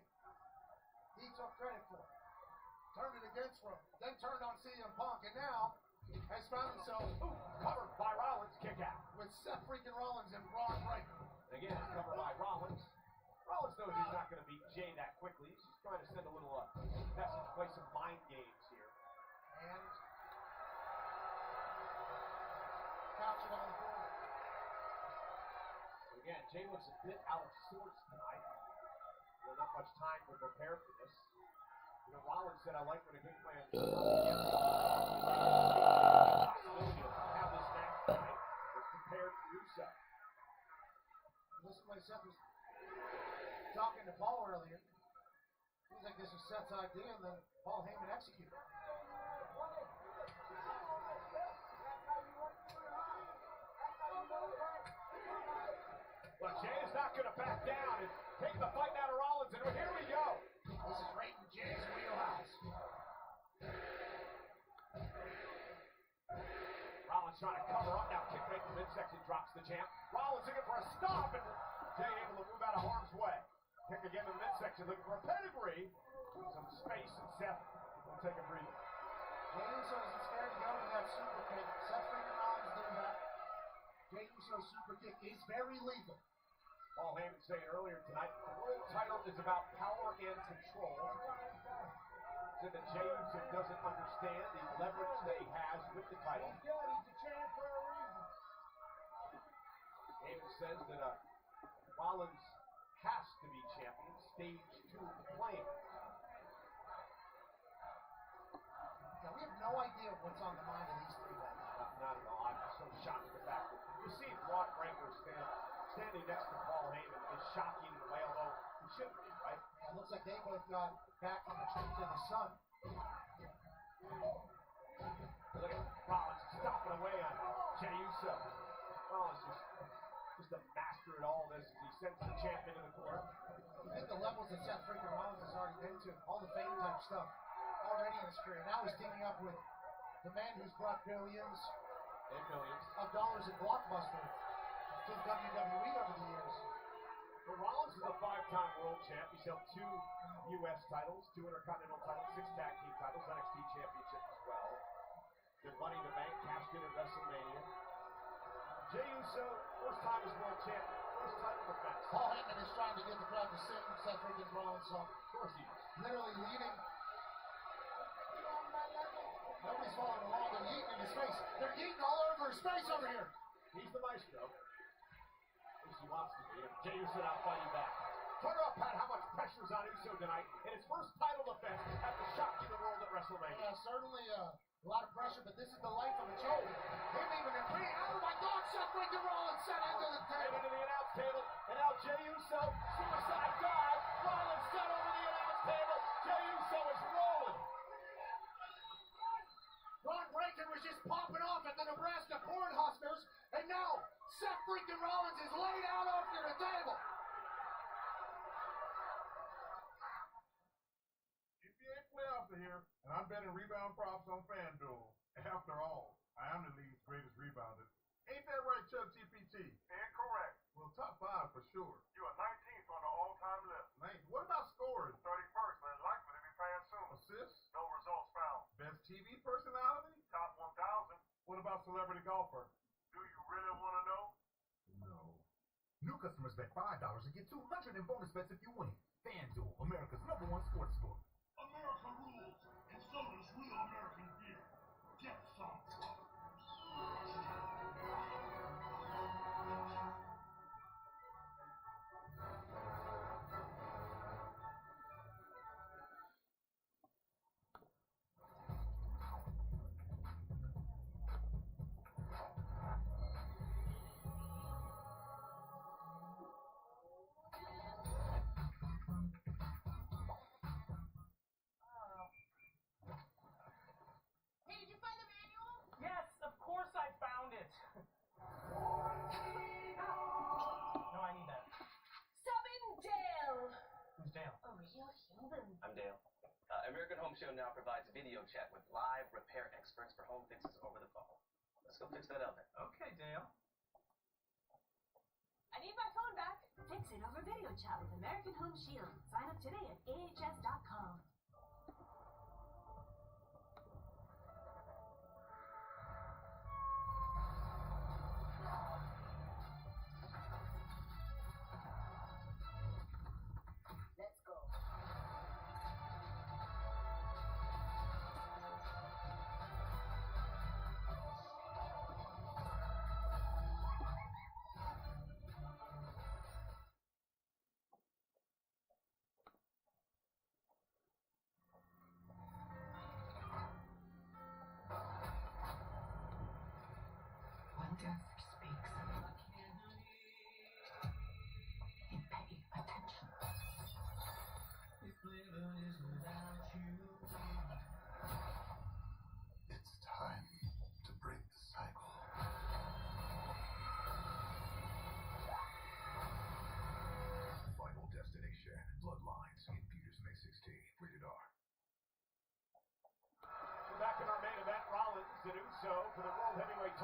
He took credit for it. Turned it against Roman, then turned on CM Punk, and now has found himself
covered by Rollins, kick out.
With Seth freaking Rollins and Braun Breaker.
Again, covered by Rollins. Rollins knows he's not going to beat Jey that quickly. He's just trying to send a little message, play some mind games here.
And couch it on the board.
Again, Jey looks a bit out of sorts tonight. There's not much time to prepare for this. You know, Rollins said, I like when a good plan have this match tonight. It's prepared for Russo.
Listen to what Seth was talking to Paul earlier. Seems like this was Seth's idea, and then Paul Heyman executed.
Well, Jay is not going to back down and take the fight out of Rollins, and here we go.
This is right in Jay's wheelhouse.
Rollins trying to cover up now. Kick right in the midsection, drops the champ. Rollins looking for a stop, and Jay able to move out of harm's way. Kick again in the midsection, looking for a pedigree. Some space, and Seth will take a breather.
Jey Uso isn't scared to go to that super kick. Seth freaking Rollins did that. Jey Uso's super kick is very lethal.
Paul Heyman saying earlier tonight, the world title is about power and control. Said that Jey Uso doesn't understand the leverage that he has with the title.
He's good. He's the champ for a reason.
Heyman says that Rollins has to be champion. Stage 2 of the plan.
Now, we have no idea what's on the mind of these three right now.
Not at all. I'm so shocked at the fact that you see Braun Breaker standing next to Paul Heyman is shocking in a way, although he shouldn't be, right?
Yeah, it looks like they both got back from the trip to the sun.
Look at Rollins stopping away on Jey Uso. Rollins just a master at all this as he sends the champ into the corner.
You think the levels that Seth freaking Rollins has already been to, all the fame type stuff, already in his career. Now he's teaming up with the man who's brought billions
and millions
of dollars in blockbuster to the WWE over the years.
Well, Rollins is a 5-time world champ. He's held 2 U.S. titles, 2 Intercontinental titles, 6 tag team titles, NXT championship as well. Good Money in the Bank, cashed in at WrestleMania. Jey Uso, first time as world champ, first title defense.
Paul Heyman is trying to get the crowd to sing Seth freaking Rollins song.
Of course he is.
Literally leading. Nobody's following along. They're yeeting in his face. They're yeeting all over his face over here.
He's the maestro. At least he wants to be. And Jey Uso now fighting back. Talk about, Pat, how much pressure's on Uso tonight in his first title defense after shocking the world at WrestleMania.
Yeah, certainly a lot of pressure, but this is the life of a champion. Him even agreeing, oh my God, Seth freaking Rollins sent into the table.
Into the announce table, and now Jey Uso, suicide dive. Rollins got over the announce table. Jey Uso is rolling.
Braun Breaker was just popping off at the Nebraska Cornhuskers, and now Seth freaking Rollins is laid out after the table.
NBA playoffs are here, and I'm betting rebound props on FanDuel. After all, I am the league's greatest rebounder. Ain't that right, Chuck GPT?
Incorrect.
Well, top 5 for sure.
You are 19th on the all-time list.
What about scoring?
31st, but it's likely to be passed soon.
Assists?
No results found.
Best TV personality?
Top 1,000.
What about celebrity golfer?
Do you really want to know?
No.
New customers bet $5 and get $200 in bonus bets if you win. FanDuel, America's #1 sportsbook.
America rules, and so does real American beer. Get some.
I'm Dale. American Home Show now provides video chat with live repair experts for home fixes over the phone. Let's go fix that oven.
Okay, Dale.
I need my phone back. Fix it over video chat with American Home Shield. Sign up today at ahs.com. Let's go.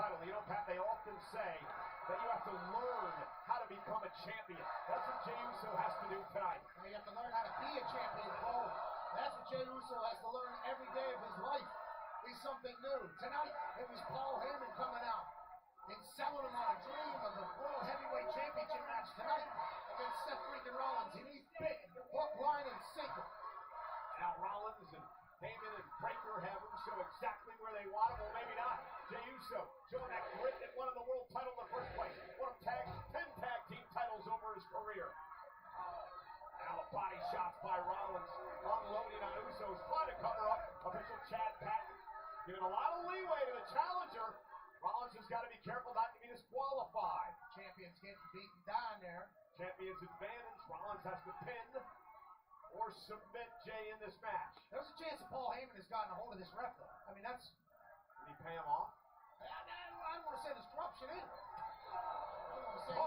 title. You know, Pat, they often say that you have to learn how to become a champion. That's what Jey Uso has to do tonight.
And you have to learn how to be a champion, Cole. That's what Jey Uso has to learn every day of his life. Is something new. Tonight, it was Paul Heyman coming out and selling him on a dream of the World Heavyweight Championship match tonight against Seth freaking Rollins. And he's big, hook, line, and sinker.
Now Rollins and Heyman and Breakker have Uso exactly where they want him. Well, maybe not. Jey Uso showing that grit that won him the world title in the first place. Won him 10 tag team titles over his career. Now body shots by Rollins, unloading on Usos, trying to cover up official Chad Patton. Giving a lot of leeway to the challenger. Rollins has got to be careful not to be disqualified.
Champion's getting beaten down there.
Champion's advantage. Rollins has to pin or submit Jey in this match.
There's a chance that Paul Heyman has gotten a hold of this ref, though. I mean, that's...
Did he pay him off?
I don't want to say there's corruption either. I don't want to say...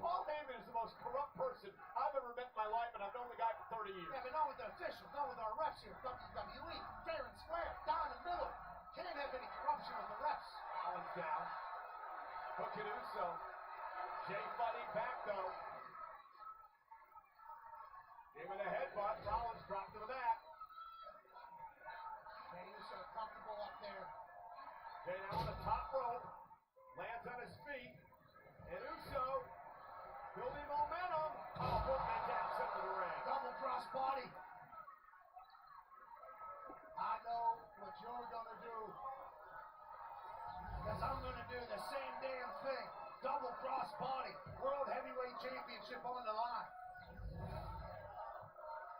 Paul Heyman is the most corrupt person I've ever met in my life, and I've known the guy for 30 years.
Yeah, but not with the officials, not with our refs here. WWE, fair and square, Don and Miller. Can't have any corruption with the refs.
Rollins down. Hook at Uso. Jey fighting back, though. Gave him a headbutt. Rollins dropped to the mat.
Jey Uso comfortable up there.
Jey now on the top rope. Lands on his feet. And Uso building momentum. Oh, footman down center of the ring.
Double cross body. I know what you're going to do. Because I'm going to do the same damn thing. Double cross body. World Heavyweight Championship on the line.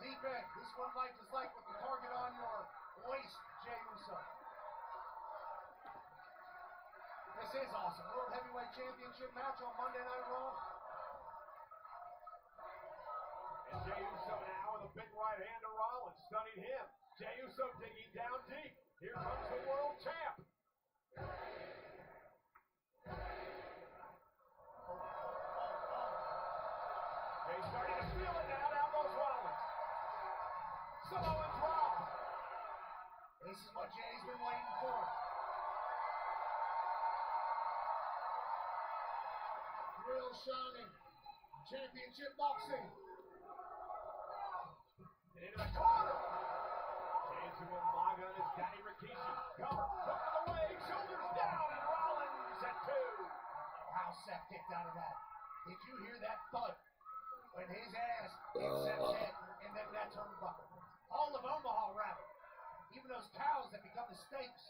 Deep end. This one might just like with the target on your waist, Jey Uso. This is awesome. World Heavyweight Championship match on Monday Night Raw.
And Jey Uso now with a big right hand to Rollins, stunning him. Jey Uso digging down deep. Here comes the world champ. Jey's starting to feel it now. Down goes Rollins. Samoa drop.
This is what Jey's been waiting for. Real shining. Championship boxing.
And into the corner. Jey's to Umaga and his Daddy Rikishi. Cover. Hook of the leg. Shoulders down. And Rollins at 2.
How Seth kicked out of that. Did you hear that thud? When his ass hit Seth's head and then that turnbuckle. All of Omaha rattled. Even those cows that become the steaks.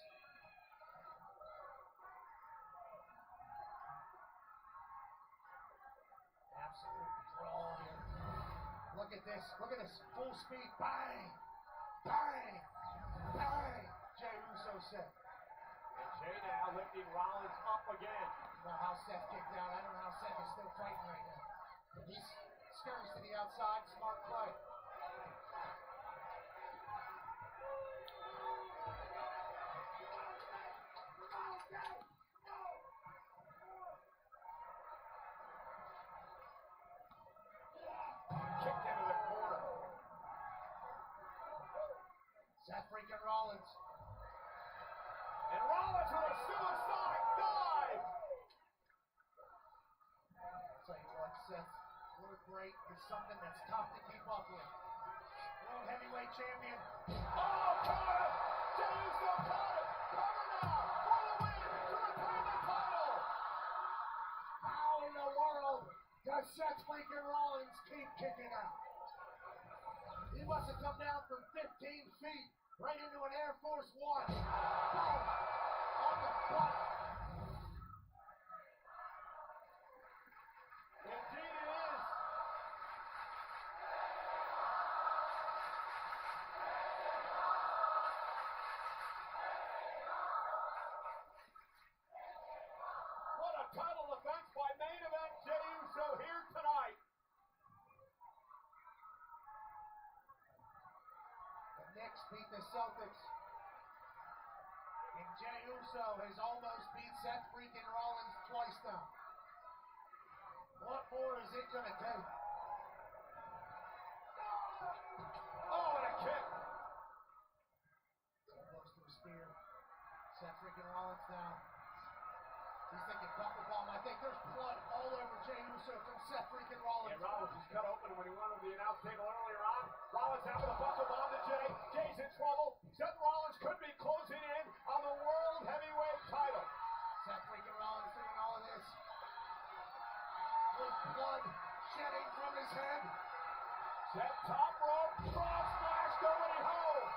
Absolute draw here. Look at this. Look at this. Full speed. Bang! Bang! Bang! Jey Uso said.
And Jey now lifting Rollins up again.
You know how Seth kicked out. I don't know how Seth is still fighting right now. He's skirts to the outside. Smart play.
Kicked into the corner.
Seth freaking Rollins.
And Rollins with a suicide dive.
Tell you what, Seth, work rate is something that's tough to keep up with. World Heavyweight Champion.
Oh, caught it! Jey Uso caught it! Cover now for the win to retain the title!
How in the world does Seth freaking Rollins keep kicking out? He must have come down from 15 feet right into an Air Force One. Boom! On the butt.
Indeed it is. What a title defense by main event Jey Uso here tonight.
The Knicks beat the Celtics. And Jey Uso has almost beat Seth freaking Rollins twice now. What more is it going to take?
Oh, and a kick.
So close to a spear. Seth freaking Rollins down. He's thinking bumper bomb. I think there's blood all over Jey Uso from Seth freaking Rollins.
Yeah, Rollins was cut open when he went to the announce table earlier on. Rollins out with a buckle bomb to Jey. Jey's in trouble. Seth Rollins could be closing in on the World Heavyweight title.
Seth freaking Rollins doing all of this with blood shedding from his head.
Seth top rope, frog splash, nobody home.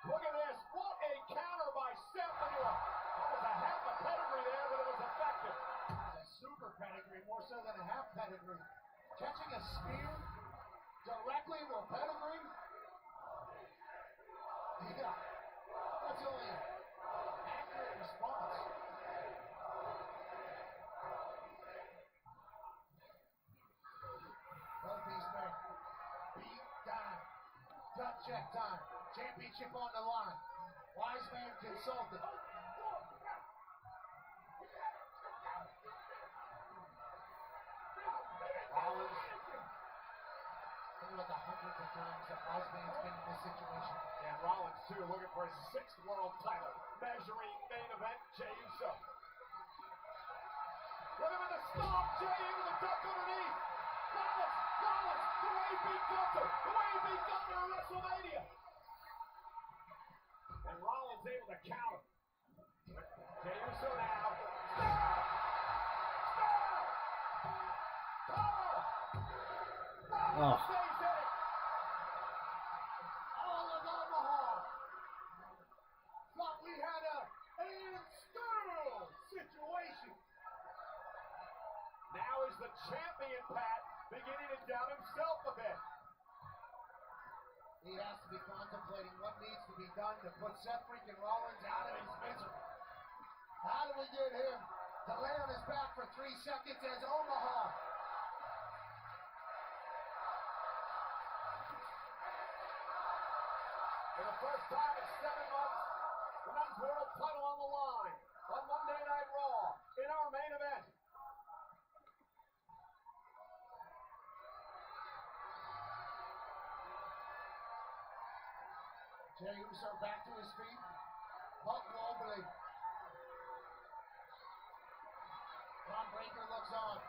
Look at this. What a counter by Seth. That was a half a pedigree there, but it was effective.
A super pedigree, more so than a half pedigree. Catching a spear directly into a pedigree? Yeah. That's only an accurate response. Both these men beat down. Gut check time. Championship on the line. Wise man consulted. Rollins. Think about the hundreds of times that Wise man's been in this situation.
And Rollins, too, looking for his 6th world title. Measuring main event, Jey Uso. Look at the stomp, Jey with the duck underneath. Rollins, the way he beat Gunther, at WrestleMania. And Rollins able to counter. Jey Uso now.
Oh.
All of Omaha thought we had a sterile situation.
Now is the champion, Pat, beginning to doubt himself a bit.
He has to be contemplating what needs to be done to put Seth freaking Rollins out of his misery. How do we get him to lay on his back for 3 seconds as Omaha?
For the first time in 7 months, the men's world title on the line on Monday Night Raw in our main event.
Jey Uso back to his feet, but globally. Ron Breakker looks on.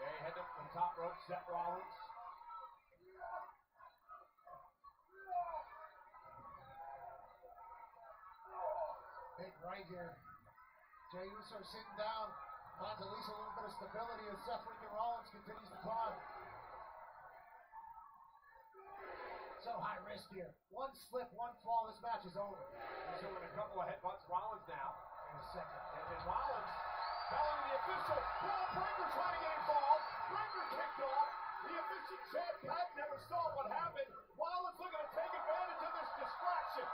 Jey heading up from the top rope, Seth Rollins.
Big right here. Jey Uso sitting down, finds at least a little bit of stability as Seth freaking Rollins continues to climb. So high risk here. One slip, one fall, this match is over.
Uso with a couple of headbutts. Rollins now.
In a second.
And Rollins telling the official, Braun Breakker trying to get involved. Breakker kicked off. The official, Chad Pat, never saw what happened. Rollins looking to take advantage of this distraction.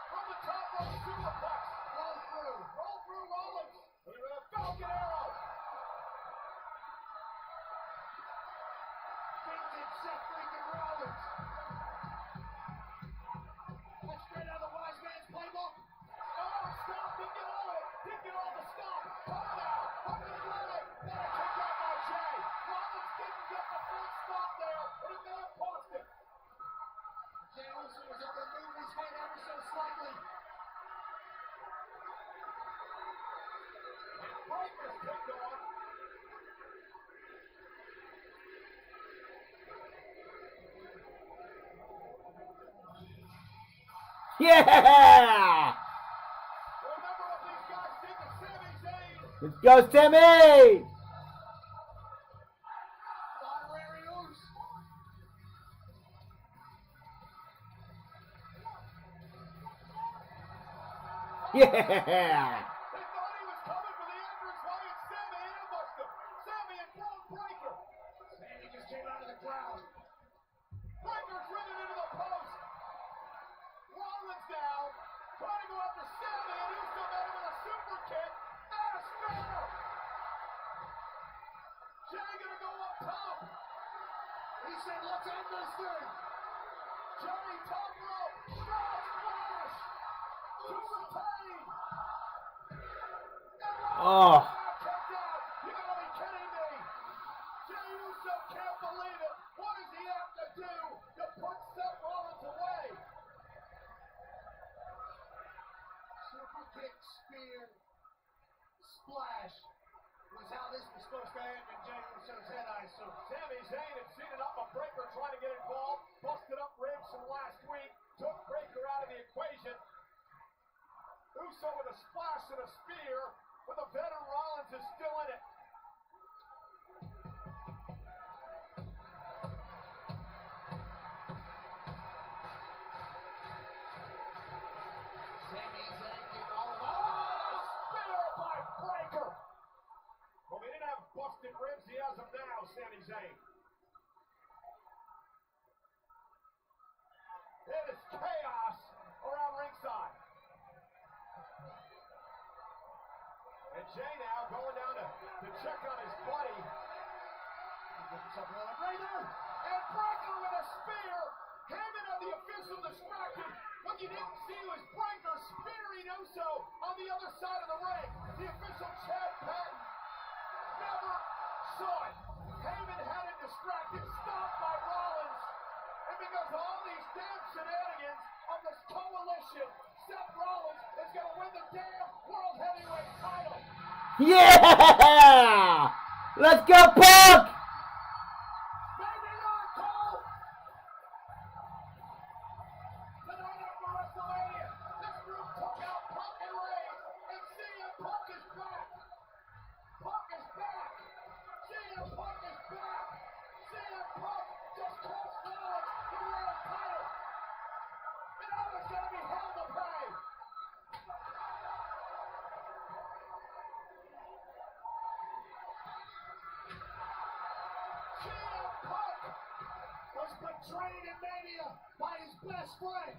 From the top rope, superplex. Roll through Rollins. With a Falcon Arrow.
Vintage Seth freaking Rollins. Went straight out of the Wise Man's playbook.
Oh, stop. Didn't get all of it. Didn't get all the stop. Come now. Up to the leg. What a kick out by Jey. Rollins didn't get the full stop there, but it may have cost him.
Jey Uso was able to move his head ever so slightly.
Breaker's kicked off.
Yeah!
Remember what these guys did to Sami Zayn.
Let's go, Sammy!
Honorary Oos.
Yeah!
They thought he was coming for the entrance way, and Sami ambushed him. Sami and Braun Breakker.
Sami just came out of the crowd.
Breakker driven into the post. Rollins down, trying to go after Sami, and Uso met him with a super kick and a spear. Jey gonna go up top.
He said, let's end this thing.
Jey top rope, frog splash to retain.
Oh.
You gotta be kidding me. Jey Uso can't believe it. What does he have to do to put Seth Rollins away?
Super kick, spear, splash was how this was supposed to end in Jey Uso's head, I assume.
Sami Zayn had seen it up a breaker trying to get involved, busted up ribs from last week, took Breaker out of the equation. Uso with a splash and a spear, but the veteran Rollins is still in it.
Sami Zayn getting all of
Spear by Breaker. Well, he didn't have busted ribs, he has them now, Sami Zayn. It is chaos around ringside. And Jey now going down to check on his buddy. And Breaker with a spear. Heyman had the official distracted. What you didn't see was Breaker spearing Uso on the other side of the ring. The official Chad Patton never saw it. Heyman had it distracted, stopped by Rollins. And because of all these damn shenanigans of this coalition, Seth Rollins is going to win the damn World Heavyweight title.
Yeah! Let's go, Punk!
Maybe not, Cole. Tonight after WrestleMania, this group took out Punk and Reigns, and CM Punk is back. Punk is back. CM Punk is back. CM Punk just cost Rollins the world title. And now there's going to be hell to pay. CM Punk was betrayed in Mania by his best friend.